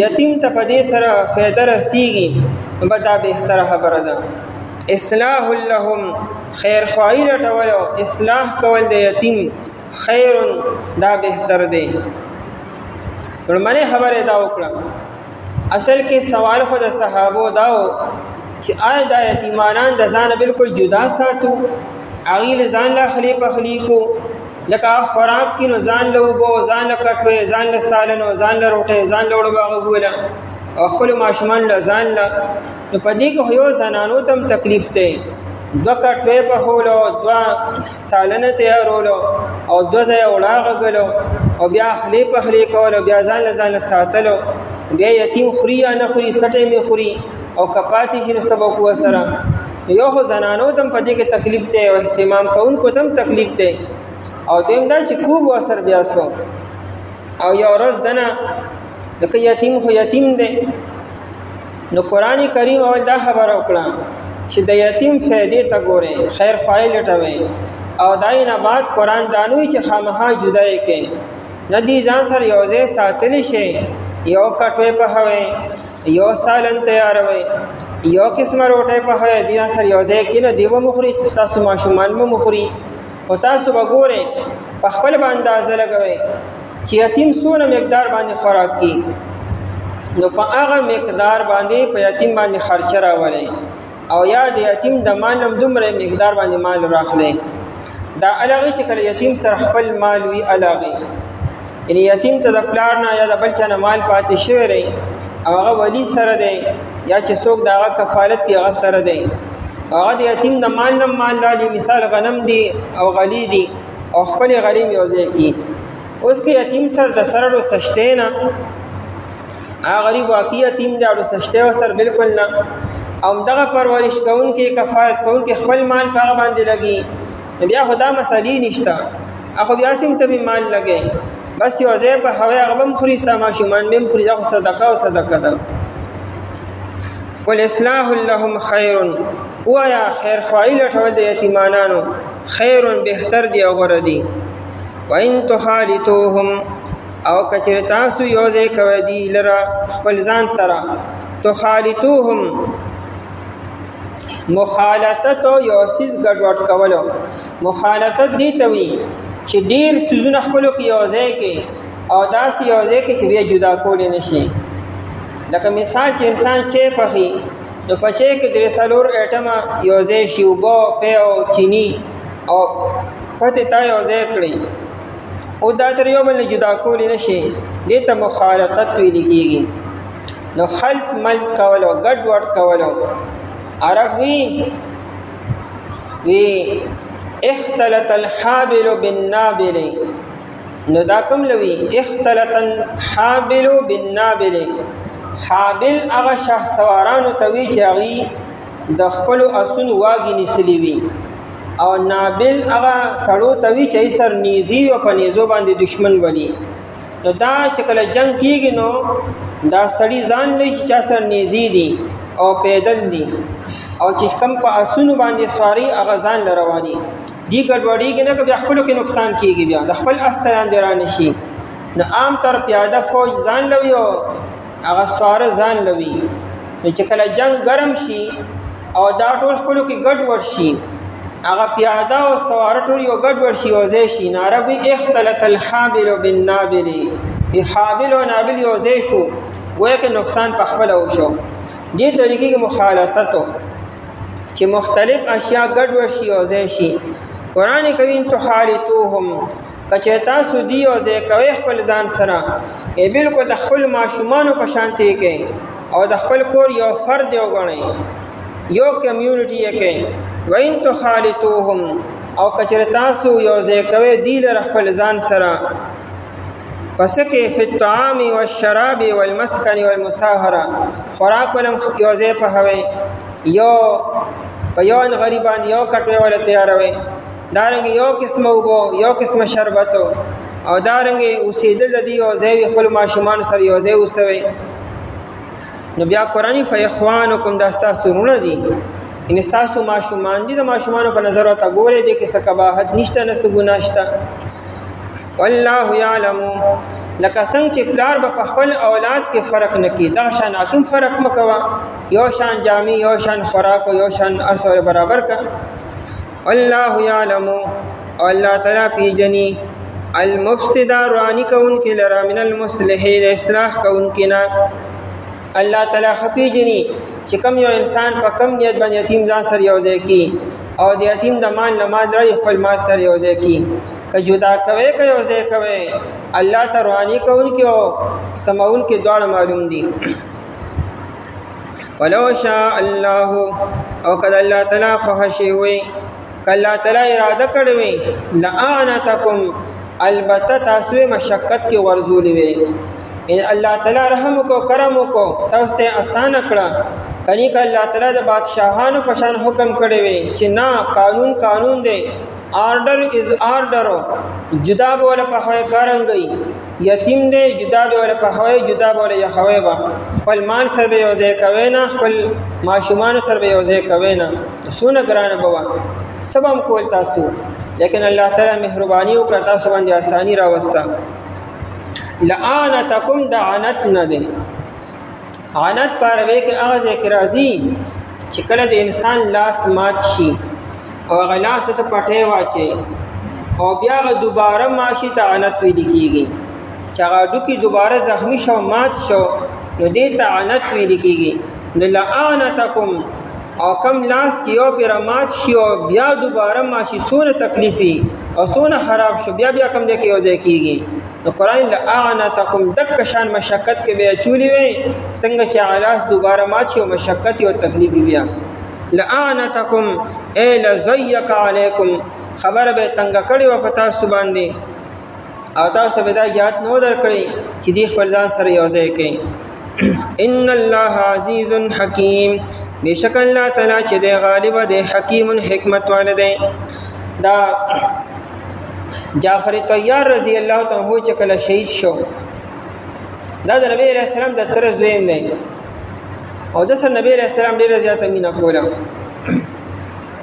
یتیم ته په دې سره فایده رسیږي، نو دا بهتره خبره ده. اصلاح لهم خیرخواهي لټول او اصلاح کول د یتیم خیر، دا بهتر دی. لومړنۍ خبره دا وکړه، اصل کې سوال خو د صحابو دا و چې آیا دا یتیمانان د ځانه بالکل جدا ساتو، هغې له ځان له خلی پخلی کو لکه خوراک کې نو ځان له اوبو ځان له کټوې ځان له سالنو ځان له روټۍ ځان له وړو هغه ګوله او خپلو ماشومان له ځان له نو په دې کې خو یو زنانو ته هم تکلیف دی 2 کټوې پخولو 2 سالنه تیارولو او 2 ځایه وړه غږلو او بیا خلی پخلی کولو بیا ځان له ځانه ساتلو بیا یتیم خوري یا نه خوري سټې مې خوري او که پاتې شي نو څه به وکړو ورسره یو خو زنانو ته هم په دې کې تکلیف دی او اهتمام کوونکو ته هم تکلیف دی او دویم دا چې کوب ورسره بیا څو او یو ورځ دنه لکه یتیم خو یتیم دی نو قرآن کریم اول دا خبره وکړه چې د یتیم فائدې ته ګورئ خیر خواهی لټوئ او دای نه بعد قرآن دانوي چې خامخا جدا یې کوي نه دي ځان سره یو ځای ساتلی شي یو کټوۍ پخوئ یو سالن تیاروئ یو قسمه روټۍ پخوئ دي ځان سره یو ځای کښېنه دی به مخوري ستاسو ماشومان به مخوري خو تاسو به ګورئ په خپل به اندازه لګوئ چې یتیم څونه مقدار باندې خوراک کی نو په هغه مقدار باندې په یتیم باندې خرچه راولئ او یا د یتیم د مال هم دومره مقدار باندې مال راخلئ دا الغې چې کله یتیم سره خپل مال وي الغې یعنی یتیم ته د پلار نه یا د بل چا نه مال پاتې شوی دی او هغه ولی سره دی یا چې څوک د هغه کفالت کوي هغه سره دی هغه د یتیم د مال نه مال لالی مثال غنم دی او غلی دی او خپل غلیم یو ځای کی اوس کې یتیم سره د سره سشتې نه هغه غریب واقعي یتیم دی او سشتې سره بالکل نه او دغه پرورش کوونکې کفایت کوونکې خپل مال په هغه باندې لګي بیا خو دا مسلې نشته هغه بیا سم ته مال لګي بس یو ځای په هوای هغه به هم خوري ستا ماشومان به هم خوري دا خو صدقه او صدقه ده قل اصلاح لهم خیر ووایه خیر خواهي لټول د یتیمانانو خیر بهتر دی او غوره دی وان تخالطوهم او کچر تاسو یو ځای کوئ دی لره خپل ځان سره تخالطوهم مخالطت او یو څیز ګډوډ کولو مخالطت دې ته وي چې ډېر څیزونه خپلو کې یو ځای کې او داسې یو ځای کې چې بیا جدا کولی نه شي لکه مثال چې انسان چای پخي نو په چای کې درې څلور ایټمه یو ځای شي اوبه پیو چینی او پتې تا یو ځای کړئ او دا تر یو بل نه جدا کولی نه شي دې ته مخالطت ویل کېږي نو خلط ملط کولو ګډوډ کولو عرب وی اختلط الحابل بالنابل نو دا کوم لوي اختلط الحابل بالنابل حابل هغه شاه سوارانو ته وی چې هغې د خپلو اسونو واګې نیسلي وي او نابل هغه سړو ته وی چې سر نیزي او په نیزو باندې دشمن ولي نو دا چې کله جنگ کېږي نو دا سړي ځان لري چې چا سر نیزي دي او پیدل دي او چې کم په اسونو باندې سواری هغه ځان له رواني دی ګډوډېږي نه که بیا خپلو کې نقصان کېږي بیا د خپل اس ته لاندې رانه شي نو عام طور پیاده فوج ځان لوي او هغه سواره ځان لوي نو چې کله جنگ ګرم شي او دا ټول خپلو کې ګډوډ شي هغه پیاده او سواره ټول یو ګډوډ شي یو ځای شي نو عربي اختلط الحابل بالنابل حابل او نابل یو ځای شو گویا که نقصان په خپله وشو دې طریقې کې مخالطت چې مختلف اشیاء ګډوډ شي او ځای شي قرآن کریم تخالطوهم کچې تاسو دی او ځای کوئ خپل ځان سره بالکل د خپل ماشومانو په شانتې کوئ او د خپل کور یو فرد یو ګڼئ یو کمیونټي یې کوئ وان تخالطوهم او کچې تاسو یو ځای کوئ دی لره خپل ځان سره پس کې فی الطعام والشراب والمسکن والمساهره خوراک ولم یو ځای پخوئ یو په یو غریبان یو کټوۍ ولا تیاروئ دارنګ یو قسم اوبو یو قسم شربت او دارنګ اوسېدل د دې یو ځای خپل ماشومان سره یو ځای اوسوئ نو بیا قرآن فاخوانکم دا ستاسو وروڼه دي ان ستاسو ماشومان دي د ماشومانو په نظر ورته ګورئ دې کې څه قباحت نشته نه څه ګناه شته والله یعلم لکه څنګه چې پلار به په خپل اولاد کې فرق نه کوي دغه شان حکم فرق مه کوه یو شان جامې یو شان خوراک او یو شان هر څه برابر کړه الله یعلم او الله تعالی پیژني المفسد رواني کوونکي لره من المصلح د اصلاح کوونکي نه الله تعالی پیژني چې کوم یو انسان په کوم نیت باندې یتیم ځان سره یو ځای کوي او د یتیم د مال نه مال راوړي خپل مال سره یو ځای کړي. که جدا کوئ که یو ځای کوئ، الله ته رواني کوونکي او سموونکي دواړه معلوم دي. ولو شاء الله، او که د الله تعالی خوښه شوې وي، که الله تعالی اراده کړې وي، لأعنتکم، البته تاسو مشقت کې ورزولې وي. الله تعالی رحم وکړو، کرم وکړو، تاسو ته اسانه کړه. کني که الله تعالی د بادشاهانو په شان حکم کړی وي چې نه، قانون قانون دی، آرډر از آرډر، جدا به ولا په خوی کارنګي، یتیم دی جدا به ولا په خوی، جدا به ولا یخوي، با خپل مال سره به یو ځای کوي نه، خپل ماشومان سره به یو ځای کوي نه، سونه ګرانه بوا سبم کول تاسو. لیکن الله تعالی مهرباني وکړه، تاسو باندې آسانی راوسته. لعنتکم د عنت نه دی. عنت پاروي کې هغه ځای کې راځي چې کله د انسان لاس مات شي او هغه لاس ته پټې واچي او بیا هغه دوباره ماشي ته عنت ویل کېږي. چې هغه ډوکي دوباره زخمی شو، مات شو، نو دې ته عنت ویل کېږي. نو لعنتکم، او کم لاس چې یو پیر مات شي او بیا دوباره ماشي، سونه تکلیفي او سونه خراب شو، بیا کم دی کې یو ځای کېږي. نو قرآن لعنتکم دک شان مشقت کې بیا چولی وي، څنګه چې علاس دوباره مات شي او مشقت او تکلیف بیا. لعنتکم ای لزیک علیکم، خبر به تنگ کړي و پتا سو باندې، او تاسو به دا یاد نو درکړي چې دی خپل ځان سره یو ځای کړي. ان الله عزیز حکیم، بشک الله تعالی چې دی غالب دی، حکیم حکمت والده. دا جعفر طیار رضی الله تعالی عنہ چې کله شهید شو، دا د نبی علیہ السلام د تر زویم دی، او د سر نبی علیہ السلام ډیره زیاته مینه کوله.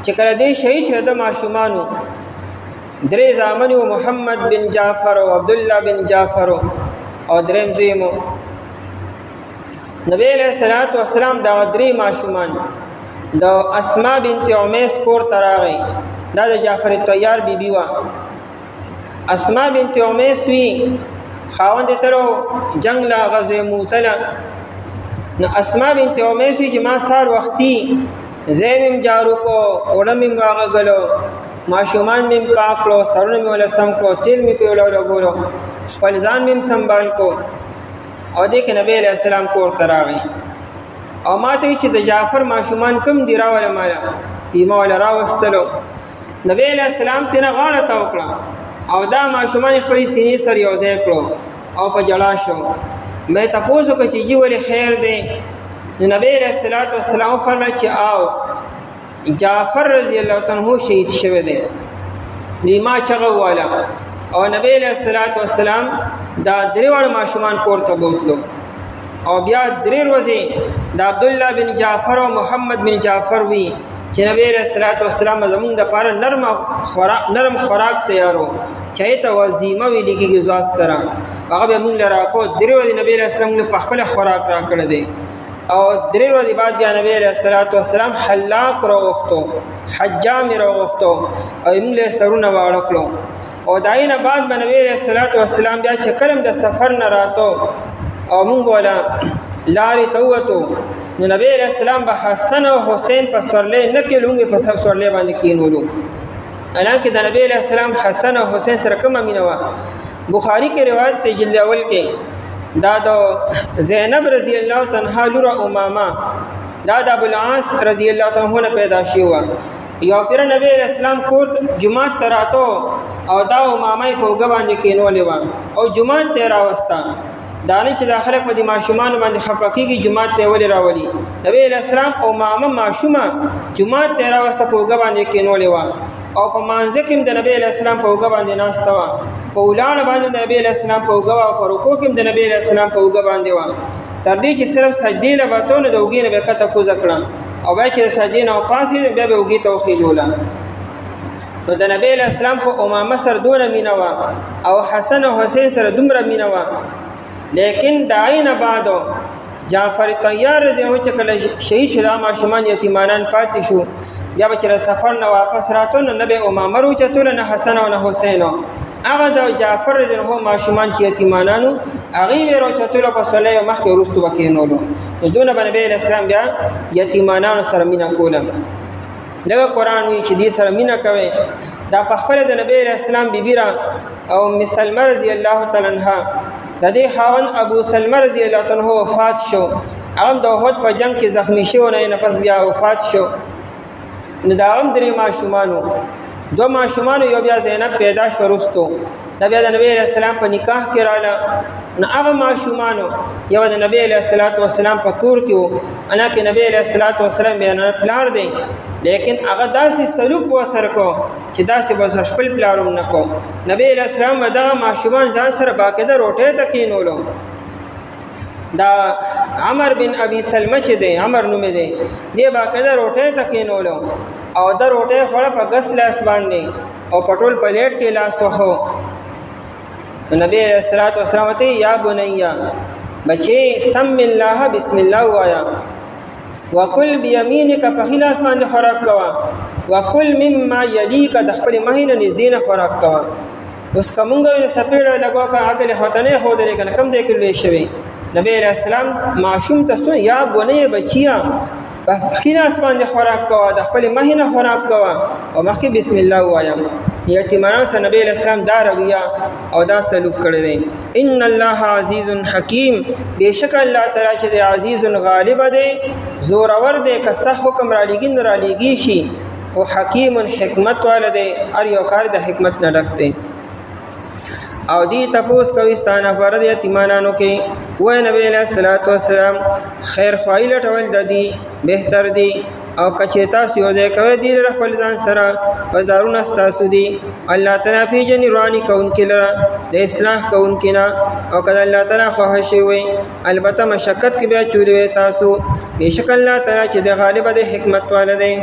چې کله دی شهید شو، د ماشومانو درې زامن و، محمد بن جعفر او عبد الله بن جعفر او دریم زویم. نبی علیہ السلام دا درې ماشومان د اسماء بنت عمیس کور ته راغی. دا د جعفر طیار بیبي وا. اسماء بنت عمیس وی خاوند ترو جنگ لا غزوه موتلا. نو اسماء بنت عمیس وی چې ما سار وختي زیمم جارو کو، اورمم واغلو، ماشومان مم پاکلو، سرونه مې ولا سم کو، تیل مې په ولا لګولو، خپل ځان مم سنبال کو. او دې کې نبی علیہ السلام کور ته راغی او ما ته چې د جعفر ماشومان کم دی راوله مالا ایما ولا راوستلو. نبی علیہ السلام تینا غاړه تا وکړه او دا ماشومان خپل سینې سره یو ځای کړو او په جړا شو. مې تاسو کو چې جی ولې خیر دی. نبی علیہ السلام فرمایي چې آو جعفر رضی الله تعالی عنہ شهید شوه دی. لیما چغه والا او نبی علیہ السلام دا درې وړ ماشومان کور ته بوتلو او بیا درې ورځې د عبد الله بن جعفر او محمد بن جعفر وی چې نبی علیہ السلام زمونږ د پاره نرم خوراک تیارو، چای ته وزیمه ویل کېږي زواس سره، هغه به مونږ راکو. درې ورځې نبی علیہ السلام په خپل خوراک را کړی دی. او درې ورځې بعد بیا نبی علیہ السلام حلاق راوغوښتو، حجام راوغوښتو او موږ له سرونه واړه کړو. او داینه بعد به نبی علیہ السلام بیا چې کلم د سفر نه راتو او موږ ولا لارې ته ووتو، نو نبی علیہ السلام به حسن او حسین په سورلې نه کېلونګې په سورلې باندې کېنولو. حالانکه د نبی علیہ السلام حسن او حسین سره کومه مینه وه. بخاری کې روایت دی جلد اول کې، دا د زینب رضی الله تعالی عنها لور امامه، دا د ابو العاص رضی الله تعالی عنہ پیدا شوی و. یو پیر نبی علیہ السلام کور جمعه تراتو او دا امامه په وګ باندې کېنولې و او جمعه ته راوستا. دانه چې داخله په دې ماشومان باندې خپکیږي، جمعه ته ولې راولي. نبی علیہ السلام او امامه ماشومه جمعه ته راوستا په وګ باندې کېنولې و او په مانځ کې د نبی علیہ السلام په وګ باندې ناشته و، په ولاړ باندې د نبی علیہ السلام په وګ او په رکوع کې د نبی علیہ السلام په وګ باندې و. تر دې چې صرف سجدې له باتونه د وګې نه وکړه کو ذکر او بیا چې سجدې نه پاسې بیا به وګې توخیلولا. نو د نبی علیہ السلام خو امامه سره دونه مینه و او حسن او حسین سره دومره مینه و. لیکن داینه بعدو جعفر طیار رضی الله عنه کله شهید شو، ماشومان یتیمانان پاتې شو. بیا به چې سفر نه واپس راتو، نو نه به امامه روچتول، نه حسن او نه حسین. هغه د جعفر رضی الله عنه ماشومان چې یتیمانانو هغه به روچتول په صلی مخکې وروسته وکینولو. نو دونه باندې نبی علیہ السلام بیا یتیمانانو سره مینا کوله. دغه قرآن وی چې دې سره مینه کوئ. دا په خپله د نبی علیه السلام بیبي را او ام سلمه رضی الله تعالی عنها د دې خاوند ابو سلمه رضی الله تعالی عنه وفات شو. هغه د احد په جنگ کې زخمی شو نه پس بیا وفات شو. نو دا هم درې ماشومانو، دو ماشومانو، یو بیا زینب پیدا شو وروستو، دا بیا د نبی علیه السلام په نکاح کې راله. نو هغه ماشومانو یو د نبی علیه السلام په کور کې و، انا کې نبی علیه السلام بیا پلار دی، لیکن هغه داسې سلوک ورسره کو چې داسې به ورسره خپل پلار هم نه کو. نبی علیه السلام به دغه ماشومان ځان سره باقاعده روټۍ ته کېنولو. دا عمر بن ابي سلمه چې دی، عمر نوم دی، دی باقاعده روټۍ ته کېنولو او دا روټۍ خوړه په ګس لاس باندې او په ټول پلیټ کې لاس وخو. نبی علیہ الصلوۃ والسلام ته یا بنیا بچي سم الله بسم الله وایا، وکل بیمینک په خلاص باندې خوراک کوا، وکل مما یلیک د خپل مهینه نږدې نه خوراک کوا. اوس کومګو نه سپېړه لګو کا عقل هوتنه خو درې کنه کم ځای کې لوي شوی. نبی علیہ السلام معشوم ته یا بنیا بچیا په خلاص باندې خوراک کوا، د خپل مهینه خوراک کوا او مخکې بسم الله وایا. یتیمانو سره نبی علیہ السلام دا رویه او دا سلوک کړی دی. ان الله عزیز حکیم، بېشک الله تعالی چې دی عزیز غالب دی، زورور دی، که صح حکم را لیږي نو را لیږي شي، او حکیم حکمت والا دی، هر یو کار د حکمت نه ډک دی. او دی تپوس کوي ستانه پر د یتیمانو کې، وای نبی علیہ الصلوۃ والسلام خیر خوای لټول د دی بهتر دی، او کچې تاسو یو ځای کوئ دي لره خپل ځان سره بس دارونه ستاسو دي. الله تعالی پیژني رواني کوونکي لره د اصلاح کوونکي نه، او که د الله تعالی خوښه شوي وي البته مشقت کې بیا چولی وي تاسو، بېشک الله تعالی چې د غالبه د حکمت والا دی.